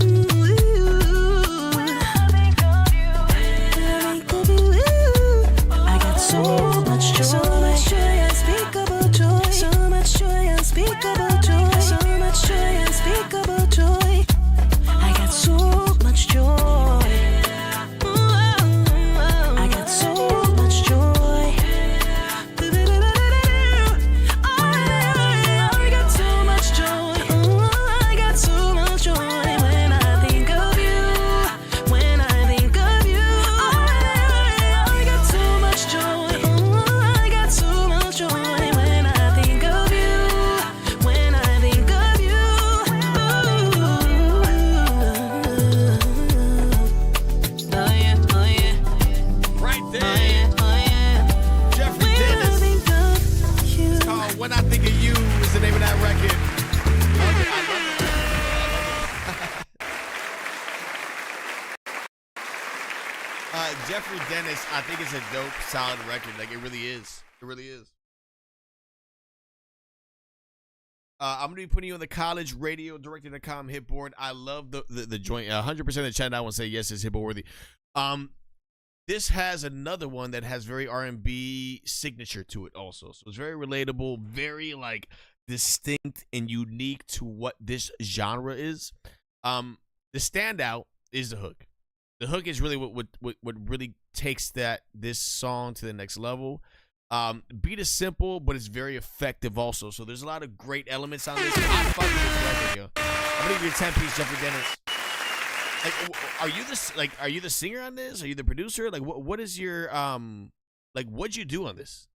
Ooh, when I think of you, I got so much joy. So much joy, unspeakable joy. So much joy, unspeakable joy. So much joy, unspeakable joy. I got so much joy. I got so much joy. I got so much joy. I got so much joy. When I think of you, when I think of you, I got so much joy. I got so much joy. When I think of you, when I think of you, oh yeah, oh yeah. Right there. Jeffrey Dennis. It's called "When I Think of You" is the name of that record. I love it. Jeffrey Dennis, I think it's a dope, solid record. Like, it really is. It really is. I'm going to be putting you on the college radio director.com HITBOARD. I love the joint. 100% of the chat now will say yes, it's HITBOARD worthy. This has another one that has very R&B signature to it also. So it's very relatable, very like distinct and unique to what this genre is. The standout is the hook. The hook is really what really takes this song to the next level. Beat is simple, but it's very effective also. So there's a lot of great elements on this. I fuck with this record, yo. I'm gonna give you a 10-piece, Jeffrey Dennis. Like, are you the singer on this? Are you the producer? Like, what is your like, what'd you do on this?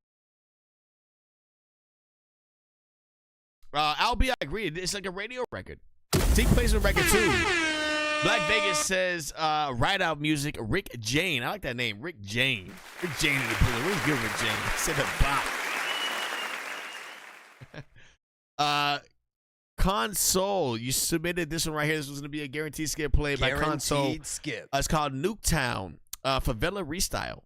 Albie, I agree. It's like a radio record. Take place in record too. Black Vegas says, write out music, Rick Jane. I like that name, Rick Jane. Rick Jane in the building. Where's good, Rick Jane? Said the bop. Console, you submitted this one right here. This was going to be a guaranteed skip play by Console. Guaranteed skip. It's called Nuketown, Favela Freestyle.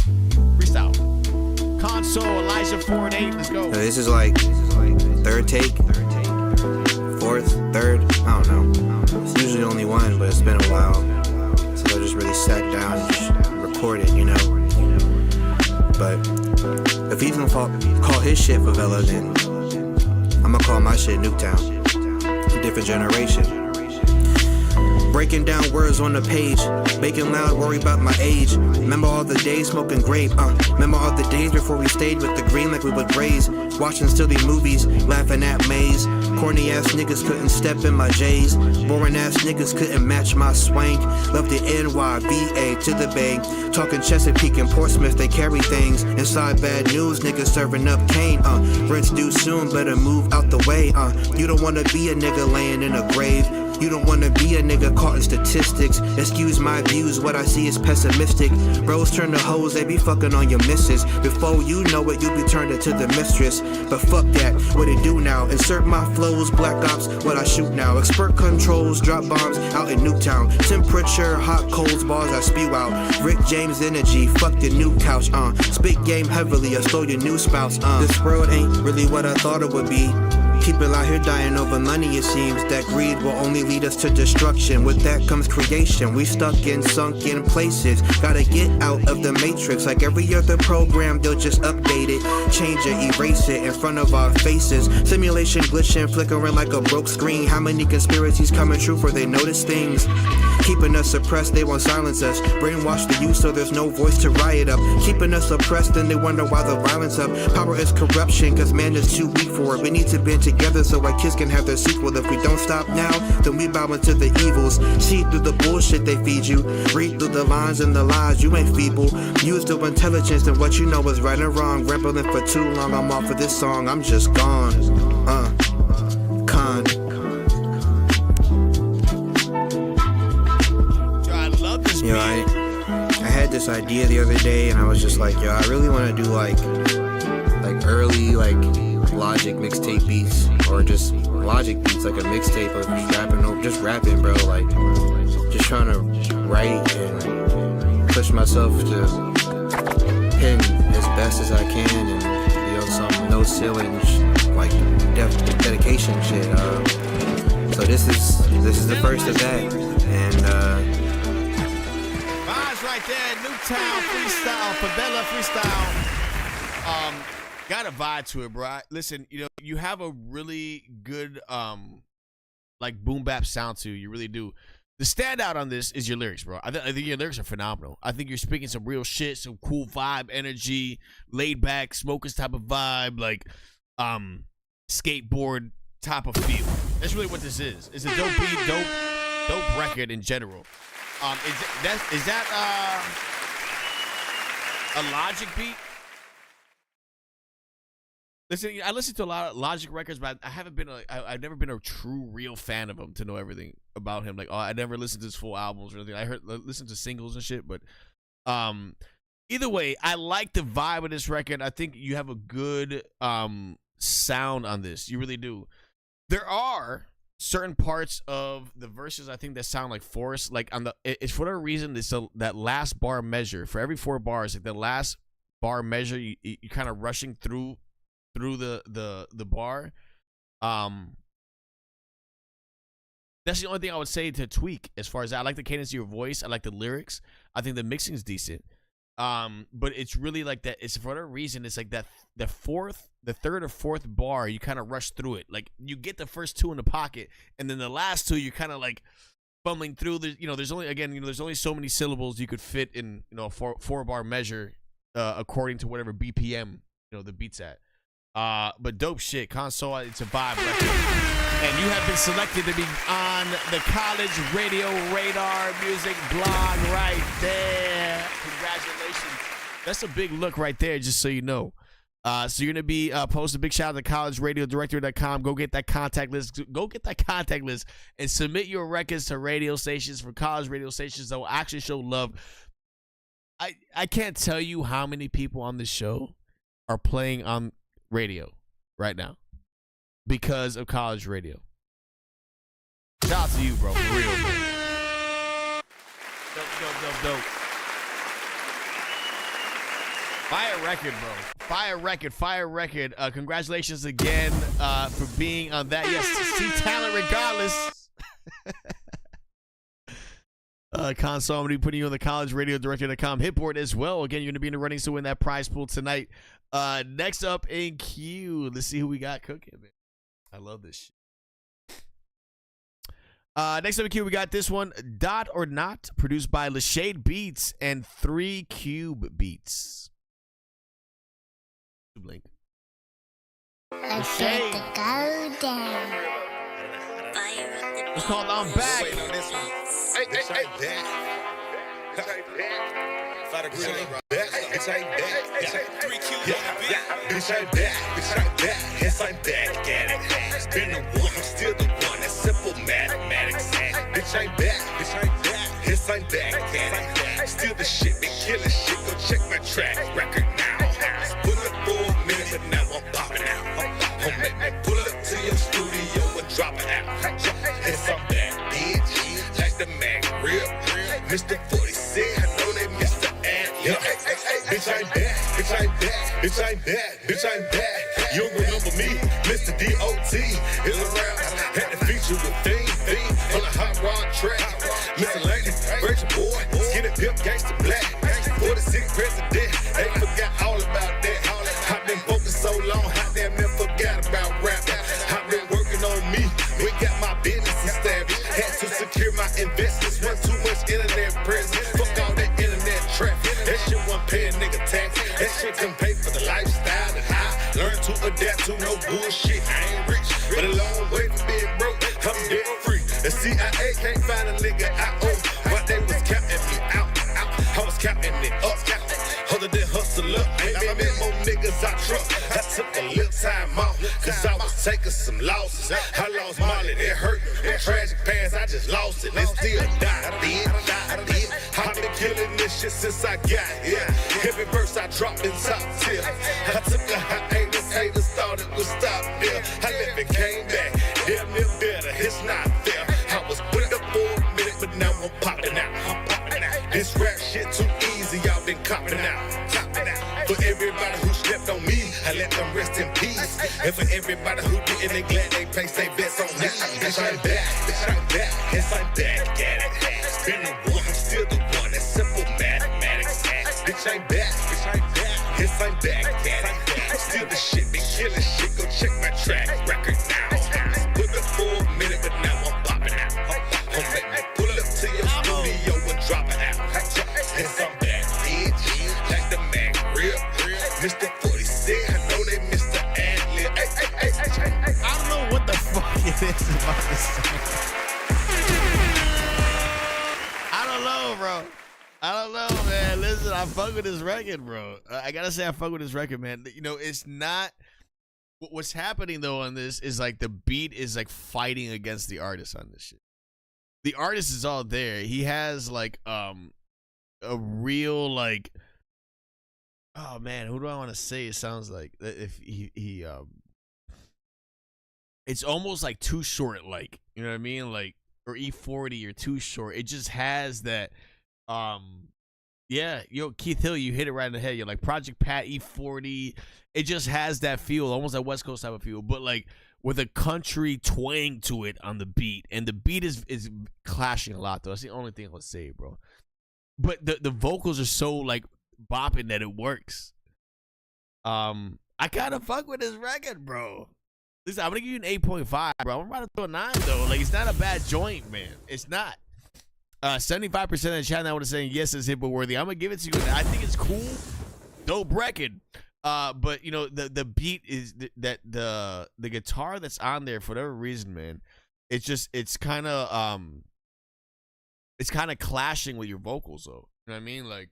Console, Elijah 4 and 8. Let's go. This is like third take, fourth, third. I don't know. It's usually only one, but it's been a while since I just really sat down and just recorded, you know. But if he's gonna call his shit Favela, then I'm gonna call my shit Nuketown. Different generation. Breaking down words on the page, making loud, worry about my age. Remember all the days smoking grape, remember all the days before we stayed with the green like we would graze. Watching silly movies, laughing at Maze. Corny ass niggas couldn't step in my J's. Boring ass niggas couldn't match my swank. Love the NYVA to the Bay. Talking Chesapeake and Portsmouth, they carry things. Inside bad news, niggas serving up cane. Rent's due soon, better move out the way. You don't wanna be a nigga laying in a grave. You don't wanna be a nigga caught in statistics. Excuse my views, what I see is pessimistic. Bros turn to hoes, they be fucking on your missus. Before you know it, you be turned into the mistress. But fuck that, what it do now? Insert my flows, black ops, what I shoot now. Expert controls, drop bombs out in Nuketown. Temperature, hot coals, bars I spew out. Rick James energy, fuck the new couch, Spit game heavily, I stole your new spouse, This world ain't really what I thought it would be. People out here dying over money, it seems. That greed will only lead us to destruction. With that comes creation. We stuck in sunken places. Gotta get out of the matrix. Like every other program, they'll just update it, change it, erase it in front of our faces. Simulation glitching, flickering like a broke screen. How many conspiracies coming true for they notice things? Keeping us suppressed, they won't silence us. Brainwash the youth so there's no voice to riot up. Keeping us oppressed, then they wonder why the violence up. Power is corruption, cause man is too weak for it. We need to bend together so our kids can have their sequel. If we don't stop now, then we bow into the evils. See through the bullshit they feed you. Read through the lines and the lies, you ain't feeble. Use the intelligence and what you know is right and wrong. Rambling for too long, I'm off of this song, I'm just gone. Con. Yo, I had this idea the other day and I was just like, yo, I really want to do like early Logic mixtape beats, or just Logic beats, like a mixtape of just rapping, bro, like just trying to write and push myself to pen as best as I can and be on some no ceiling like dedication shit. So this is the first of that, and right there, Nuketown freestyle, Favela freestyle. Got a vibe to it, bro. Listen, you know, you have a really good like boom bap sound to you. You really do. The standout on this is your lyrics, bro. I think your lyrics are phenomenal. I think you're speaking some real shit, some cool vibe, energy, laid back, smokers type of vibe, like skateboard type of feel. That's really what this is. It's a dope beat, dope record in general. Is that a Logic beat? Listen, I listen to a lot of Logic records, but I've never been a true real fan of him to know everything about him. Like, I never listened to his full albums or anything. I listened to singles and shit, but either way, I like the vibe of this record. I think you have a good sound on this. You really do. There are certain parts of the verses I think that sound like forced. Like on the, it's for whatever reason, it's that last bar measure for every 4 bars. Like the last bar measure, you kind of rushing through the bar. That's the only thing I would say to tweak as far as that. I like the cadence of your voice. I like the lyrics. I think the mixing is decent. But it's really like that. It's for whatever reason, it's like that the third or fourth bar, you kind of rush through it. Like you get the first 2 in the pocket, and then the last 2, you're kind of like fumbling through. There's only so many syllables you could fit in, a 4 bar measure, according to whatever BPM, the beat's at. But dope shit. Console, it's a vibe record. And you have been selected to be on the College Radio Radar Music blog right there. Congratulations. That's a big look right there, just so you know. So you're going to be posting a big shout out to collegeradiodirectory.com. Go get that contact list. Go get that contact list and submit your records to radio stations, for college radio stations that will actually show love. I can't tell you how many people on this show are playing on radio right now because of college radio. Shout out to you, bro. For real, man. Dope. Fire record, bro. Fire record. Congratulations again for being on that. Yes, see talent regardless. Console, I'm going to be putting you on the collegeradiodirector.com HITBOARD as well. Again, you're going to be in the running to win that prize pool tonight. Next up in queue, let's see who we got cooking, man. I love this shit. Next up in queue, we got this one, Dot or Not, produced by Lashade Beats and 3 Cube Beats. Blink. Lashade. It's called I'm Back. Hey. Bitch ain't back. Yes, I'm back at it. Been the one, I'm still the one. That's simple mathematics. Bitch ain't back. Yes, I'm back at it. Still the shit, been killing shit. Go check my track record now. Pull up for a minute, but now I'm popping out. Don't make me pull up to your studio and drop it out. Yes, I'm back, bitch. Like the Mac real. Mr. 46, I know they missed the ad. Yeah. Bitch, I'm back. You don't remember me, Mr. D.O.T. is around. Had to feature with Thing on a hot rod track. Miscellaneous, virgin boy, skinny pimp, gangsta black. 46 president, ain't forgot all about that. I've been focused so long, I damn near forgot about rapping. I've been working on me, we got my business established. Had to secure my investments, wasn't too much internet presence. Fuck all that internet traffic, that shit wasn't paying nigga tax. That shit can pay for the lifestyle that I learned to adapt to. No bullshit, I ain't rich, but a long way from being broke. I'm debt free. The CIA can't find a nigga I owe, but they was counting me out. I was counting it up. Other than hustle up, ain't been met more niggas I trust. I took a little time off, cause I was taking some losses. I lost Molly, it hurt. In tragic past, I just lost it. It still died, I did. I've been killing this shit since I got here. Every verse I dropped in top tier. I took a hiatus, haters thought it would stop there. I left and came back, damn near better, it's not there. I was put up for a minute, but now I'm popping out. This rap shit too easy, y'all been copping out. For everybody who stepped on me, I let them rest in peace. And for everybody who didn't, they glad they placed their bets on me. Bitch, I'm back. Yes, I'm back at it. Been the one, I'm still the one. That's simple mathematics. Bitch, I'm back. Yes, I'm back at it. Still the shit, been killing shit. Go check my track record now. Put up for a minute, but now I'm popping out. Don't make me pull up to your studio and drop it out. Yes, I'm back, bitch. Like the Mac real. Mr. 46, I know they missed the ad-lib. I don't know what the fuck it is about this song. I don't know, bro. I don't know, man. Listen, I fuck with this record, bro. I gotta say, I fuck with this record, man. It's not. What's happening though on this is like the beat is like fighting against the artist on this shit. The artist is all there. He has like a real like, oh man, who do I want to say it sounds like? If he it's almost like Too Short, like, you know what I mean? Like, or E40 or Too Short. It just has that, yeah, Keith Hill, you hit it right in the head. You're like Project Pat, E40. It just has that feel, almost that West Coast type of feel, but like with a country twang to it on the beat. And the beat is clashing a lot, though. That's the only thing I'll say, bro. But the vocals are so like bopping that it works. I kind of fuck with this record, bro. Listen, I'm gonna give you an 8.5, bro. I'm about to throw a 9 though. Like, it's not a bad joint, man. It's not. 75% of the chat now was saying yes, it's HITBOARD worthy. I'm gonna give it to you. I think it's cool, dope record. But you know, the beat is that the guitar that's on there, for whatever reason, man. It's kind of clashing with your vocals, though. You know what I mean? Like,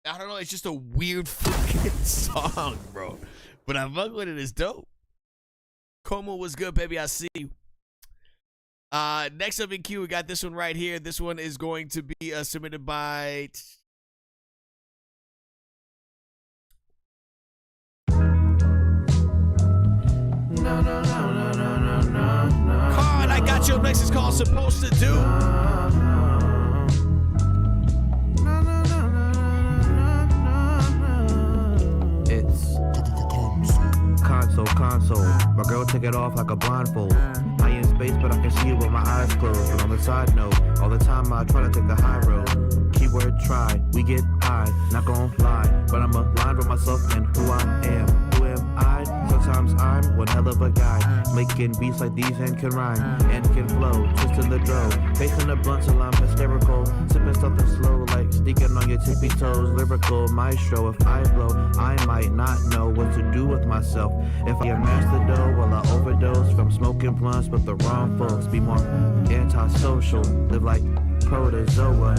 I don't know. It's just a weird fucking song, bro. But I fuck with it. It's dope. Como was good, baby. I see you. Next up in queue, we got this one right here. This one is going to be submitted by... Card, I got you up next. It's called Supposed to Do. Console. My girl took it off like a blindfold. I in space, but I can see it with my eyes closed. But on the side note, all the time I try to take the high road. Keyword try, we get high, not gon' lie. But I'm aligned with myself and who I am. Who am I? Sometimes I'm one hell of a guy. Making beats like these and can rhyme and can flow. Twisting the dro, facing the blunt till I'm hysterical. Sipping something slow like sneaking on your tippy toes. Lyrical maestro, if I blow, I might not know what to do with myself. If I amass the dough while I overdose from smoking blunts, but the wrong folks be more antisocial. Live like protozoa.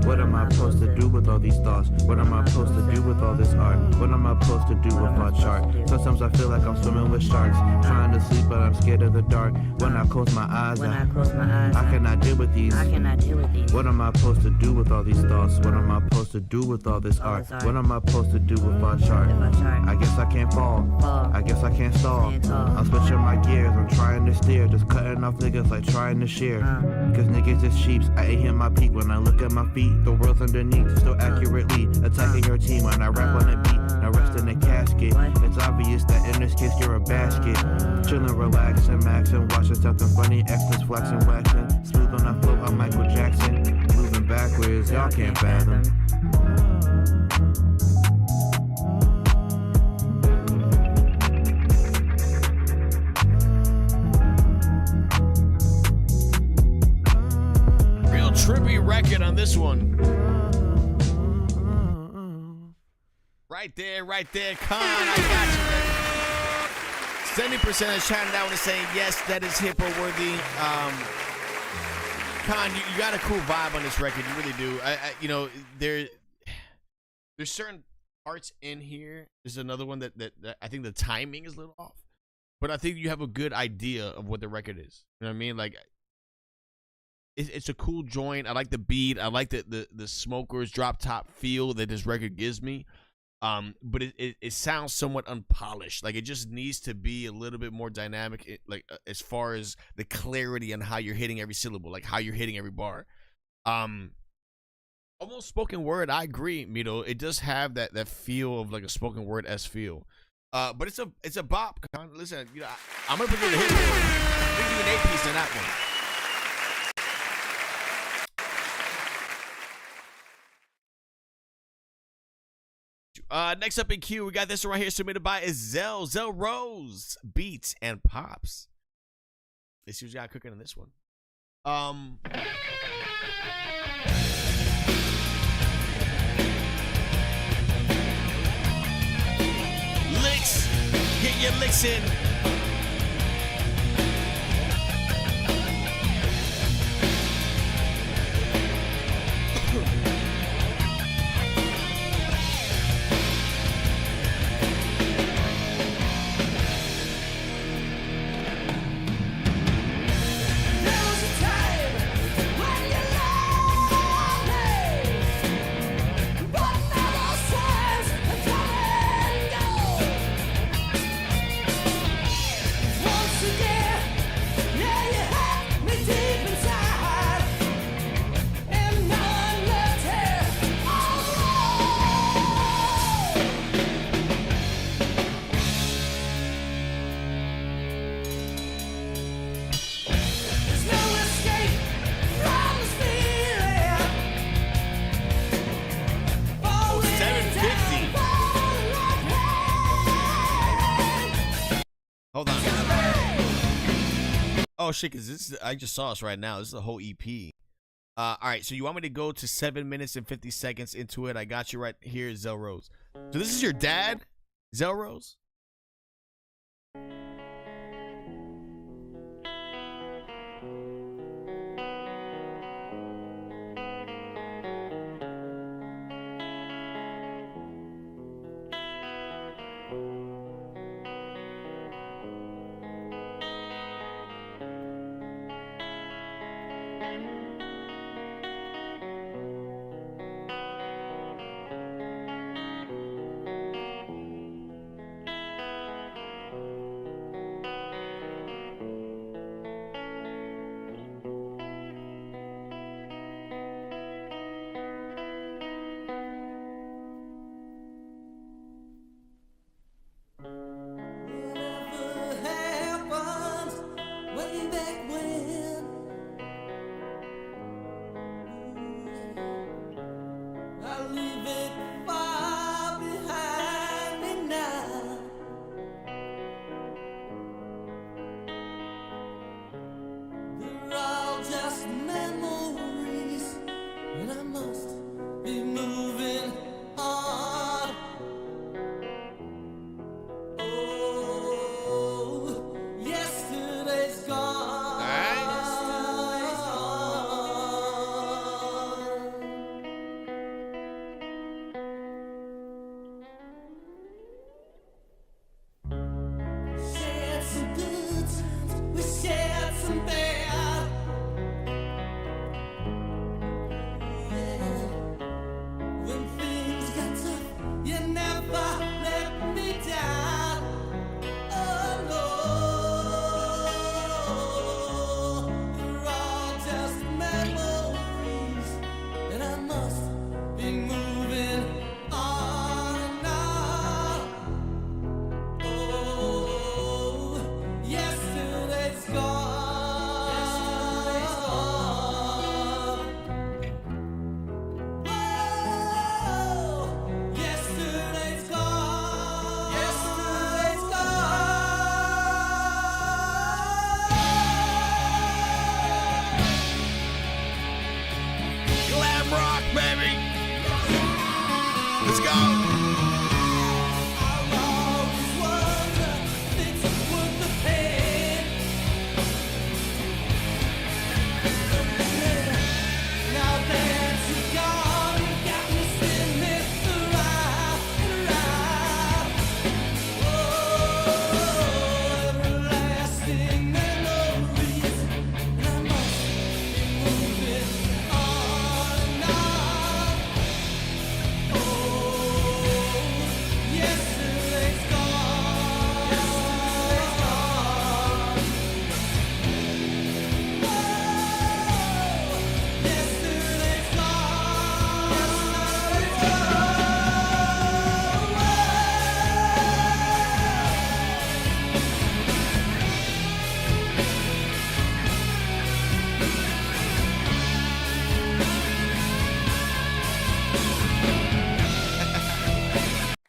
What am I supposed to do with all these thoughts? What am I supposed to do with all this art? What am I supposed to do with my chart? Sometimes I feel like I'm swimming with sharks, trying to sleep but I'm scared of the dark. When I close my eyes, I cannot deal with these. What am I supposed to do with all these thoughts? What am I supposed to do with all this art? What am I supposed to do with my chart? I guess I can't fall. I guess I can't stall. I'm switching my gears, I'm trying to steer, just cutting off niggas like trying to share. Cause niggas is sheeps, I ain't hit my peak when I look at my feet. The world's underneath, still accurately attacking your team when I rap on the beat. Now rest in the casket. It's obvious that in this case you're a basket. Chillin', relaxin', maxin', watching something funny, extras flexin', waxin'. Smooth on the flow, I'm Michael Jackson. Moving backwards, y'all can't fathom. Trippy record on this one. Right there. Con, I got you. 70% of chatting out is saying yes, that is HITBOARD worthy. Con, you got a cool vibe on this record. You really do. You know, there's certain parts in here. There's another one that I think the timing is a little off, but I think you have a good idea of what the record is. You know what I mean? Like, it's a cool joint. I like the beat. I like the Smokers drop top feel that this record gives me. But it sounds somewhat unpolished. Like, it just needs to be a little bit more dynamic, as far as the clarity on how you're hitting every syllable, like how you're hitting every bar. Almost spoken word. I agree, Mito. It does have that feel of like a spoken word-esque feel. But it's a bop. Listen, you know, I'm gonna put you in the HITBOARD. I'm gonna give you an 8-piece on that one. Next up in queue, we got this one right here submitted by Zell Rose, Beats and Pops. Let's see what you got cooking on this one. Licks, get your licks in. Oh shit, because this I just saw us right now. This is the whole EP. All right, so you want me to go to 7 minutes and 50 seconds into it? I got you right here, Zell Rose. So this is your dad, Zell Rose?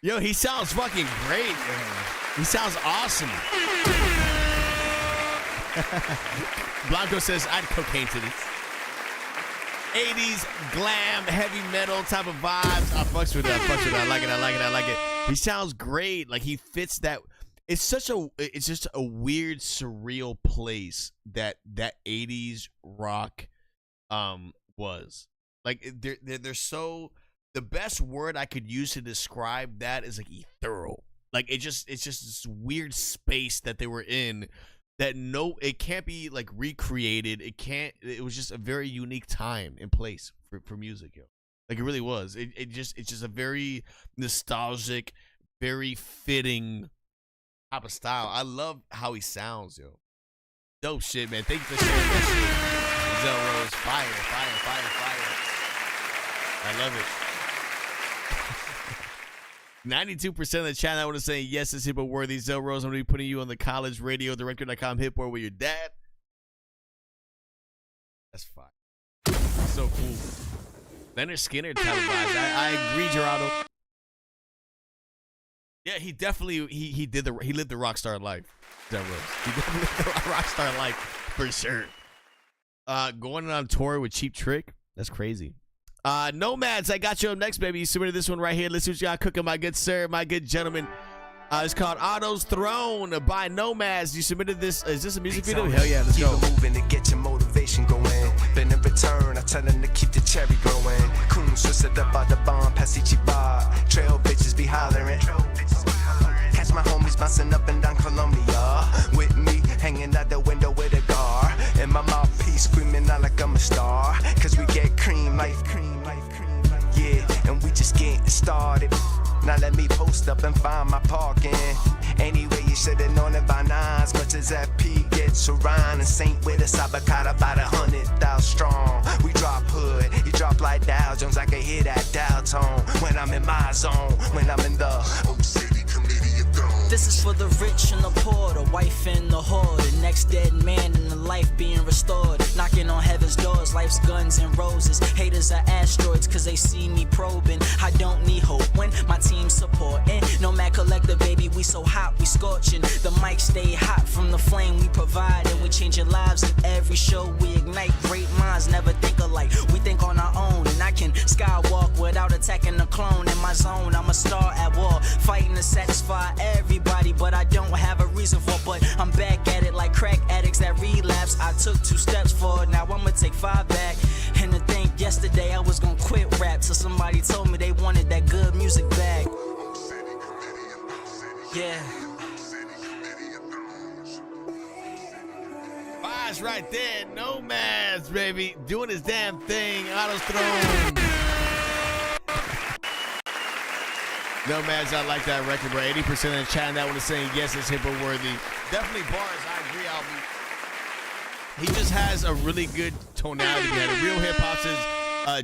Yo, he sounds fucking great, man. He sounds awesome. Blanco says, I'd cocaine to this. 80s glam, heavy metal type of vibes. I fucks with it. I like it. He sounds great. Like, he fits that. It's just a weird, surreal place that 80s rock was. Like, they're so... The best word I could use to describe that is like ethereal. Like it's just this weird space that they were in that it can't be like recreated. It was just a very unique time and place for music, yo. Like it really was. It's just a very nostalgic, very fitting type of style. I love how he sounds, yo. Dope shit, man. Thank you for sharing that shit. Zell Rose, fire. I love it. 92% of the chat, I want to say yes, it's HITBOARD worthy. Zell Rose, I'm going to be putting you on the college radio, the record.com HITBOARD with your dad. That's fine. So cool. Leonard Skinner type of vibes. I agree, Gerardo. Yeah, he definitely he lived the rock star life. Zell Rose. He definitely lived the rock star life. For sure. Going on tour with Cheap Trick. That's crazy. Nomads, I got you up next, baby. You submitted this one right here. Listen what you got cooking, my good sir, my good gentleman. It's called Otto's Throne by Nomads. You submitted this. Is this a music video? Hell yeah, let's go. Keep it moving to get your motivation going. Then in return, I tell them to keep the cherry growing. Coons twisted up out the bomb, past each bar. Trail bitches be hollering. Catch my homies bouncing up and down Columbia. With me, hanging out the window with a gar. And my mouthpiece screaming out like I'm a star. Cause we get cream like yeah, and we just getting started. Now let me post up and find my parking. Anyway, you should've known it by now. As much as FP gets around and Saint with us, I got about 100,000 strong. We drop hood, you drop like Dow Jones. I can hear that dial tone when I'm in my zone. When I'm in the city committee of dawn. This is for the rich and the poor, the wife and the whore, the next dead man in the life being restored. Knocking on heaven's doors, life's guns and roses. Haters are asteroids cause they see me probing. I don't need hope when my team's supporting. Nomad collector, baby, we so hot, we scorching. The mic stay hot from the flame we provide. And we changing lives in every show we ignite. Great minds never think alike, we think on our own. And I can skywalk without attacking a clone. In my zone, I'm a star at war, fighting to satisfy everybody. But I don't have a reason for it. But I'm back at it like crack addicts that relapse. I took 2 steps forward, now I'ma take 5 back. And to think yesterday I was gonna quit rap till somebody told me they wanted that good music back. Yeah. Vibes right there. Nomads, baby. Doing his damn thing. Otto's Throne. Nomads, I like that record, bro. 80% of the chat in that one is saying yes, it's HITBOARD worthy. Definitely bars. I agree, Albie. He just has a really good tonality, man. The real hip hop says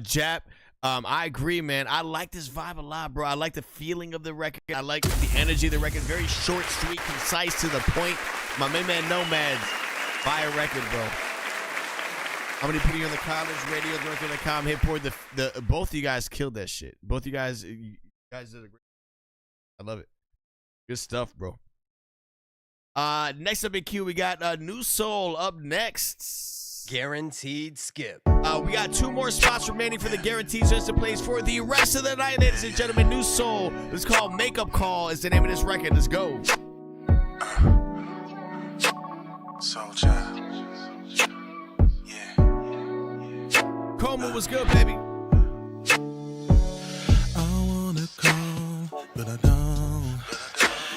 Jap. I agree, man. I like this vibe a lot, bro. I like the feeling of the record. I like the energy of the record. Very short, sweet, concise, to the point. My main man Nomads, buy a record, bro. I'm gonna put you on the college radio director.com. HITBOARD. The both of you guys killed that shit. Both of you guys did a great. I love it. Good stuff, bro. Next up in queue, we got New Soul up next. Guaranteed skip. We got 2 more spots remaining for the guaranteed just to place for the rest of the night, ladies and gentlemen. New Soul. It's called Makeup Call. Is the name of this record. Let's go. Soul Child. Coma was good, baby. I wanna call, but I don't.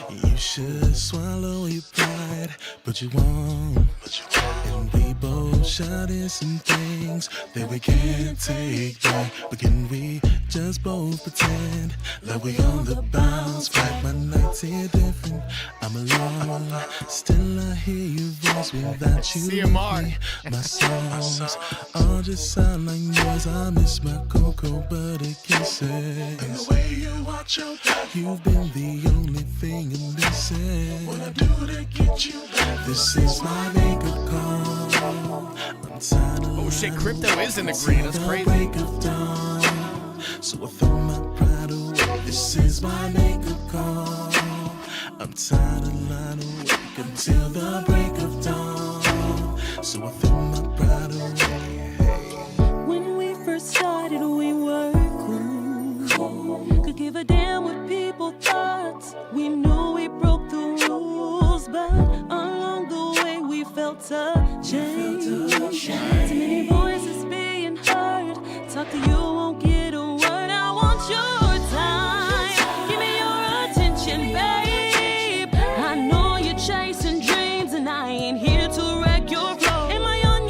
You should swallow your pride, but you won't. And we both shot in some things that we can't take back. But can we just both pretend like we on the bounce back? My nights here different, I'm alone. Still I hear your voice without you. CMR. My songs all just sound like yours. I miss my cocoa butter kisses. And the way you watch your back, you've been the only thing I'm missing. What I do to get you back? This is my makeup call. I'm tired of oh shit, Crypto is in the green. That's crazy. So I throw my pride away. This is my makeup call. I'm tired of lying awake until the break of dawn. So I throw my pride away. When we first started, we were cool. Could give a damn what people thought. We knew we broke the rules, but along the way we felt a change. Too many voices being heard. Talk to you, won't get a word. I want your time. Give me your attention, babe. I know you're chasing dreams, and I ain't here to wreck your flow. Am I on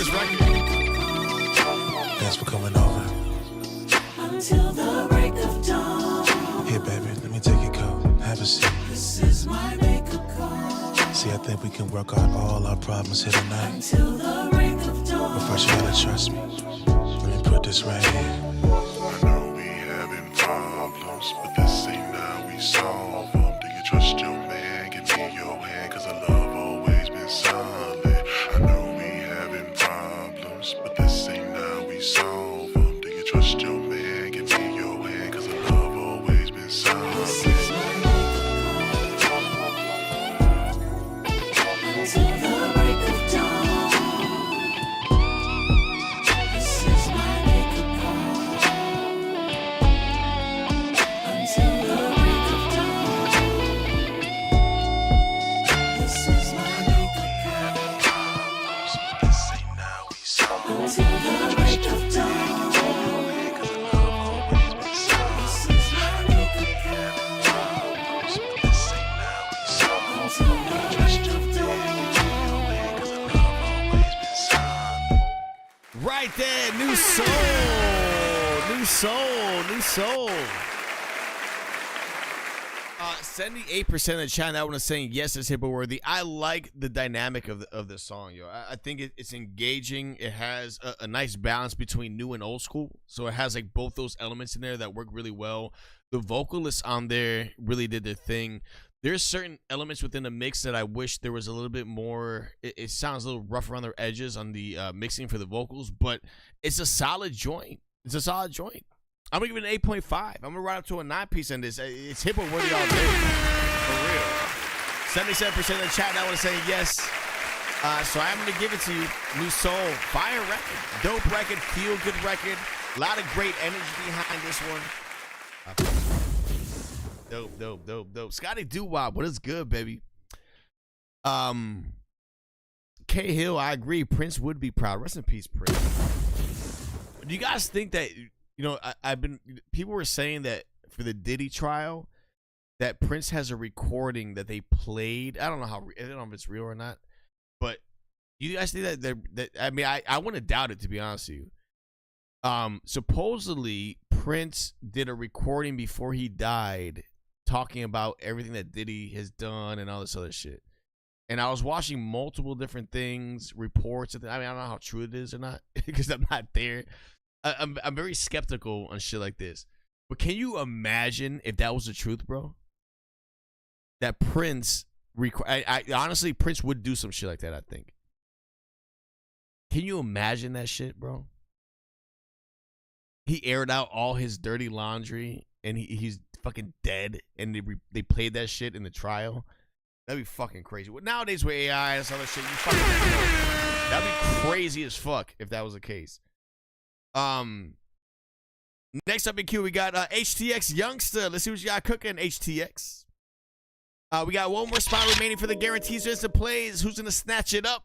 this record. Thanks for coming over. Until the break of dawn. Here, baby, let me take your coat. Have a seat. This is my wake-up call. See, I think we can work out all our problems here tonight. Until the break of dawn. But first, you gotta trust me. Let me put this right here. I know we having problems, but this ain't how we solve them. Do you trust your man? Give me your hand, cause our love always been solid. I know we having problems, but this ain't how we solve them. Do you trust your man? Give me your hand, cause our love always been solid. Until the break of dawn. This is my wake-up call. Until the break of dawn. This is my wake-up call. Until the break of dawn. This is my wake-up call. Until the break of dawn. Right there, new soul. New soul. New soul. 78% of the chat that one is saying yes, it's HITBOARD worthy. I like the dynamic of the song, yo. I think it's engaging. It has a nice balance between new and old school. So it has like both those elements in there that work really well. The vocalists on there really did their thing. There's certain elements within the mix that I wish there was a little bit more. It sounds a little rough around their edges on the mixing for the vocals, but it's a solid joint. It's a solid joint. I'm gonna give it an 8.5. I'm gonna ride up to a 9-piece on this. It's HITBOARD worthy all day. For real. 77% of the chat now want to say yes. So I'm gonna give it to you. New soul, fire record, dope record, feel good record. A lot of great energy behind this one. Dope. Scotty Doo-Wop, what is good, baby? K Hill, I agree. Prince would be proud. Rest in peace, Prince. Do you guys think that, people were saying that for the Diddy trial, that Prince has a recording that they played. I don't know if it's real or not, but do you guys think that I wouldn't doubt it, to be honest with you. Supposedly Prince did a recording before he died talking about everything that Diddy has done and all this other shit. And I was watching multiple different things, reports. I don't know how true it is or not because I'm not there. I'm very skeptical on shit like this. But can you imagine if that was the truth, bro? That Prince, honestly, Prince would do some shit like that, I think. Can you imagine that shit, bro? He aired out all his dirty laundry and he's fucking dead, and they played that shit in the trial. That'd be fucking crazy. Nowadays with AI and this other shit, that'd be crazy as fuck if that was the case. Next up in queue, we got HTX Youngster. Let's see what you got cooking, HTX. We got one more spot remaining for the guarantees instant plays. Who's gonna snatch it up?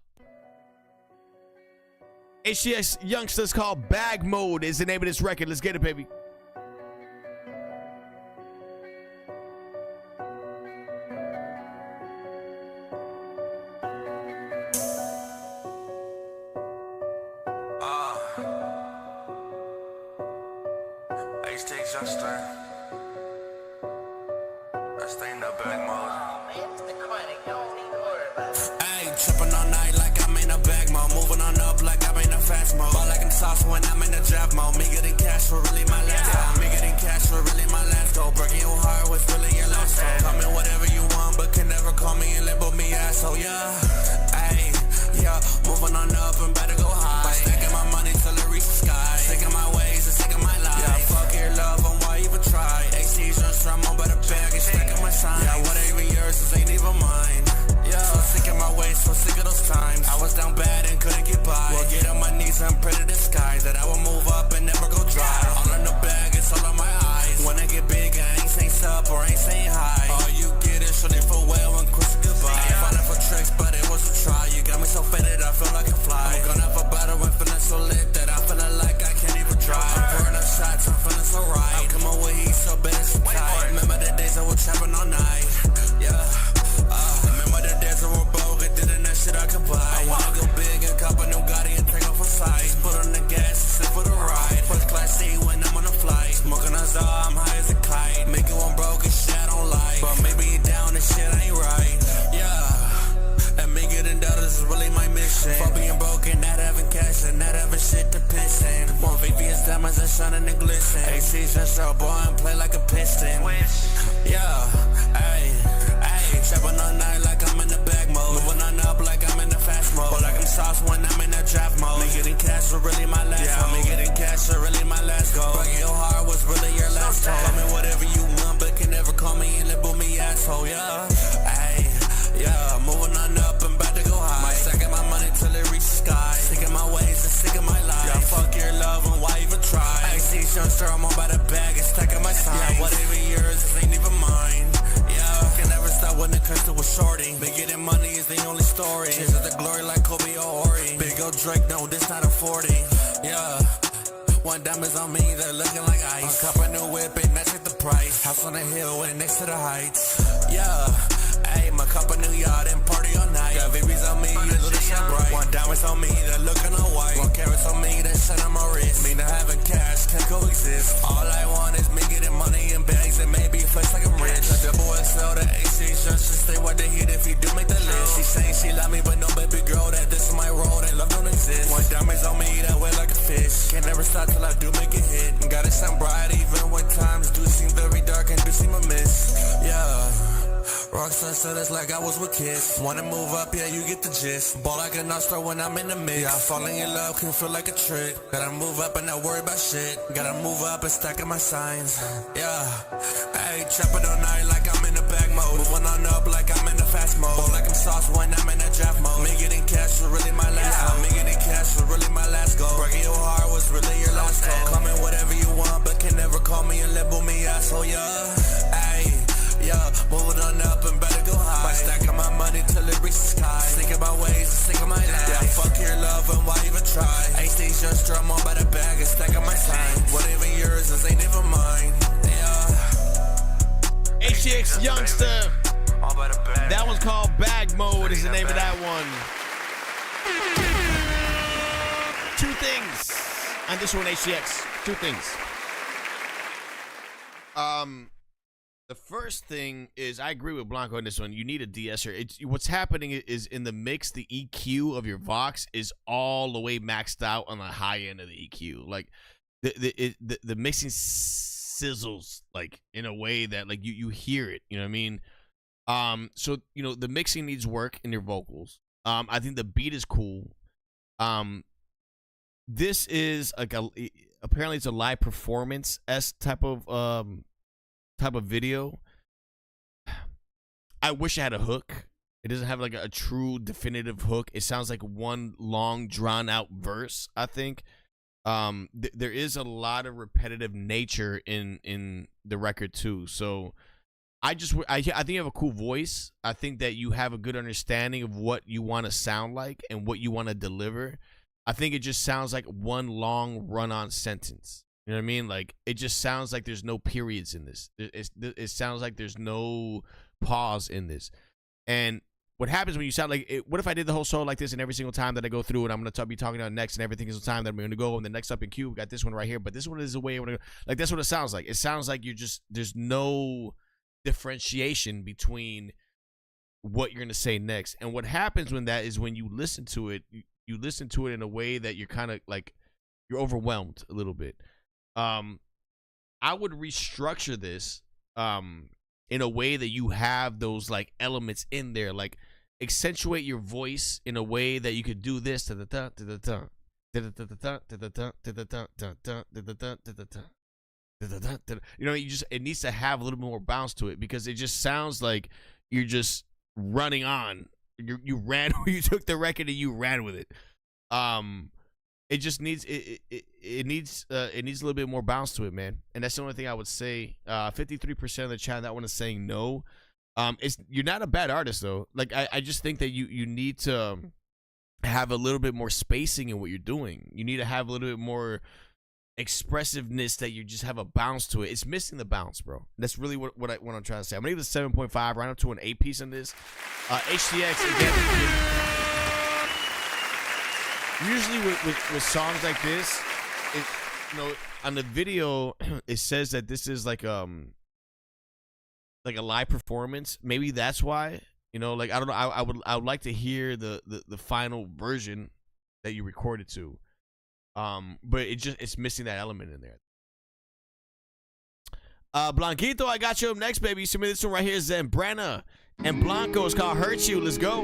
HTX Youngster's called Bag Mode is the name of this record. Let's get it, baby. HTX Youngster. I stay in the bag mode. Ayy, tripping all night like I'm in a bag mode. Moving on up like I'm in a fast mode. Ball like I'm sauce when I'm in the draft mode. Me getting cash for really my last goal. Me getting cash for really my last goal. Breaking your heart was really your last goal. Call me whatever you want, but can never call me and label me asshole. Yeah, ayy, yeah. Moving on up and better go high. Stacking my money till it reach the sky. Taking my ways and taking my life. Yeah, fuck your love and why even try? HT's Youngster, I'm on better bag and stacking my shine. Yeah, what ain't even yours, this ain't even mine. Yeah, so sick of my ways, so sick of those times. I was down bad and couldn't get by. Well, get on my knees and pray to the skies that I will move up and never go dry. All in the bag, it's all on my eyes. When I get big, I ain't saying sup or ain't saying hi. All you get is shooting for well and quick goodbye. I ain't falling for tricks, but it shit to piston. One VVS diamonds and shining and glisten. AC just show boy and play like a piston. Yeah, ayy, ayy. Trapping all night like I'm in the bag mode. Moving on up like I'm in the fast mode. But like I'm sauce when I'm in the draft mode. Me getting cash was really my last goal. Me getting cash was really my last goal. Breaking your heart was really your last goal. Call me whatever you want, but can never call me and label me asshole. Yeah, ayy, yeah. Moving on up and about to go high. Might stack my money till it reaches the sky. Sick of my ways and sick of my life. Yeah, fuck your love and why even try? I see youngster, I'm on by the bag and stacking my signs. Yeah, whatever yours ain't even mine. Yeah, can never stop when it comes to a shorty. Been getting money is the only story. Cheers at the glory like Kobe or Ori. Big old Drake, no, this not a 40. Yeah. One diamonds on me, they're looking like ice. Cup a new whip and that's at the price. House on the hill and next to the heights. Yeah. Ayy, my cup a new yacht and party all night. Got babies on me, you little shine bright. One diamonds on me, they're looking all white. One carrots on me, that shine on my wrist. Me not having cash, can't coexist. All I want is me getting money in bags and maybe flex like I'm rich. Like the boy sell the AC just to stay with the heat if you do make the list. She saying she love me, but no baby girl, that this is my role, that love don't exist. One diamonds on me, that way like a fish. Can't never stop till I do make it hit. Gotta shine bright even when times do seem very dark and do seem a miss. Yeah. Rockstar said it's like I was with kids. Wanna move up, yeah, you get the gist. Ball like an all-star when I'm in the mix. Yeah, falling in love can feel like a trick. Gotta move up and not worry about shit. Gotta move up and stacking my signs. Yeah, ayy, trapping all night like I'm in the bag mode. Moving on up like I'm in the fast mode. Ball like I'm sauce when I'm in the draft mode. Me getting cash was really my last goal. Me getting cash was really my last goal. Breaking your heart was really your last goal. Call me whatever you want, but can never call me and label me asshole, yeah. Ayy. Yeah, moving on up and better go high. By stacking my money till it reaches the sky. Sick of my ways, sick of my life. Yeah, fuck your love and why even try? AC just drum on by the bag and stacking my sign. What even yours is ain't even mine. Yeah. HTX Youngster. That one's called Bag Mode is the name of that one. Two things on this one, HTX. Two things. The first thing is I agree with Blanco on this one. You need a de-esser. What's happening is in the mix, the EQ of your Vox is all the way maxed out on the high end of the EQ. Like the mixing sizzles like in a way that like you hear it. You know what I mean? So you know the mixing needs work in your vocals. I think the beat is cool. This is like apparently it's a live performance type of video. I wish it had a hook. It doesn't have like a true definitive hook. It sounds like one long drawn out verse. I think there is a lot of repetitive nature in the record too. So I think you have a cool voice. I think that you have a good understanding of what you want to sound like and what you want to deliver. I think it just sounds like one long run-on sentence. You know what I mean? Like, it just sounds like there's no periods in this. It sounds like there's no pause in this. And what happens when you sound like, what if I did the whole song like this and every single time that I go through and I'm going to be talking about next and every single time that I'm going to go and the next up in queue, we got this one right here, but this one is the way I'm going to go. Like, that's what it sounds like. It sounds like there's no differentiation between what you're going to say next. And what happens when that is when you listen to it, you listen to it in a way that you're kind of like, you're overwhelmed a little bit. I would restructure this in a way that you have those like elements in there, like accentuate your voice in a way that you could do this to the you know, it needs to have a little bit more bounce to it because it just sounds like you're just running on. You took the record and you ran with it. It just needs it needs a little bit more bounce to it, man. And that's the only thing I would say. 53% of the chat that one is saying no. You're not a bad artist though. Like I just think that you need to have a little bit more spacing in what you're doing. You need to have a little bit more expressiveness that you just have a bounce to it. It's missing the bounce, bro. That's really what I'm trying to say. I'm gonna give this 7.5, right up to an 8 piece in this. HTX again. Usually with songs like this, on the video it says that this is like a live performance. Maybe that's why. Like I don't know. I would like to hear the final version that you recorded to. But it's missing that element in there. Blanquito, I got you up next, baby. You submit this one right here, Zambrana and Blanco. It's called Hurt You. Let's go.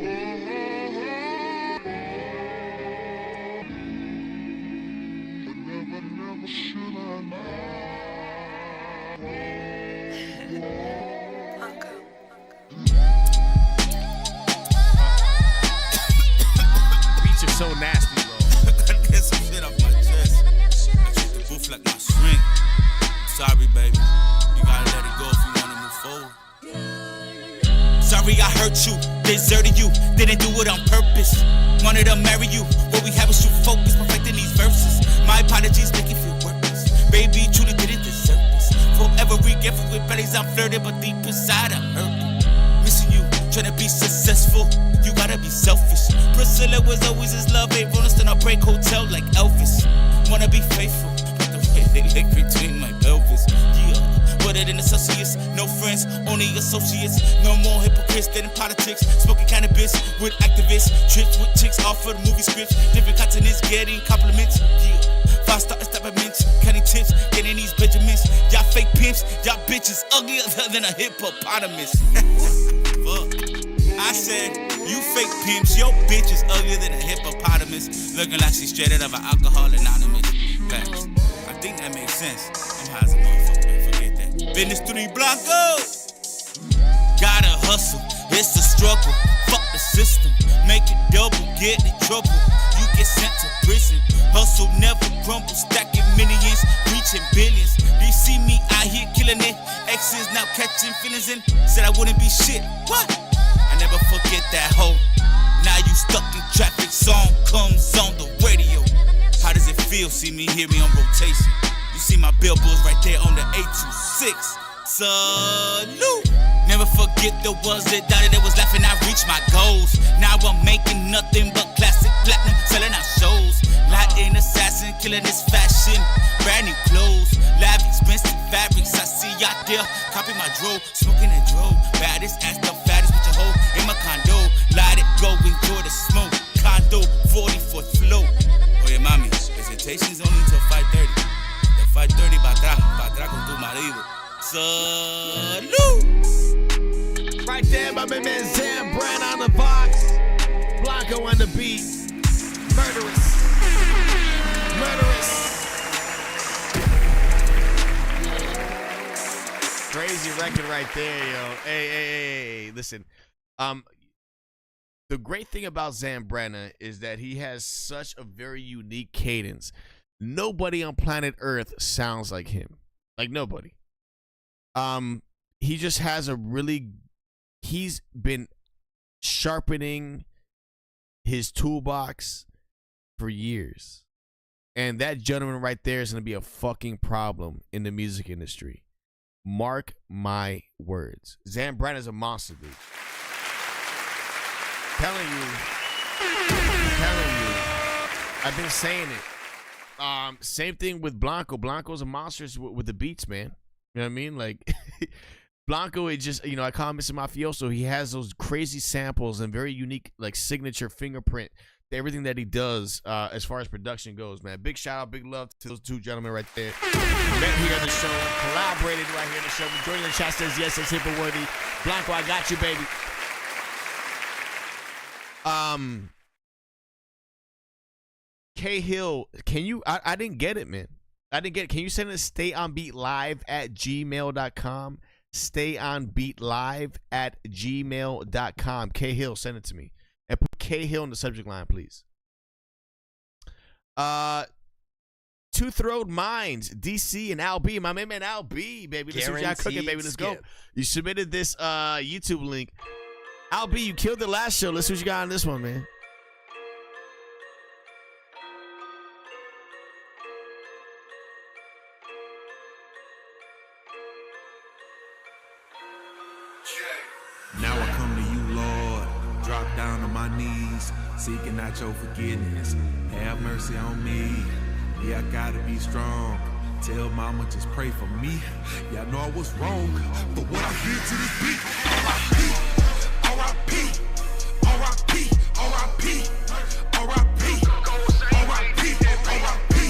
Beats are so nasty, bro. Gotta get some shit off my chest. I treat the booth like my shrink. Sorry, baby. You gotta let it go if you wanna move forward. Sorry I hurt you, deserted you, didn't do it on purpose. Wanted to marry you, what we have is you focus, perfecting these verses. My apologies make you feel worthless. Baby, truly didn't deserve this. Forever regretful with bellies I'm flirting, but deep inside I'm hurting. Missing you, trying to be successful, you gotta be selfish. Priscilla was always his love, ain't rolling still a break hotel like Elvis. Wanna be faithful, but the way they lick between my pelvis, yeah. Better than associates, no friends, only associates. No more hypocrites than in politics. Smoking cannabis with activists. Trips with chicks off of the movie scripts. Different continents getting compliments. Yeah. 5-star establishments, counting tips, getting these Benjamins. Y'all fake pimps, y'all bitches uglier than a hippopotamus. Fuck. I said, you fake pimps, your bitch is uglier than a hippopotamus. Looking like she's straight out of an Alcohol Anonymous. Facts. I think that makes sense. I'm high as a motherfucker. Business 3 Blanco. Gotta hustle, it's a struggle. Fuck the system, make it double, get in trouble. You get sent to prison. Hustle never crumble, stacking millions, reaching billions. You see me out here killing it. Exes now catching feelings in. Said I wouldn't be shit. What? I never forget that hoe. Now you stuck in traffic, song comes on the radio. How does it feel? See me, hear me on rotation. You see my billboards right there on the 826. Salute. Never forget the ones that doubted that was laughing. I reached my goals. Now I'm making nothing but classic platinum, selling out shows. Latin assassin, killing this fashion. Brand new clothes, lab expensive fabrics. I see y'all there, copy my dro, smoking that dro. Baddest ass, the fattest with your hoe in my condo. Light it, go enjoy the smoke. Condo, 44th floor. Oh yeah, mommy, presentation's only until 5:30. 5:30 para atrás con tu marido. Salud. Right there, my man Zambrana on the box. Blanco on the beat. Murderous. Crazy record right there, yo. Hey. Listen, the great thing about Zambrana is that he has such a very unique cadence. Nobody on planet Earth sounds like him. Like nobody. He just has he's been sharpening his toolbox for years. And that gentleman right there is going to be a fucking problem in the music industry. Mark my words. Zambrana's a monster, dude. Telling you. I've been saying it. Same thing with Blanco. Blanco's a monster with the beats, man. You know what I mean? Like Blanco, it just, I call him Mr. Mafioso. He has those crazy samples and very unique, like, signature fingerprint to everything that he does as far as production goes, man. Big shout out, big love to those two gentlemen right there. Met here on the show, collaborated right here on the show. Joining the chat says, yes, it's HITBOARD. Blanco, I got you, baby. K Hill, can you? I didn't get it, man. I didn't get it. Can you send it to StayOnBeatLive@gmail.com? StayOnBeatLive@gmail.com. K Hill, send it to me. And put K Hill in the subject line, please. Two Throwed Minds, DC and Al B. My man Al B, baby. Let's see what y'all cooking, baby. Let's go. You submitted this YouTube link. Al B, you killed the last show. Let's see what you got on this one, man. Now I come to you, Lord, drop down on my knees, seeking out your forgiveness. Have mercy on me. Yeah, I gotta be strong. Tell mama just pray for me. Yeah, I know I was wrong, but what I did to this beat, R.I.P., R.I.P., R.I.P., R.I.P., R.I.P., R.I.P., R.I.P.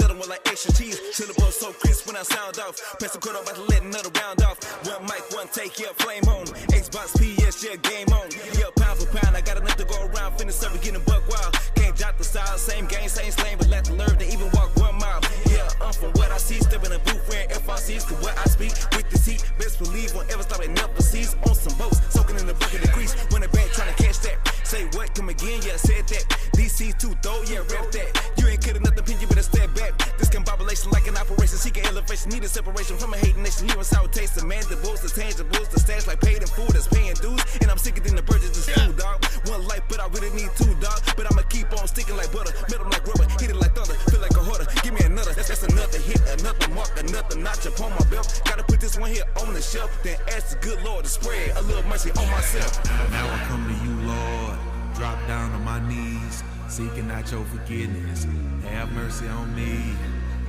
another one like extra cheese. Syllable so crisp when I sound off. Press the quarter, about to let another round off. One mic, one take, yeah, flame on. Xbox, PS, yeah, game on. Yeah, pound for pound, I got enough to go around. Finish serving, getting buck wild. Can't jot the style, same game, same slang, but lack the nerve to even walk 1 mile. Yeah, I'm from what I see, step in the booth wearing FRCs, cause what I speak with the seat. Best believe won't ever stop, they never cease. On some boats, soaking in the bucket of grease. When the bag trying to catch that. Say what, come again, yeah, I said that. DC 2 throw, yeah, rep that. You ain't kidding nothing, pin, you better step back. This combobulation like an operation, seeking elevation, need a separation from a hating nation. Leaving sour taste, the mandibles, the tangibles, the stash like paid in food, that's paying dues. And I'm sicker than the birds, this food, dog. One life, but I really need 2, dog. But I'ma keep on sticking like butter, metal like rubber, hit it like thunder, feel like a hoarder. Give me another, that's another hit, another mark, another notch upon my belt. Gotta put this one here on the shelf, then ask the good Lord to spread a little mercy on myself. Now I come to you, Lord. Drop down on my knees, seeking out your forgiveness. Have mercy on me.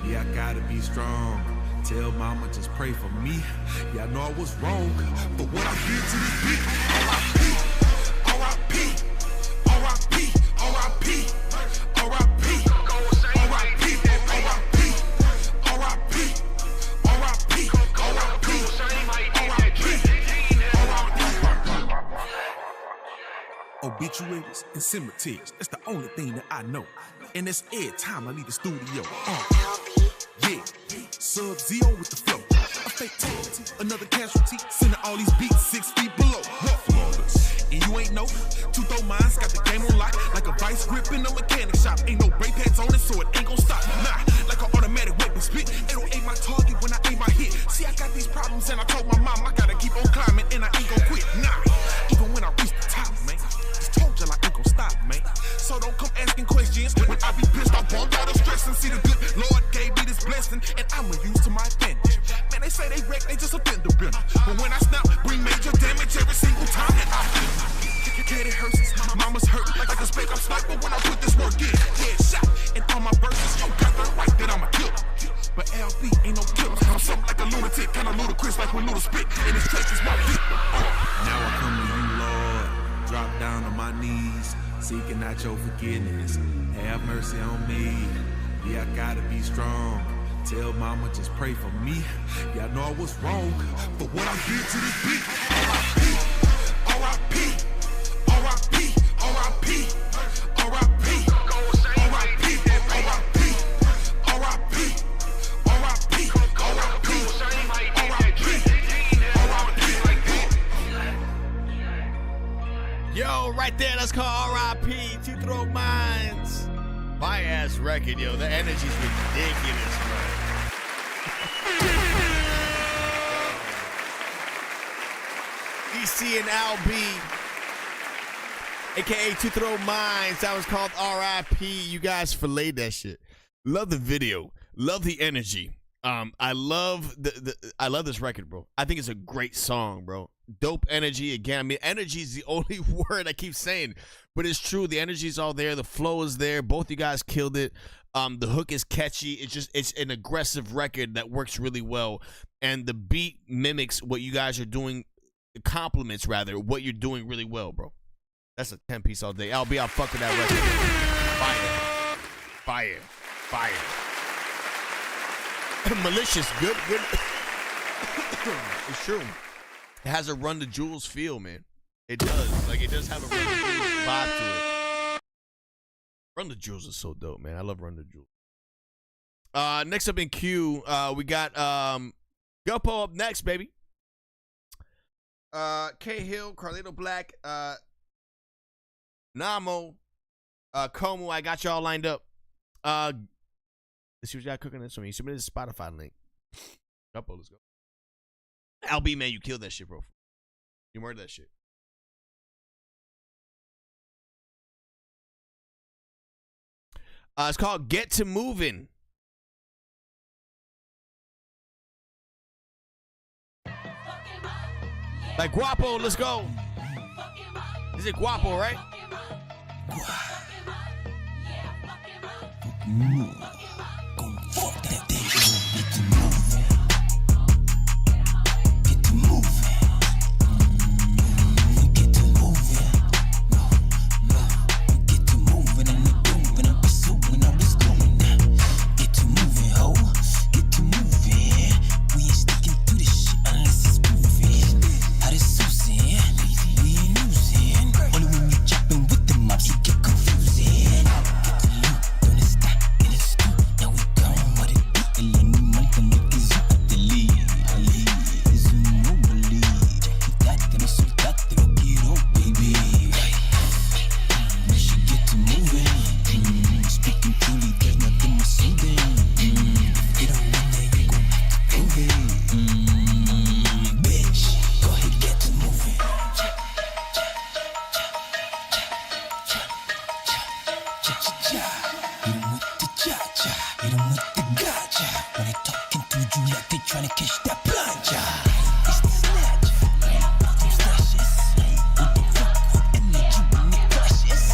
Yeah, I gotta be strong. Tell mama just pray for me. Yeah, I know I was wrong, but what I did to this beat, R.I.P. R.I.P. R.I.P. R.I.P. Obituaries and cemeteries, that's the only thing that I know. And that's every time I leave the studio. Yeah, Sub-Zero with the flow. A fatality, another casualty. Sending all these beats 6 feet below. Flawless. And you ain't know, 2 throw mines got the game on lock. Like a vice grip in a mechanic shop. Ain't no brake pads on it, so it ain't gon' stop. Nah, like an automatic weapon spit. It don't aim my target when I aim my hit. See, I got these problems and I told my mom I gotta keep on climbing and I ain't gon' quit. Nah, even when I reach the top, man. Told you I ain't gon' stop, man. So don't come asking questions when I be pissed off, bump out of stress and see the good Lord gave me this blessing and I'ma use to my advantage. Man, they say they wreck, they just a fender bender. But when I snap, bring major damage every single time that I get it hurts, mama's hurt like a spade up sniper when I put this work in. Headshot and all my verses, yo, got the right that I'm a killer. But LB ain't no killer. I'm something like a lunatic, kinda ludicrous like when Luda spit. And this track is my beat. Now I come to you, Lord. Drop down on my knees, seeking out your forgiveness. Have mercy on me. Yeah, I gotta be strong. Tell mama just pray for me. Yeah, I know I was wrong, but what I did to this beat, R.I.P. R.I.P. R.I.P. R.I.P. R.I.P. R.I.P. R.I.P. R.I.P. Yo, right there, that's called R.I.P. 2 Throw Mines. My ass record, yo. The energy's ridiculous, bro. DC and LB, aka 2 Throw Mines. That was called R.I.P. You guys filleted that shit. Love the video. Love the energy. I love I love this record, bro. I think it's a great song, bro. Dope energy. Again, I mean, energy is the only word I keep saying, but it's true. The energy is all there. The flow is there. Both you guys killed it. The hook is catchy. It's an aggressive record that works really well, and the beat mimics what you guys are doing. Compliments rather what you're doing really well, bro. That's a 10-piece all day. I'll fuck with that record. Fire. Malicious, good. It's true. It has a Run the Jewels feel, man. It does. Like, it does have a Run the Jewels vibe to it. Run the Jewels is so dope, man. I love Run the Jewels. Next up in queue, we got Guppo up next, baby. K Hill, Carlito Black, Namo, Como. I got y'all lined up. Let's see what y'all cooking this for me. Submit this Spotify link. Guppo, let's go. LB, man, you killed that shit, bro. You murdered that shit. It's called Get to Moving. Like Guapo, let's go. Is it Guapo, right? the ganja. When they talking to you like they tryna catch that planja. It's the snatcher, them stashes. Who the fuck with energy when it crashes?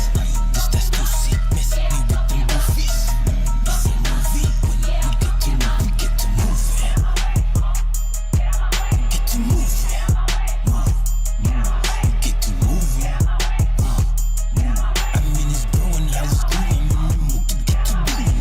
This that stupid mess me with them goofies. It's a movie when we get to move, we get to moving. Get to moving. Get to moving. I mean it's growing, how it's growing. Get to doing that. Get to moving.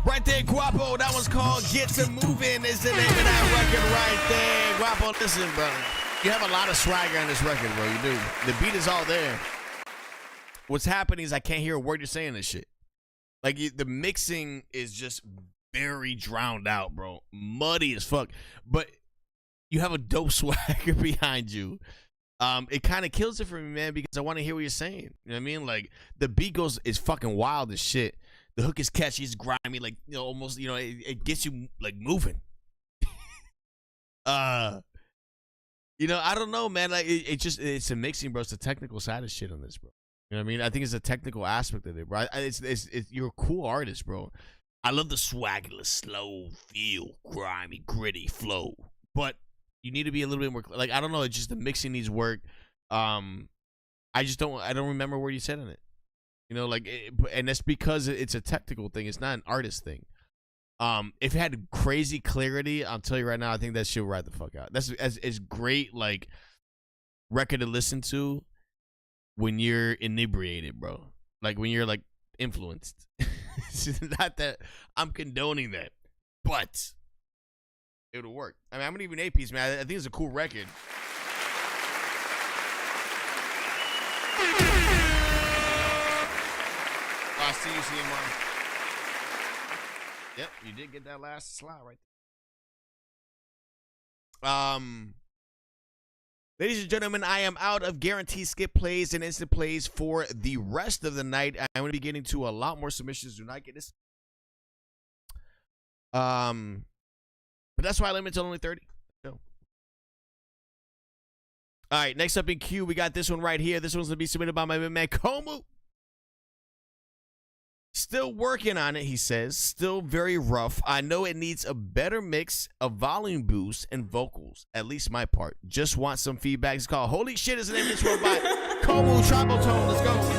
Right there, Guapo. That one's called Get to Moving is the name of that record right there. Guapo, listen, bro. You have a lot of swagger on this record, bro. You do. The beat is all there. What's happening is I can't hear a word you're saying in this shit. Like, the mixing is just very drowned out, bro. Muddy as fuck. But you have a dope swagger behind you. It kind of kills it for me, man, because I want to hear what you're saying. You know what I mean? Like, the beat is fucking wild as shit. The hook is catchy, it's grimy, like, you know, almost, you know, it gets you, like, moving. You know, I don't know, man. Like, it's a mixing, bro. It's the technical side of shit on this, bro. You know what I mean? I think it's a technical aspect of it, bro. You're a cool artist, bro. I love the swaggerless, slow feel, grimy, gritty flow. But you need to be a little bit more, like, I don't know. It's just the mixing needs work. I don't remember what you said on it. You know, like, and that's because it's a technical thing. It's not an artist thing. If it had crazy clarity, I'll tell you right now, I think that shit will ride the fuck out. That's as great, like, record to listen to when you're inebriated, bro. Like, when you're, like, influenced. It's not that I'm condoning that, but it'll work. I mean, I'm gonna even A-piece, man. I think it's a cool record. I see you, CMR. Yep, you did get that last slide right there. Ladies and gentlemen, I am out of guaranteed skip plays and instant plays for the rest of the night. I'm going to be getting to a lot more submissions. Do not get this. But that's why I limit to only 30. So. All right, next up in queue, we got this one right here. This one's going to be submitted by my man, Komu. Still working on it, he says. Still very rough. I know it needs a better mix of volume boost and vocals. At least my part. Just want some feedback. It's called Holy Shit is the name of this one by Komu Tribal Tone. Let's go.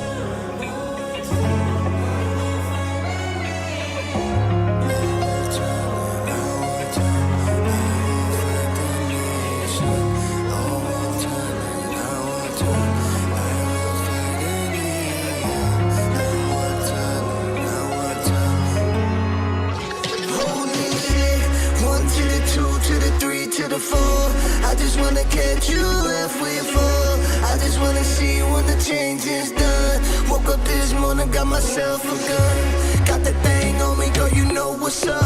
To the floor, I just wanna catch you if we fall. I just wanna see when the change is done. Woke up this morning, got myself a gun. Got that thing on me, girl, you know what's up.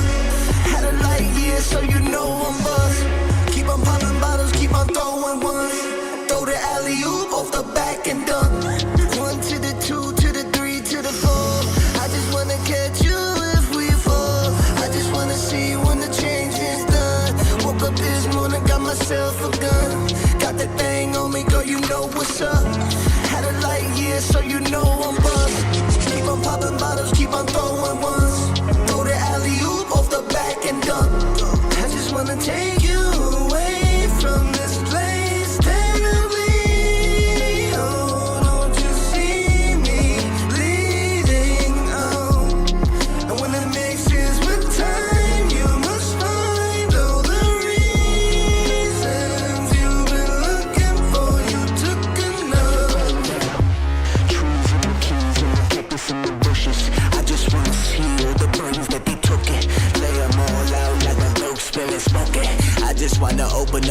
Had a light year, so you know I'm bust. Keep on popping bottles, keep on throwing ones. Throw the alley-oop off the back and dunk. 1 to the 2 to the 3 to the 4. I just wanna catch you if we fall. I just wanna see when the change is done. Woke up this morning, got myself a gun. Got that thing on me, girl, you know what's up. Had a light year, so you know I'm bust. Keep on popping bottles, keep on throwing ones. Throw the alley-oop off the back and dunk. I just wanna take you away from this place terribly. Oh, don't you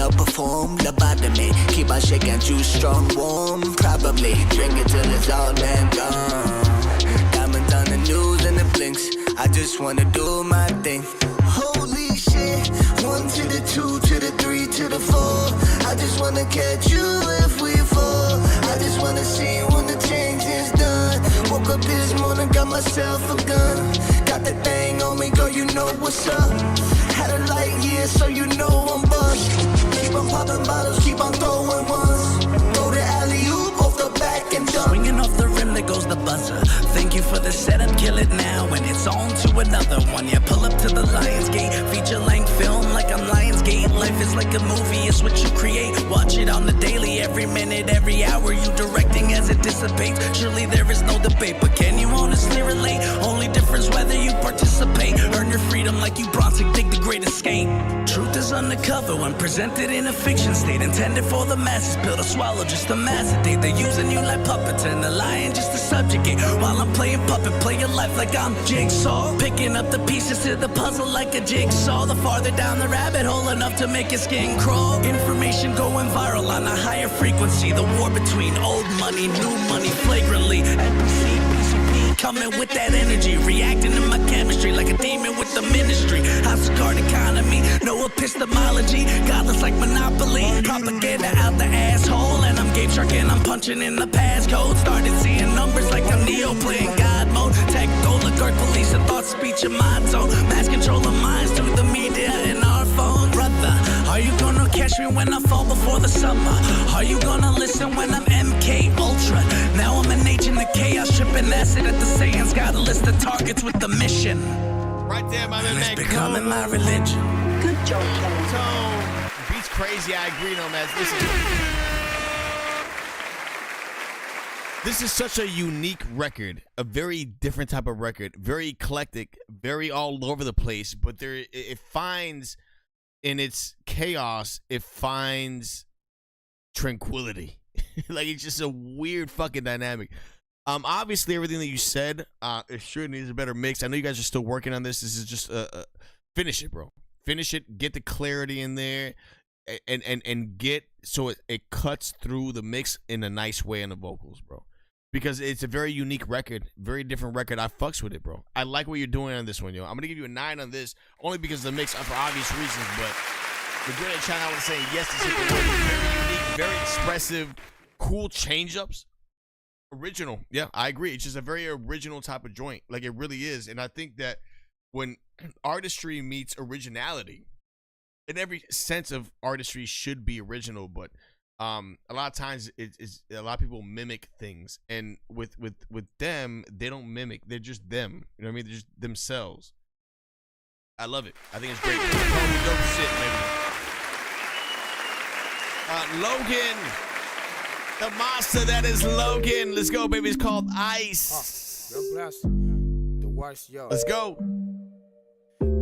outperform the bottom. Keep on shaking, juice strong, warm. Probably drink it till it's all man gone. Diamonds on the news and the blinks. I just wanna do my thing. Holy shit. 1 to the 2 to the 3 to the 4. I just wanna catch you if we fall. I just wanna see when the change is done. Woke up this morning, got myself a gun. Got that thing on me, girl, you know what's up. Had a light year, so you know I'm bust. Keep on popping bottles, keep on throwing ones. Throw the alley-oop off the back and dunk. Swinging off the rim, there goes the buzzer. Thank you for the setup, kill it now. And it's on to another one. Yeah, pull up to the Lionsgate. Feature-length film like I'm Lionsgate. Life is like a movie, it's what you create. Watch it on the daily, every minute, every hour. You directing as it dissipates. Surely there is no debate, but can you honestly relate? Only difference whether you participate. Earn your freedom like you Bronson, dig the great escape. Truth is undercover when presented in a fiction state. Intended for the masses, pill to swallow just to macetate. They're using you like puppets and the lion just to subjugate. While I'm playing puppet, play your life like I'm Jigsaw. Picking up the pieces to the puzzle like a jigsaw. The farther down the rabbit hole, enough to make your skin crawl. Information going viral on a higher frequency. The war between old money, new money, flagrantly. NBC, BCP, coming with that energy. Reacting to my chemistry like a demon with the ministry. House of card economy, no epistemology. Godless like Monopoly. Propaganda out the asshole. And I'm Gabe Shark and I'm punching in the passcode. Started seeing numbers like I'm Neo playing God mode. Tech oligarch police and thought speech in my tone. Mass control of minds through the media and our phone. Brother, are you gonna catch me when I fall before the summer? Are you gonna listen when I'm MK Ultra? Now I'm an agent of chaos, tripping acid at the sands. Got a list of targets with the mission. Right there, my man. It's becoming my religion. Good job, Tone. Beat's crazy. I agree, no man. Listen. This is such a unique record, a very different type of record, very eclectic, very all over the place, but it finds in its chaos, it finds tranquility. Like, it's just a weird fucking dynamic. Obviously everything that you said, it sure needs a better mix. I know you guys are still working on this. This is just finish it, bro. Finish it, get the clarity in there, and get so it cuts through the mix in a nice way in the vocals, bro. Because it's a very unique record, very different record. I fucks with it, bro. I like what you're doing on this one, yo. I'm gonna give you a 9 on this, only because of the mix for obvious reasons. But the good at China, I would say yes. This is very unique, very expressive, cool change-ups. Original, yeah, I agree. It's just a very original type of joint, like it really is. And I think that when artistry meets originality, in every sense of artistry should be original, but a lot of times it's a lot of people mimic things, and with them, they don't mimic, they're just them. You know what I mean? They're just themselves. I love it. I think it's great. Dope shit, baby. Logan, the monster that is Logan. Let's go, baby. It's called Ice. Let's go.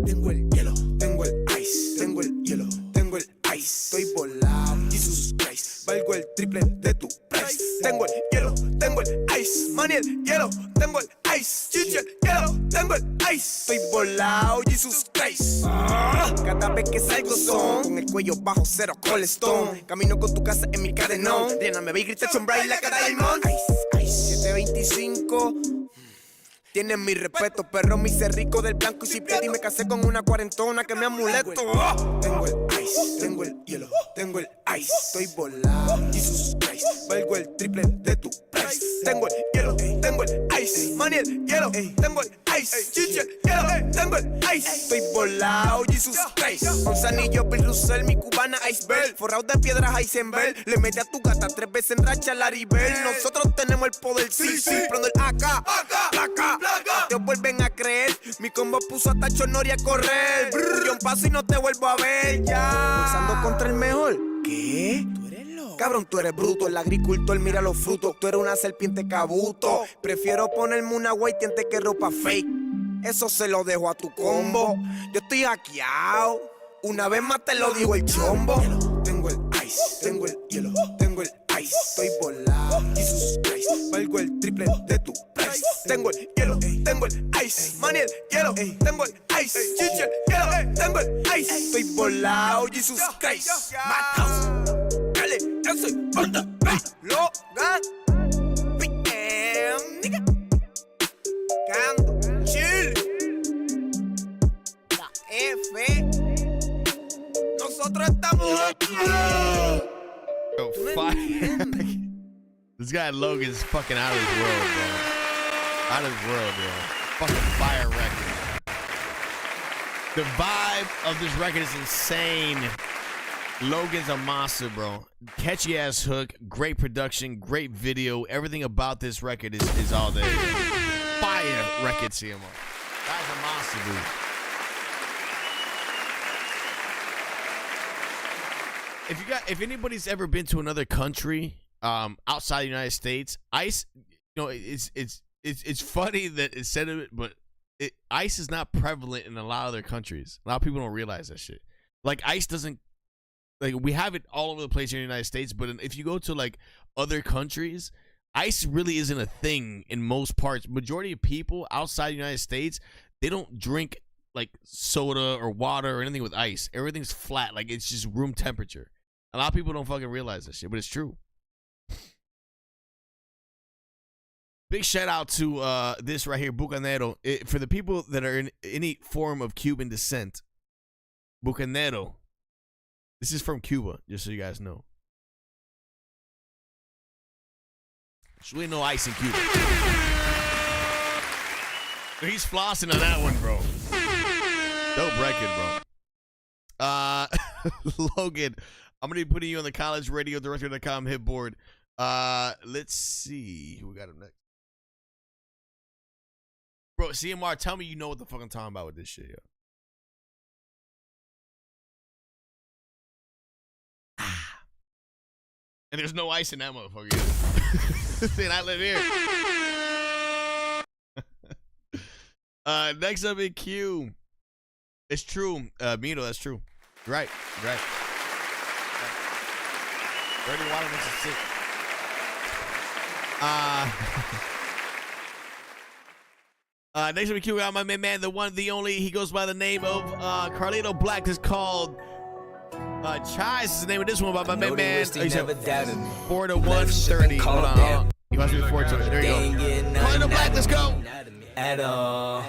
Tengo el hielo, tengo el ice, tengo el hielo, tengo el ice. Estoy volado, Jesus Christ, valgo el triple de tu price. Tengo el hielo, tengo el ice, money el hielo, tengo el ice. Chichi el hielo, tengo el ice. Estoy volado, Jesus Christ. Cada vez que salgo son con el cuello bajo, cero colestón. Camino con tu casa en mi cadenón. Diana me ve y grita sombra y la cara del mon. Ice, ice, 725. Tienes mi respeto, perro, me hice rico del blanco y si y me casé con una cuarentona que me amuleto. Tengo el ice, tengo el hielo, tengo el ice. Estoy volado, Jesus Christ, valgo el triple de tu price. Tengo el hielo, tengo el ice, money el hielo, tengo el ice. Chichi el hielo, tengo el ice. Estoy volado, Jesus Christ. Manzanillo, Bill Russell, mi cubana Iceberg. Forrado de piedras Heisenberg. Le mete a tu gata 3 veces en racha Laribel. Nosotros tenemos el poder, sí, prendo el AK, placa. Te vuelven a creer, mi combo puso a Tacho Nori a correr. Yo un paso y no te vuelvo a ver ya. Pensando contra el mejor. ¿Qué? Tú eres loco. Cabrón, tú eres bruto, el agricultor mira los frutos. Tú eres una serpiente cabuto. Prefiero ponerme una white antes que ropa fake. Eso se lo dejo a tu combo. Yo estoy hackeado. Una vez más te lo digo el chombo. Tengo el ice, tengo el hielo, tengo el ice. Estoy volado, Jesus Christ, valgo el el triple de tu price. Tengo el hielo, tengo el ice. Money el hielo, tengo el ice. Chicha el hielo, tengo el ice. Estoy volado, Jesus Christ. Madhouse, dale, yo soy Honda, Logan. PM, nigga. Cando, chill. La F. Nosotros estamos aquí. Yo, fire. This guy Logan's fucking out of his world, bro. Out of his world, bro. Fucking fire record. The vibe of this record is insane. Logan's a monster, bro. Catchy ass hook, great production, great video. Everything about this record is all there. Fire record, CMO. Guy's a monster, dude. If anybody's ever been to another country outside the United States, ICE, you know, it's funny that it said it, but ICE is not prevalent in a lot of other countries. A lot of people don't realize that shit. Like ICE doesn't, like, we have it all over the place here in the United States, but if you go to like other countries, ICE really isn't a thing in most parts. Majority of people outside the United States, they don't drink like soda or water or anything with ice. Everything's flat, like it's just room temperature. A lot of people don't fucking realize this shit, but it's true. Big shout out to this right here, Bucanero. For the people that are in any form of Cuban descent, Bucanero. This is from Cuba, just so you guys know. There's really no ice in Cuba. He's flossing on that one, bro. Dope record, bro. Logan, I'm going to be putting you on the college radio director.com hitboard. Let's see who we got up next. Bro, CMR, tell me you know what the fuck I'm talking about with this shit, yo. And there's no ice in that motherfucker either. And I live here. Next up in Q. It's true. Mito, that's true. Right. Dirty water makes it sick. Next up in Q, we got my main man, the one, the only. He goes by the name of Carlito Black. Is called Chai is the name of this one by my main man. 4 to 130. Hold on. You must be 4 to it. There you go. Carlito Black, let's go. At all.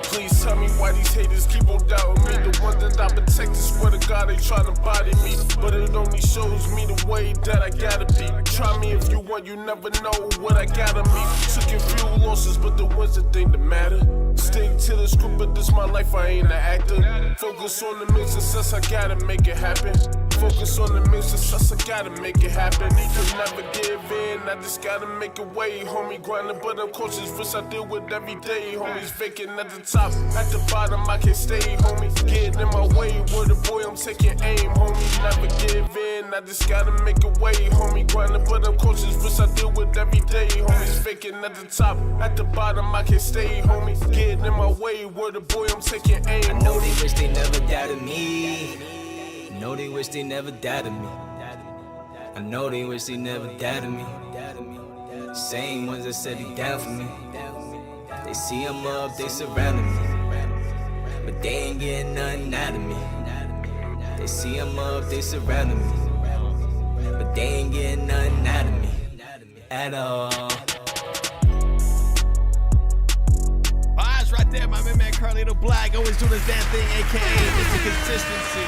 Please tell me why these haters keep on doubting me. The one that I protect, swear to God, they tryna body me. But it only shows me the way that I gotta be. Try me if you want, you never know what I gotta meet. Took a few losses, but the wins the thing that matter. Stick to the script, but this my life, I ain't an actor. Focus on the main success, I gotta make it happen. Focus on the main success, I gotta make it happen. You can never give in, I just gotta make a way. Homie grinding, but I'm cautious, risk I deal with every day. Homies vacant at the top, at the bottom, I can't stay. Homie getting in my way, word of boy, I'm taking aim. Homie never give in, I just gotta make a way. Homie grinding, but I'm cautious, risk I deal with every day. Homies vacant at the top, at the bottom, I can't stay. Homie getting in my way, word of boy, I'm taking aim. I know they wish they never doubted me. I know they wish they never doubted me. I know they wish they never doubted me. Same ones that said they down for me. They see I'm up, they surrounding me. But they ain't getting nothing out of me. They see I'm up, they surrounding me. But they ain't getting nothing out of me. At all. Eyes right there, my man Carlito Black, always doing his damn thing, aka Mr. Consistency.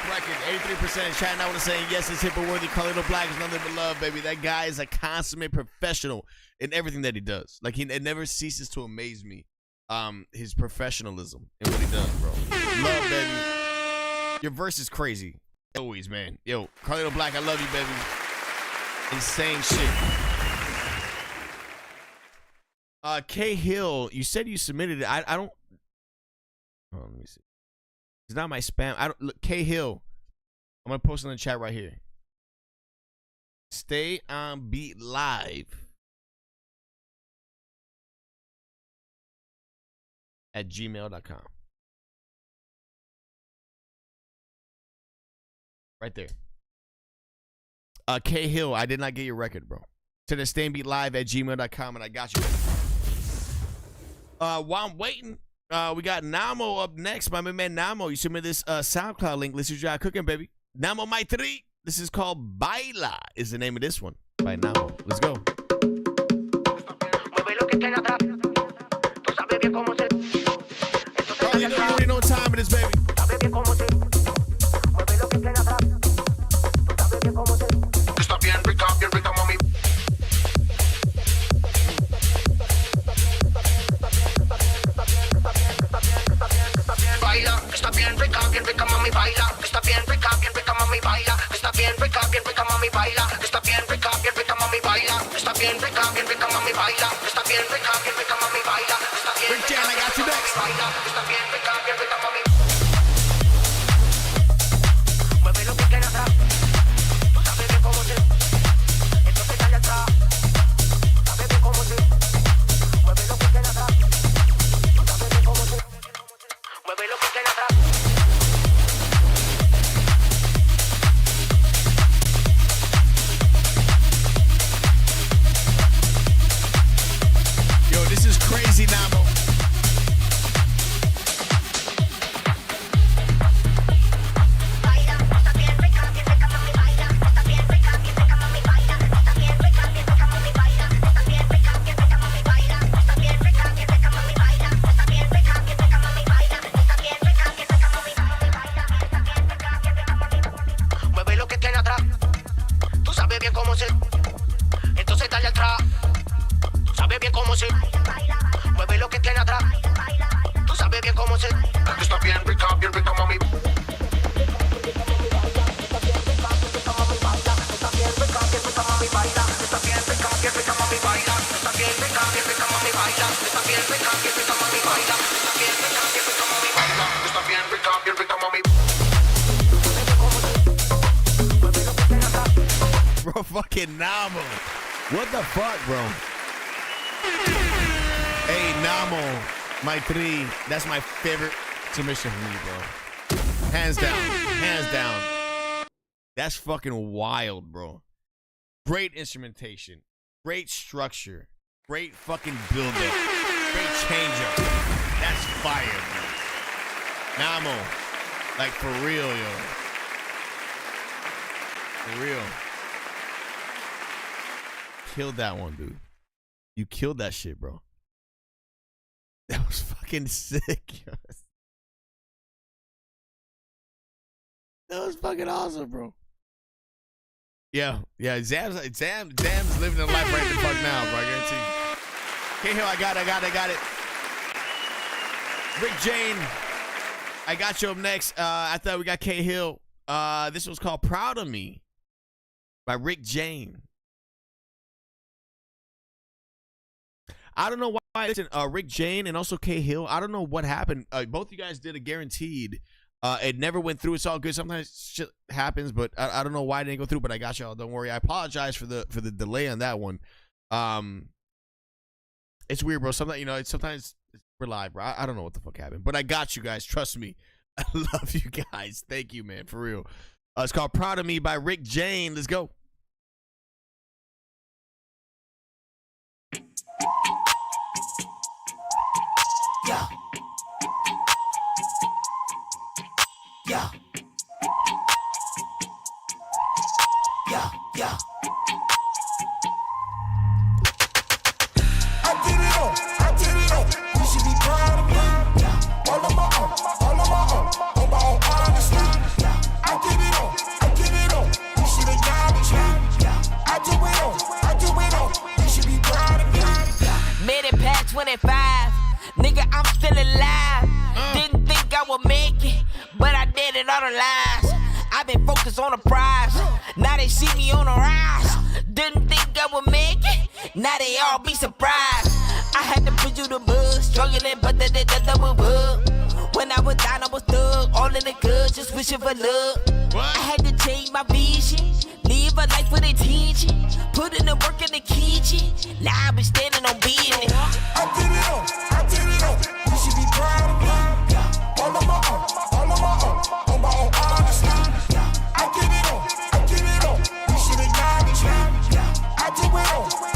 Record 83% chatting out with saying yes, it's HITBOARD worthy. Carlito Black is nothing but love, baby. That guy is a consummate professional in everything that he does. Like, it never ceases to amaze me. His professionalism in what he does, bro. Love, baby. Your verse is crazy. Always, man. Yo, Carlito Black, I love you, baby. Insane shit. K Hill, you said you submitted it. I don't. Oh, let me see. It's not my spam. I don't look. K Hill, I'm gonna post in the chat right here. Stay on Beat Live at gmail.com. Right there. K Hill, I did not get your record, bro. Send it StayOnBeatLive@gmail.com, and I got you. While I'm waiting, we got Namo up next. My man Namo, you sent me this SoundCloud link. Let's use your cooking, baby. Namo My 3. This is called Baila, is the name of this one by Namo. Let's go. You already know what time it is, baby. Está bien rica, mami. Baila, está bien rica, mami, baila. Está bien rica, mami, baila. Está bien rica, mami, baila. Está bien rica, mami, baila. Está bien rica, mami, baila. Está bien rica, mami, baila. Está bien Rick Jan, I got you next. Baila, está bien rica, mami. Yo, this is crazy, Namo. Mueve lo que tiene atrás. Tú sabes bien cómo se. Entonces dale atrás. Tú sabes bien cómo se. Mueve lo que tiene atrás. Tú sabes bien cómo se. Está bien rica, mami. Bro, fucking Namo. What the fuck, bro? Hey, Namo, My 3. That's my favorite submission from you, bro. Hands down. Hands down. That's fucking wild, bro. Great instrumentation. Great structure. Great fucking build-up. Great change-up. That's fire, bro. Namo. Like, for real, yo. For real. Killed that one, dude. You killed that shit, bro. That was fucking sick. That was fucking awesome, bro. Yeah. Zam's living the life right the fuck now, bro. I guarantee you. K-Hill, I got it. Rick Jane, I got you up next. I thought we got K-Hill. This was called Proud of Me by Rick Jane. I don't know why. Listen, Rick Jane and also K Hill. I don't know what happened. Both you guys did a guaranteed. It never went through. It's all good. Sometimes shit happens, but I don't know why it didn't go through. But I got y'all. Don't worry. I apologize for the delay on that one. It's weird, bro. Sometimes we're live, bro. I don't know what the fuck happened, but I got you guys. Trust me. I love you guys. Thank you, man. For real. It's called Proud of Me by Rick Jane. Let's go. Yeah. Yeah. I did it all. You should be proud of me. All of my own, on my own honesty. I did it all. You should acknowledge me. I do it all. You should be proud of me. Made it past 25. Nigga, I'm still alive. Didn't think I would make it, but I did it all the lies. I've been focused on the prize. Now they see me on the rise. Didn't think I would make it. Now they all be surprised. I had to put you the bug, struggling, but the double bug. When I was down, I was thug, all in the good, just wishing for love. I had to change my vision, live a life with intention, put in the work in the kitchen. Now I be standing on business. I did it all. You should be proud of me. All of my own, on my own honesty. I did it all. You should acknowledge me. I do it all.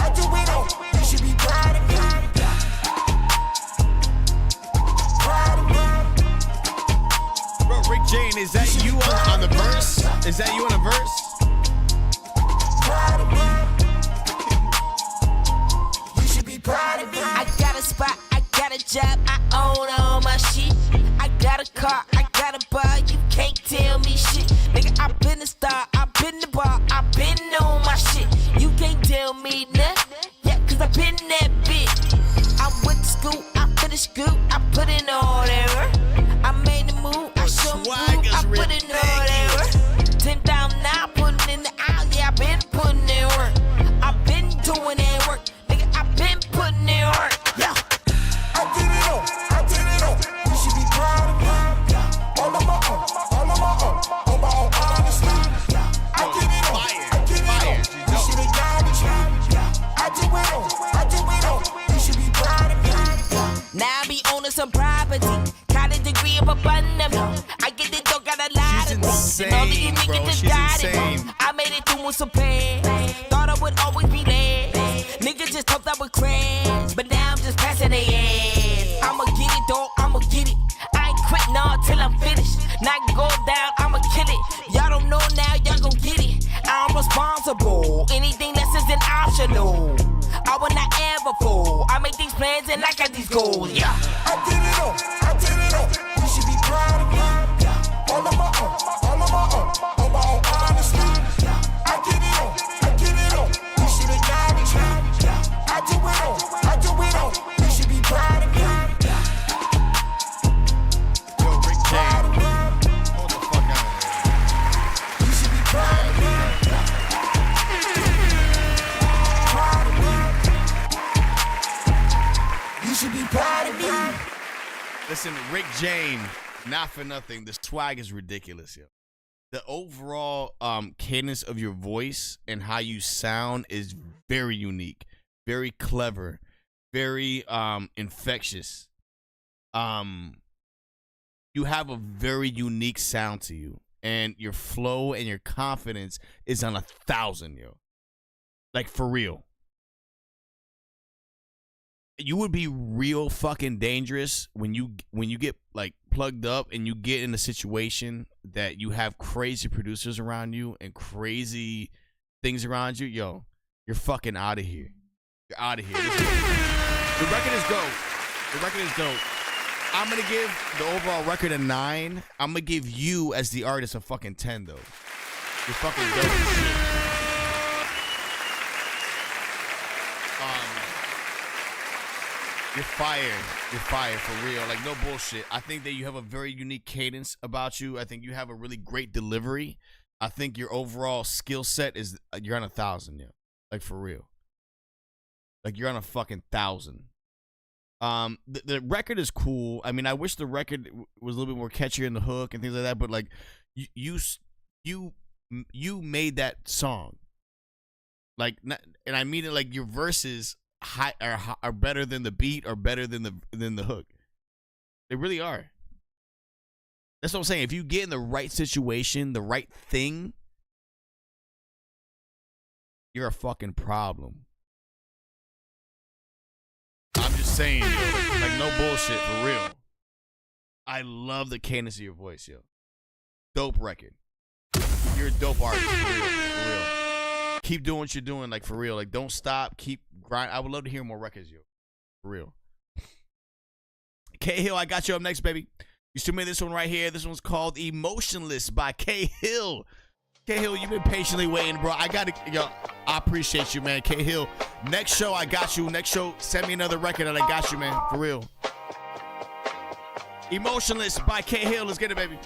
Is that you in a verse? Proud of me. You should be proud of me. I got a spot, I got a job, I own all my shit. I got a car, I got a bar, you can't tell me shit. Nigga, I been a star, I been the bar, I been on my shit. You can't tell me nothing, yeah, cause I been that bitch. I went to school, I finished school, I put in all that work. I made the move, I show move, I put in all that work. 10 down now, putting in the aisle, yeah, I been putting in work. I been doing that work, nigga, I been putting in work, yeah. I did it all, I did it all. You should be proud of me. All of my own, all of my own, on my own, honestly. I did it all, I did it all. You should acknowledge me. I do it all, I do it all. You should be proud of me. Now I be owning some property, college degree of abundance. I get it, don't got a lot of things. And all these niggas just got it. I made it through with some plans. Thought I would always be last. Niggas just hoped I would crash, but now I'm just passing their ass. I'ma get it, dog, I'ma get it. I ain't quit now till I'm finished. Not go down, I'ma kill it. Y'all don't know now, y'all gon' get it. I'm responsible. Anything less is an optional. I will not ever fool. I make these plans and I got these goals. Yeah. I did it all, I did it all. You should be proud of me. All of my own, all of my own, on my own, honestly. I did it all, I did it all. You should acknowledge me. I do it all, I do it all. You should be proud of me. Yo, Rick James. Hold the fuck out. You should be proud of me. Proud of me. You should be proud of me. Listen, Rick James, not for nothing. The swag is ridiculous, yo. The overall cadence of your voice and how you sound is very unique, very clever, very infectious. You have a very unique sound to you, and your flow and your confidence is on 1,000, yo. Like, for real. You would be real fucking dangerous when you get like plugged up and you get in a situation that you have crazy producers around you and crazy things around you. Yo, you're fucking out of here. You're out of here. The record is dope. The record is dope. I'm gonna give the overall record a 9. I'm gonna give you as the artist a fucking 10 though. You're fucking dope as shit. You're fired. You're fired for real. Like, no bullshit. I think that you have a very unique cadence about you. I think you have a really great delivery. I think your overall skill set is, you're on 1,000, yo. Like, for real. Like, you're on a fucking 1,000. The record is cool. I mean, I wish the record was a little bit more catchier in the hook and things like that, but like, you made that song. Like, and I mean it like your verses are better than the beat or better than the hook. They really are. That's what I'm saying. If you get in the right situation, the right thing, you're a fucking problem. I'm just saying, yo, like no bullshit, for real. I love the cadence of your voice, yo. Dope record. You're a dope artist, for real. For real. Keep doing what you're doing, like, for real. Like, don't stop. Keep grind. I would love to hear more records, yo. For real. K Hill, I got you up next, baby. You still made this one right here. This one's called Emotionless by K Hill. K Hill, you've been patiently waiting, bro. I appreciate you, man. K Hill, next show, I got you. Next show, send me another record and I got you, man. For real. Emotionless by K Hill. Let's get it, baby.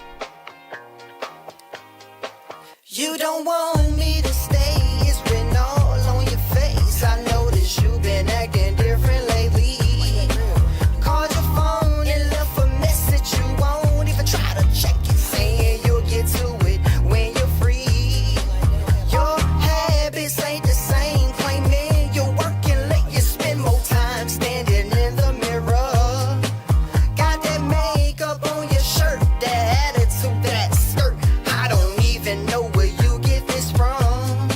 You don't want me to stay, it's been all on your face. I noticed you've been acting different lately. Called your phone and left a message you won't even try to check it, saying you'll get to it when you're free. Your habits ain't the same, claiming you're working late, you spend more time standing in the mirror. Got that makeup on your shirt, that attitude, that skirt, I don't even know where you get this from.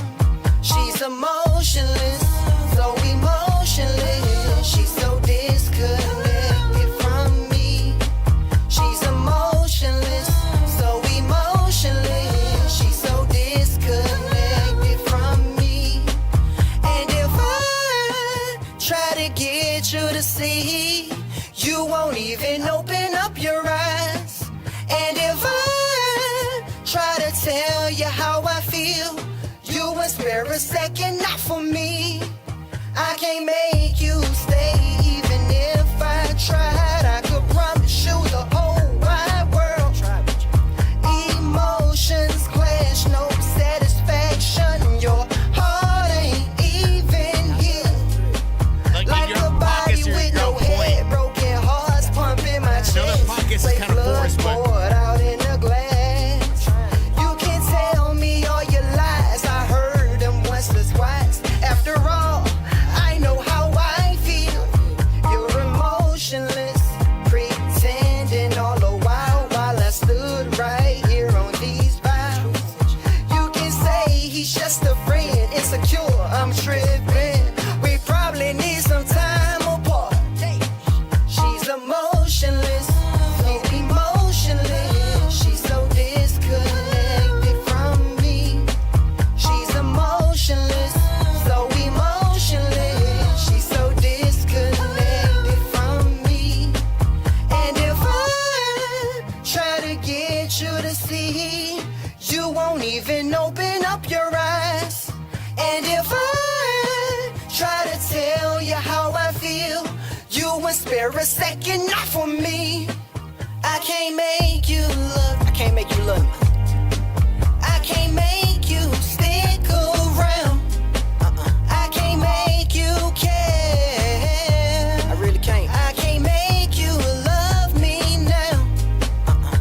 She's emotionless, so emotionless. get you to see, you won't even open up your eyes. And if I try to tell you how I feel, you won't spare a second, not for me. I can't make you stay, even if I tried. I could promise you the whole wide world. Emotions clash, no satisfaction. Your heart ain't even here. Like a body with no head, broken hearts pumping my chest. Like blood poured out in a glass. You can tell me all your lies, I heard them once or twice. After all, I know how I feel. You're emotionless, pretending all the while I stood right here on these vows. You can say he's just a friend, insecure, I'm tripping. We probably need some time apart. She's emotionless, so emotionless. She's so disconnected from me. She's emotionless, so emotionless. She's so disconnected from me. And if I try to get you to see, you won't even open up your eyes. And if I try to tell you how I feel, you won't spare a second, not for me. I can't make you love. I can't make you love me. I can't make you stick around. I can't make you care. I really can't. I can't make you love me now.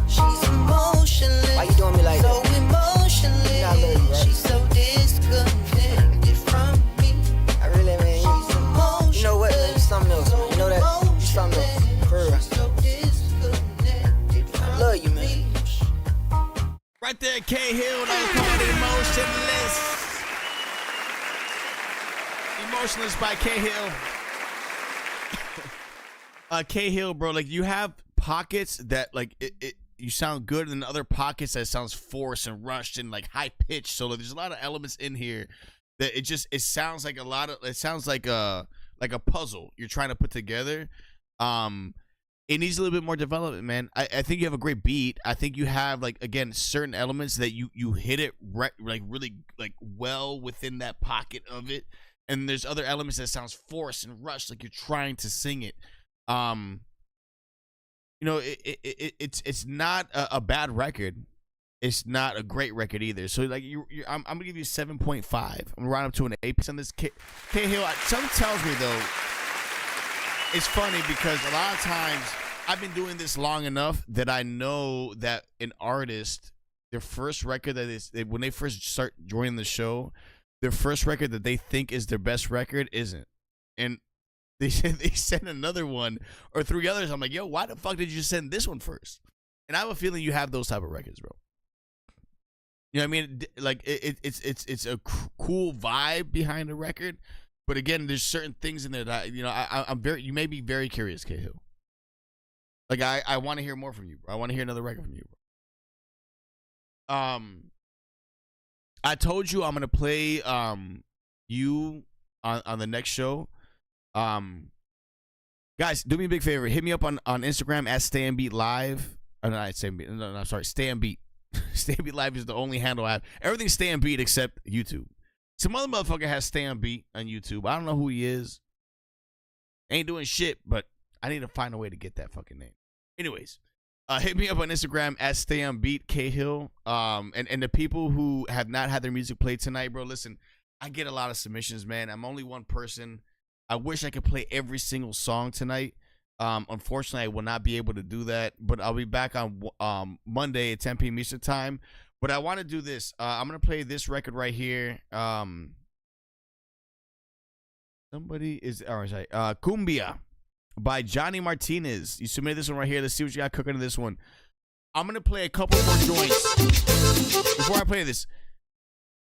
She's emotionless. Why you doing me like that? So emotionless. You know I love you, right? She's so disconnected from me. I really mean. She's emotionless. You know what? There's something else. You know that? There's something else. For real. I love you, man. Right there, K Hill. That was called Emotionless. Emotionless by K Hill. K Hill, bro. Like, you have pockets that like you sound good, and other pockets that sounds forced and rushed and like high pitched. So like, there's a lot of elements in here that it sounds like a lot of, it sounds like a puzzle you're trying to put together. It needs a little bit more development, man. I think you have a great beat. I think you have, like, again, certain elements that you hit it like really like well within that pocket of it, and there's other elements that sounds forced and rushed, like you're trying to sing it. You know, it's not a bad record. It's not a great record either. So like I'm gonna give you 7.5. I'm gonna round up to an 8 on this. K Hill. Something tells me though, it's funny because a lot of times I've been doing this long enough that I know that an artist, their first record when they first start joining the show, their first record that they think is their best record isn't, and they send another one or 3 others. I'm like, yo, why the fuck did you send this one first? And I have a feeling you have those type of records, bro. You know what I mean? Like it's a cool vibe behind the record, but again, there's certain things in there that you may be very curious, K Hill. Like I want to hear more from you, bro. I want to hear another record from you, bro. I told you I'm gonna play you on the next show. Guys, do me a big favor. Hit me up on Instagram at StayOnBeat Live. No, sorry, StayOnBeat. StayOnBeat Live is the only handle I have. Everything's StayOnBeat except YouTube. Some other motherfucker has StayOnBeat on YouTube. I don't know who he is. Ain't doing shit, but I need to find a way to get that fucking name. Anyways, hit me up on Instagram at StayOnBeat K Hill. And the people who have not had their music played tonight, bro, listen, I get a lot of submissions, man. I'm only one person. I wish I could play every single song tonight. Unfortunately, I will not be able to do that, but I'll be back on Monday at 10 p.m. Eastern time. But I want to do this. I'm going to play this record right here. Somebody is, sorry, Cumbia by Johnny Martinez. You submitted this one right here. Let's see what you got cooking in this one. I'm going to play a couple more joints. Before I play this,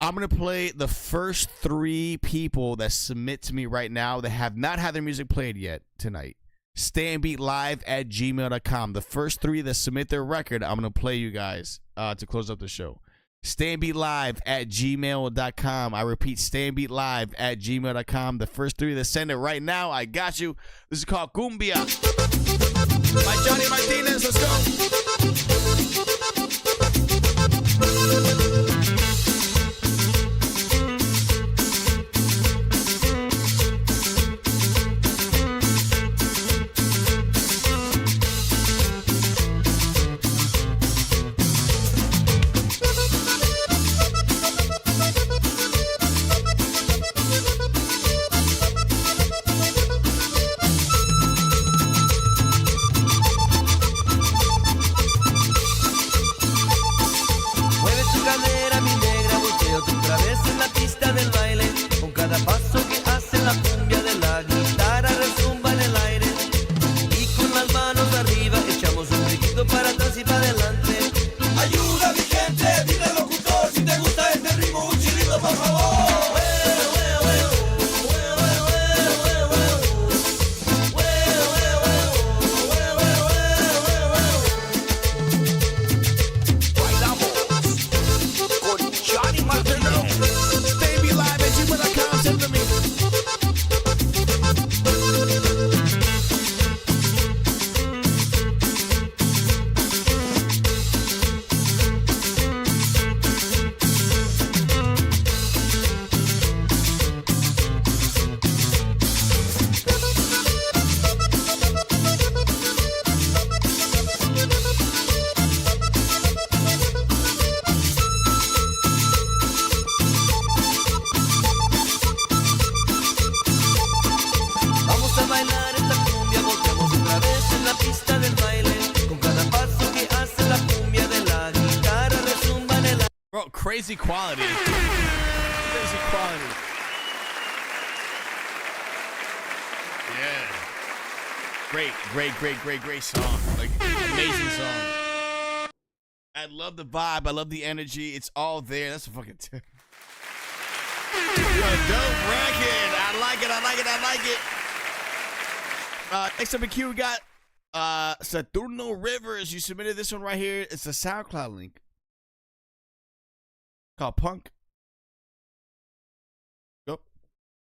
I'm going to play the first 3 people that submit to me right now that have not had their music played yet tonight. StayOnBeatLive@gmail.com. The first 3 that submit their record, I'm going to play you guys to close up the show. StayOnBeatLive@gmail.com. I repeat, StayOnBeatLive@gmail.com. The first three that send it right now, I got you. This is called Cumbia by Johnny Martinez. Let's go. Crazy quality. Crazy quality. Yeah. Great song. Like, amazing song. I love the vibe. I love the energy. It's all there. That's a fucking tip. Yo, dope record. I like it. Next up in queue, we got Saturno Rivers. You submitted this one right here. It's a SoundCloud link called Punk. Go.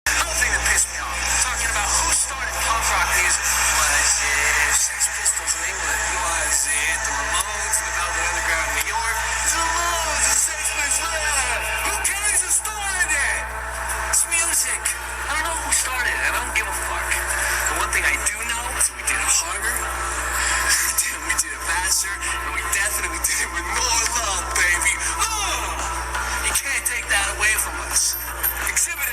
Another thing that pissed me off, talking about who started punk rock music. Was it Sex Pistols in England? Was it the Ramones in the Velvet Underground in New York? The Ramones, the Sex Pistols. Who cares who started it? It's music. I don't know who started it. I don't give a fuck. The one thing I do know is that we did it harder, we did it faster, and we definitely did it with more love, baby. You can't take that away from us. Exhibit A.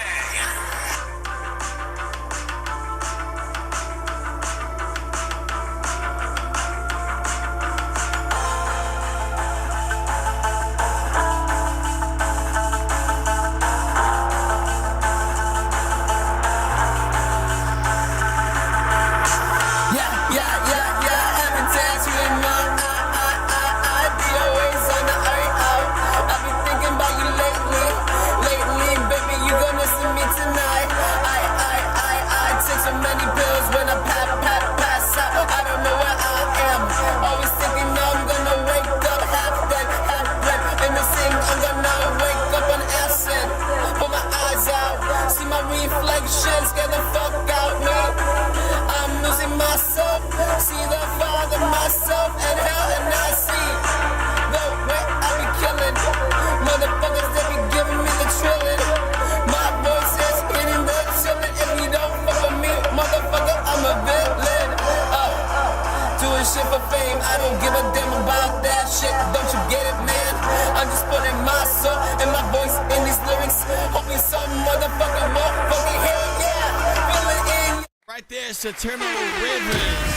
Shit for fame, I don't give a damn about that shit. Don't you get it, man? I'm just putting my soul and my voice in these lyrics. Hoping some motherfucker won't fucking hear it, yeah. Feel it in. Right there, Saturno Rivers.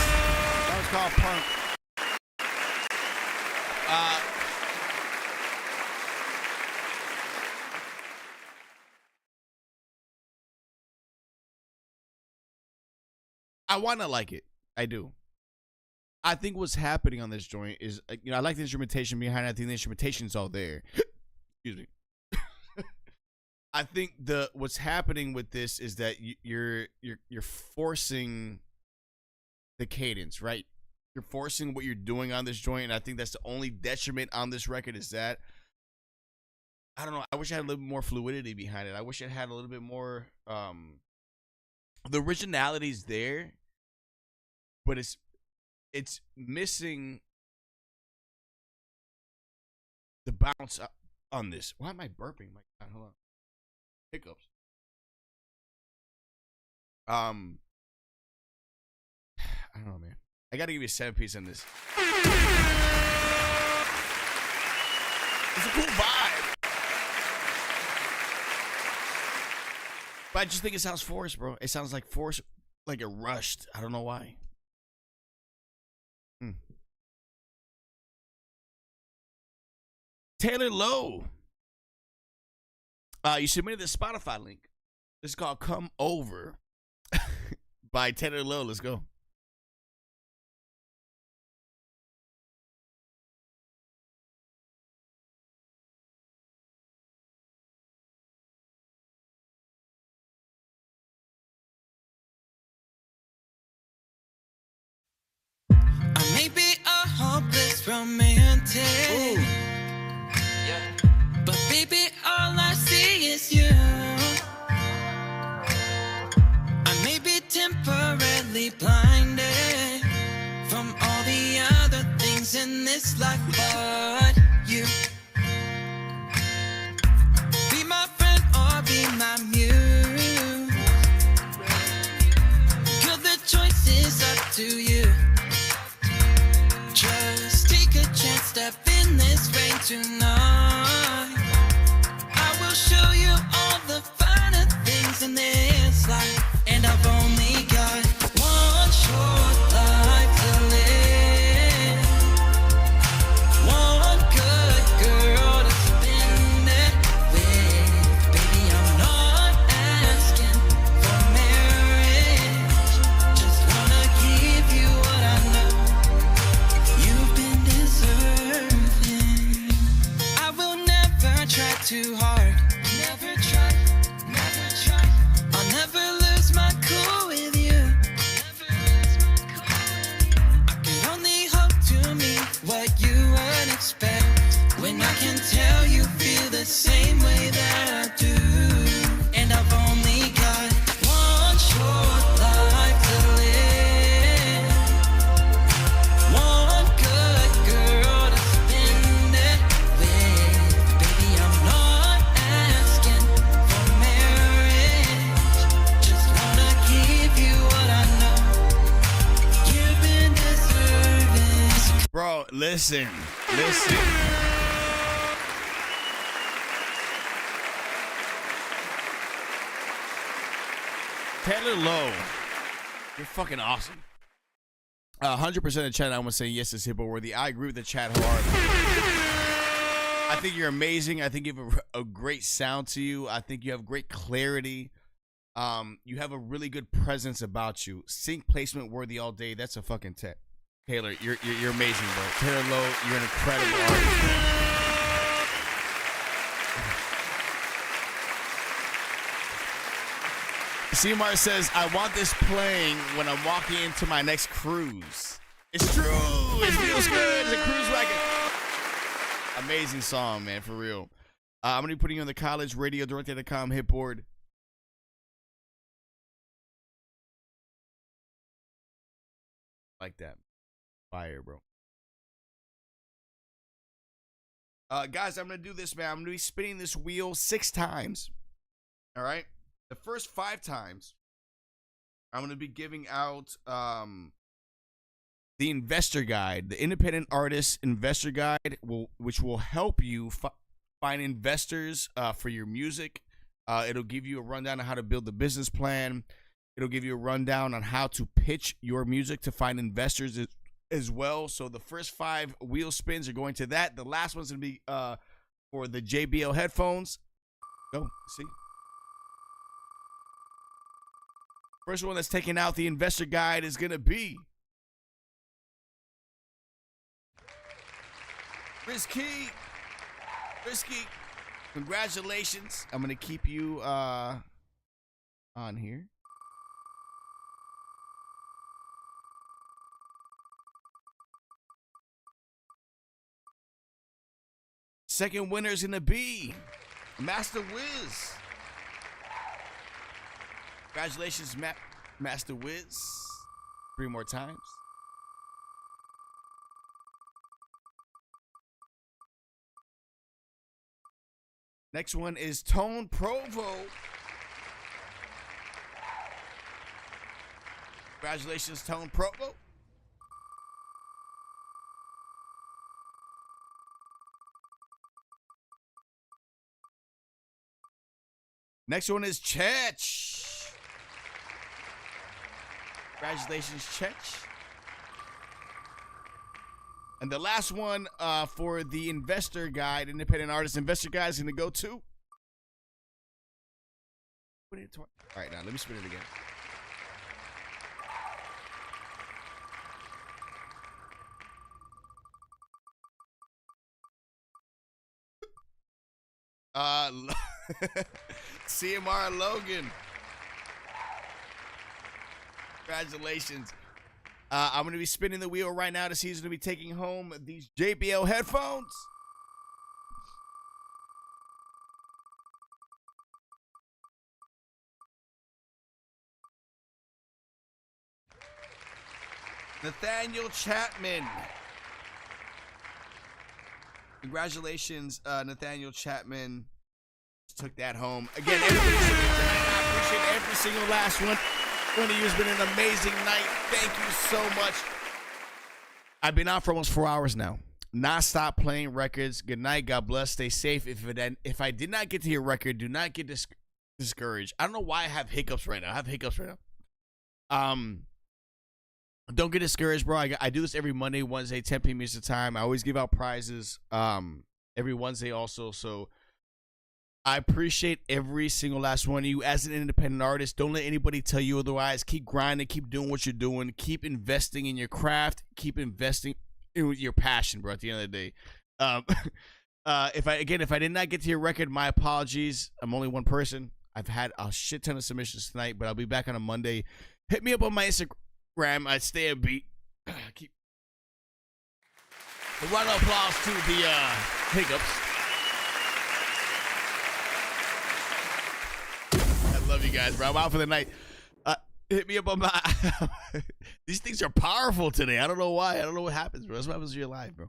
That was called Punk. I want to like it. I do. I think what's happening on this joint is, I like the instrumentation behind it. I think the instrumentation's all there. Excuse me. I think what's happening with this is that you're forcing the cadence, right? You're forcing what you're doing on this joint, and I think that's the only detriment on this record is that. I don't know. I wish I had a little bit more fluidity behind it. I wish it had a little bit more. The originality's there, but it's missing the bounce on this. Why am I burping? My God, hold on. Hiccups. I don't know, man. I gotta give you a 7-piece on this. It's a cool vibe. But I just think it sounds forced, bro. It sounds like forced, like it rushed. I don't know why. Taylor Lowe. You submitted the Spotify link. This is called Come Over by Taylor Lowe. Let's go. I may be a hopeless romantic. Yeah. But baby, all I see is you. I may be temporarily blinded from all the other things in this life, but you be my friend or be my muse. Girl, the choice is up to you. Just take a chance, step in this rain tonight. I will show you all the finer things in this life. And I've only got one short life to live. One good girl to spend it with. Baby, I'm not asking for marriage. Just wanna give you what I know you've been deserving. I will never try too hard. Never try, never try. I'll never lose my cool with you. I can only hope to meet what you would expect. When I can tell you feel the same way that I do. And I've only got one short life to live. One good girl to spend it with. Baby, I'm not asking for marriage. Just wanna give you what I know you've been deserving. Bro, listen. Taylor Lowe, you're fucking awesome. 100% of the chat, I want to say yes, it's HITBOARD worthy. I agree with the chat hard. I think you're amazing. I think you have a great sound to you. I think you have great clarity. You have a really good presence about you. Sync placement worthy all day. That's a fucking tech. Taylor, you're amazing, bro. Taylor Lowe, you're an incredible artist. Seymour says, I want this playing when I'm walking into my next cruise. It's true. It feels good. It's a cruise record. Amazing song, man, for real. I'm going to be putting you on the college radio director.com HITBOARD. Like that. Fire, bro. Guys, I'm going to do this, man. I'm going to be spinning this wheel 6 times. All right? The first 5 times, I'm going to be giving out the investor guide, the independent artist investor guide, which will help you find investors for your music. It'll give you a rundown on how to build the business plan. It'll give you a rundown on how to pitch your music to find investors as well. So the first 5 wheel spins are going to that. The last one's going to be for the JBL headphones. Go, see? First one that's taking out the investor guide is going to be Risky. Congratulations. I'm going to keep you on here. Second winner is going to be Master Wiz. Congratulations, Master Wiz. 3 more times. Next one is Tone Provo. Congratulations, Tone Provo. Next one is Chech. Congratulations, Chech. And the last one for the investor guide, independent artist investor guide, is going to go to. All right, now let me spin it again. CMR Logan. Congratulations. I'm going to be spinning the wheel right now to see who's going to be taking home these JBL headphones. Nathaniel Chapman. Congratulations, Nathaniel Chapman. Took that home. Again, everybody, I appreciate every single last one. One of you has been an amazing night. Thank you so much. I've been out for almost 4 hours now. Not stop playing records. Good night. God bless. Stay safe. If I did not get to your record, do not get discouraged. I don't know why I have hiccups right now. Don't get discouraged, bro. I do this every Monday, Wednesday, 10 p.m. Eastern time. I always give out prizes every Wednesday also. So I appreciate every single last one of you. As an independent artist, don't let anybody tell you otherwise. Keep grinding. Keep doing what you're doing. Keep investing in your craft. Keep investing in your passion, bro, at the end of the day. If I did not get to your record, my apologies. I'm only one person. I've had a shit ton of submissions tonight, but I'll be back on a Monday. Hit me up on my Instagram at StayOnBeat. Keep a round of applause to the hiccups. Love you guys, bro. I'm out for the night. Hit me up on my. These things are powerful today. I don't know why. I don't know what happens, bro. That's what happens when you're live, bro.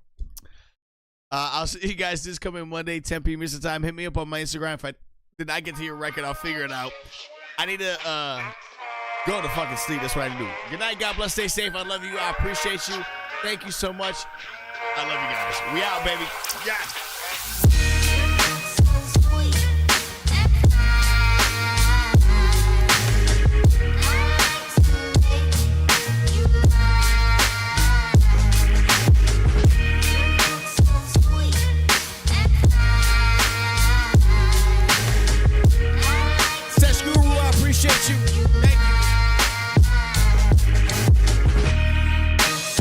I'll see you guys this coming Monday, 10 p.m. Eastern time. Hit me up on my Instagram. If I did not get to your record, I'll figure it out. I need to go to fucking sleep. That's what I need to do. Good night. God bless. Stay safe. I love you. I appreciate you. Thank you so much. I love you guys. We out, baby. Yeah. Appreciate you. Thank you.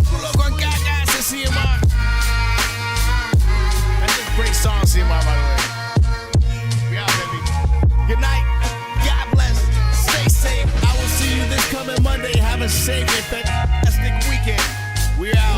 Culo con caca, ese CMR. That's a great song, CMR, by the way. We out, baby. Good night. God bless. Stay safe. I will see you this coming Monday. Have a safe and fantastic weekend. We out.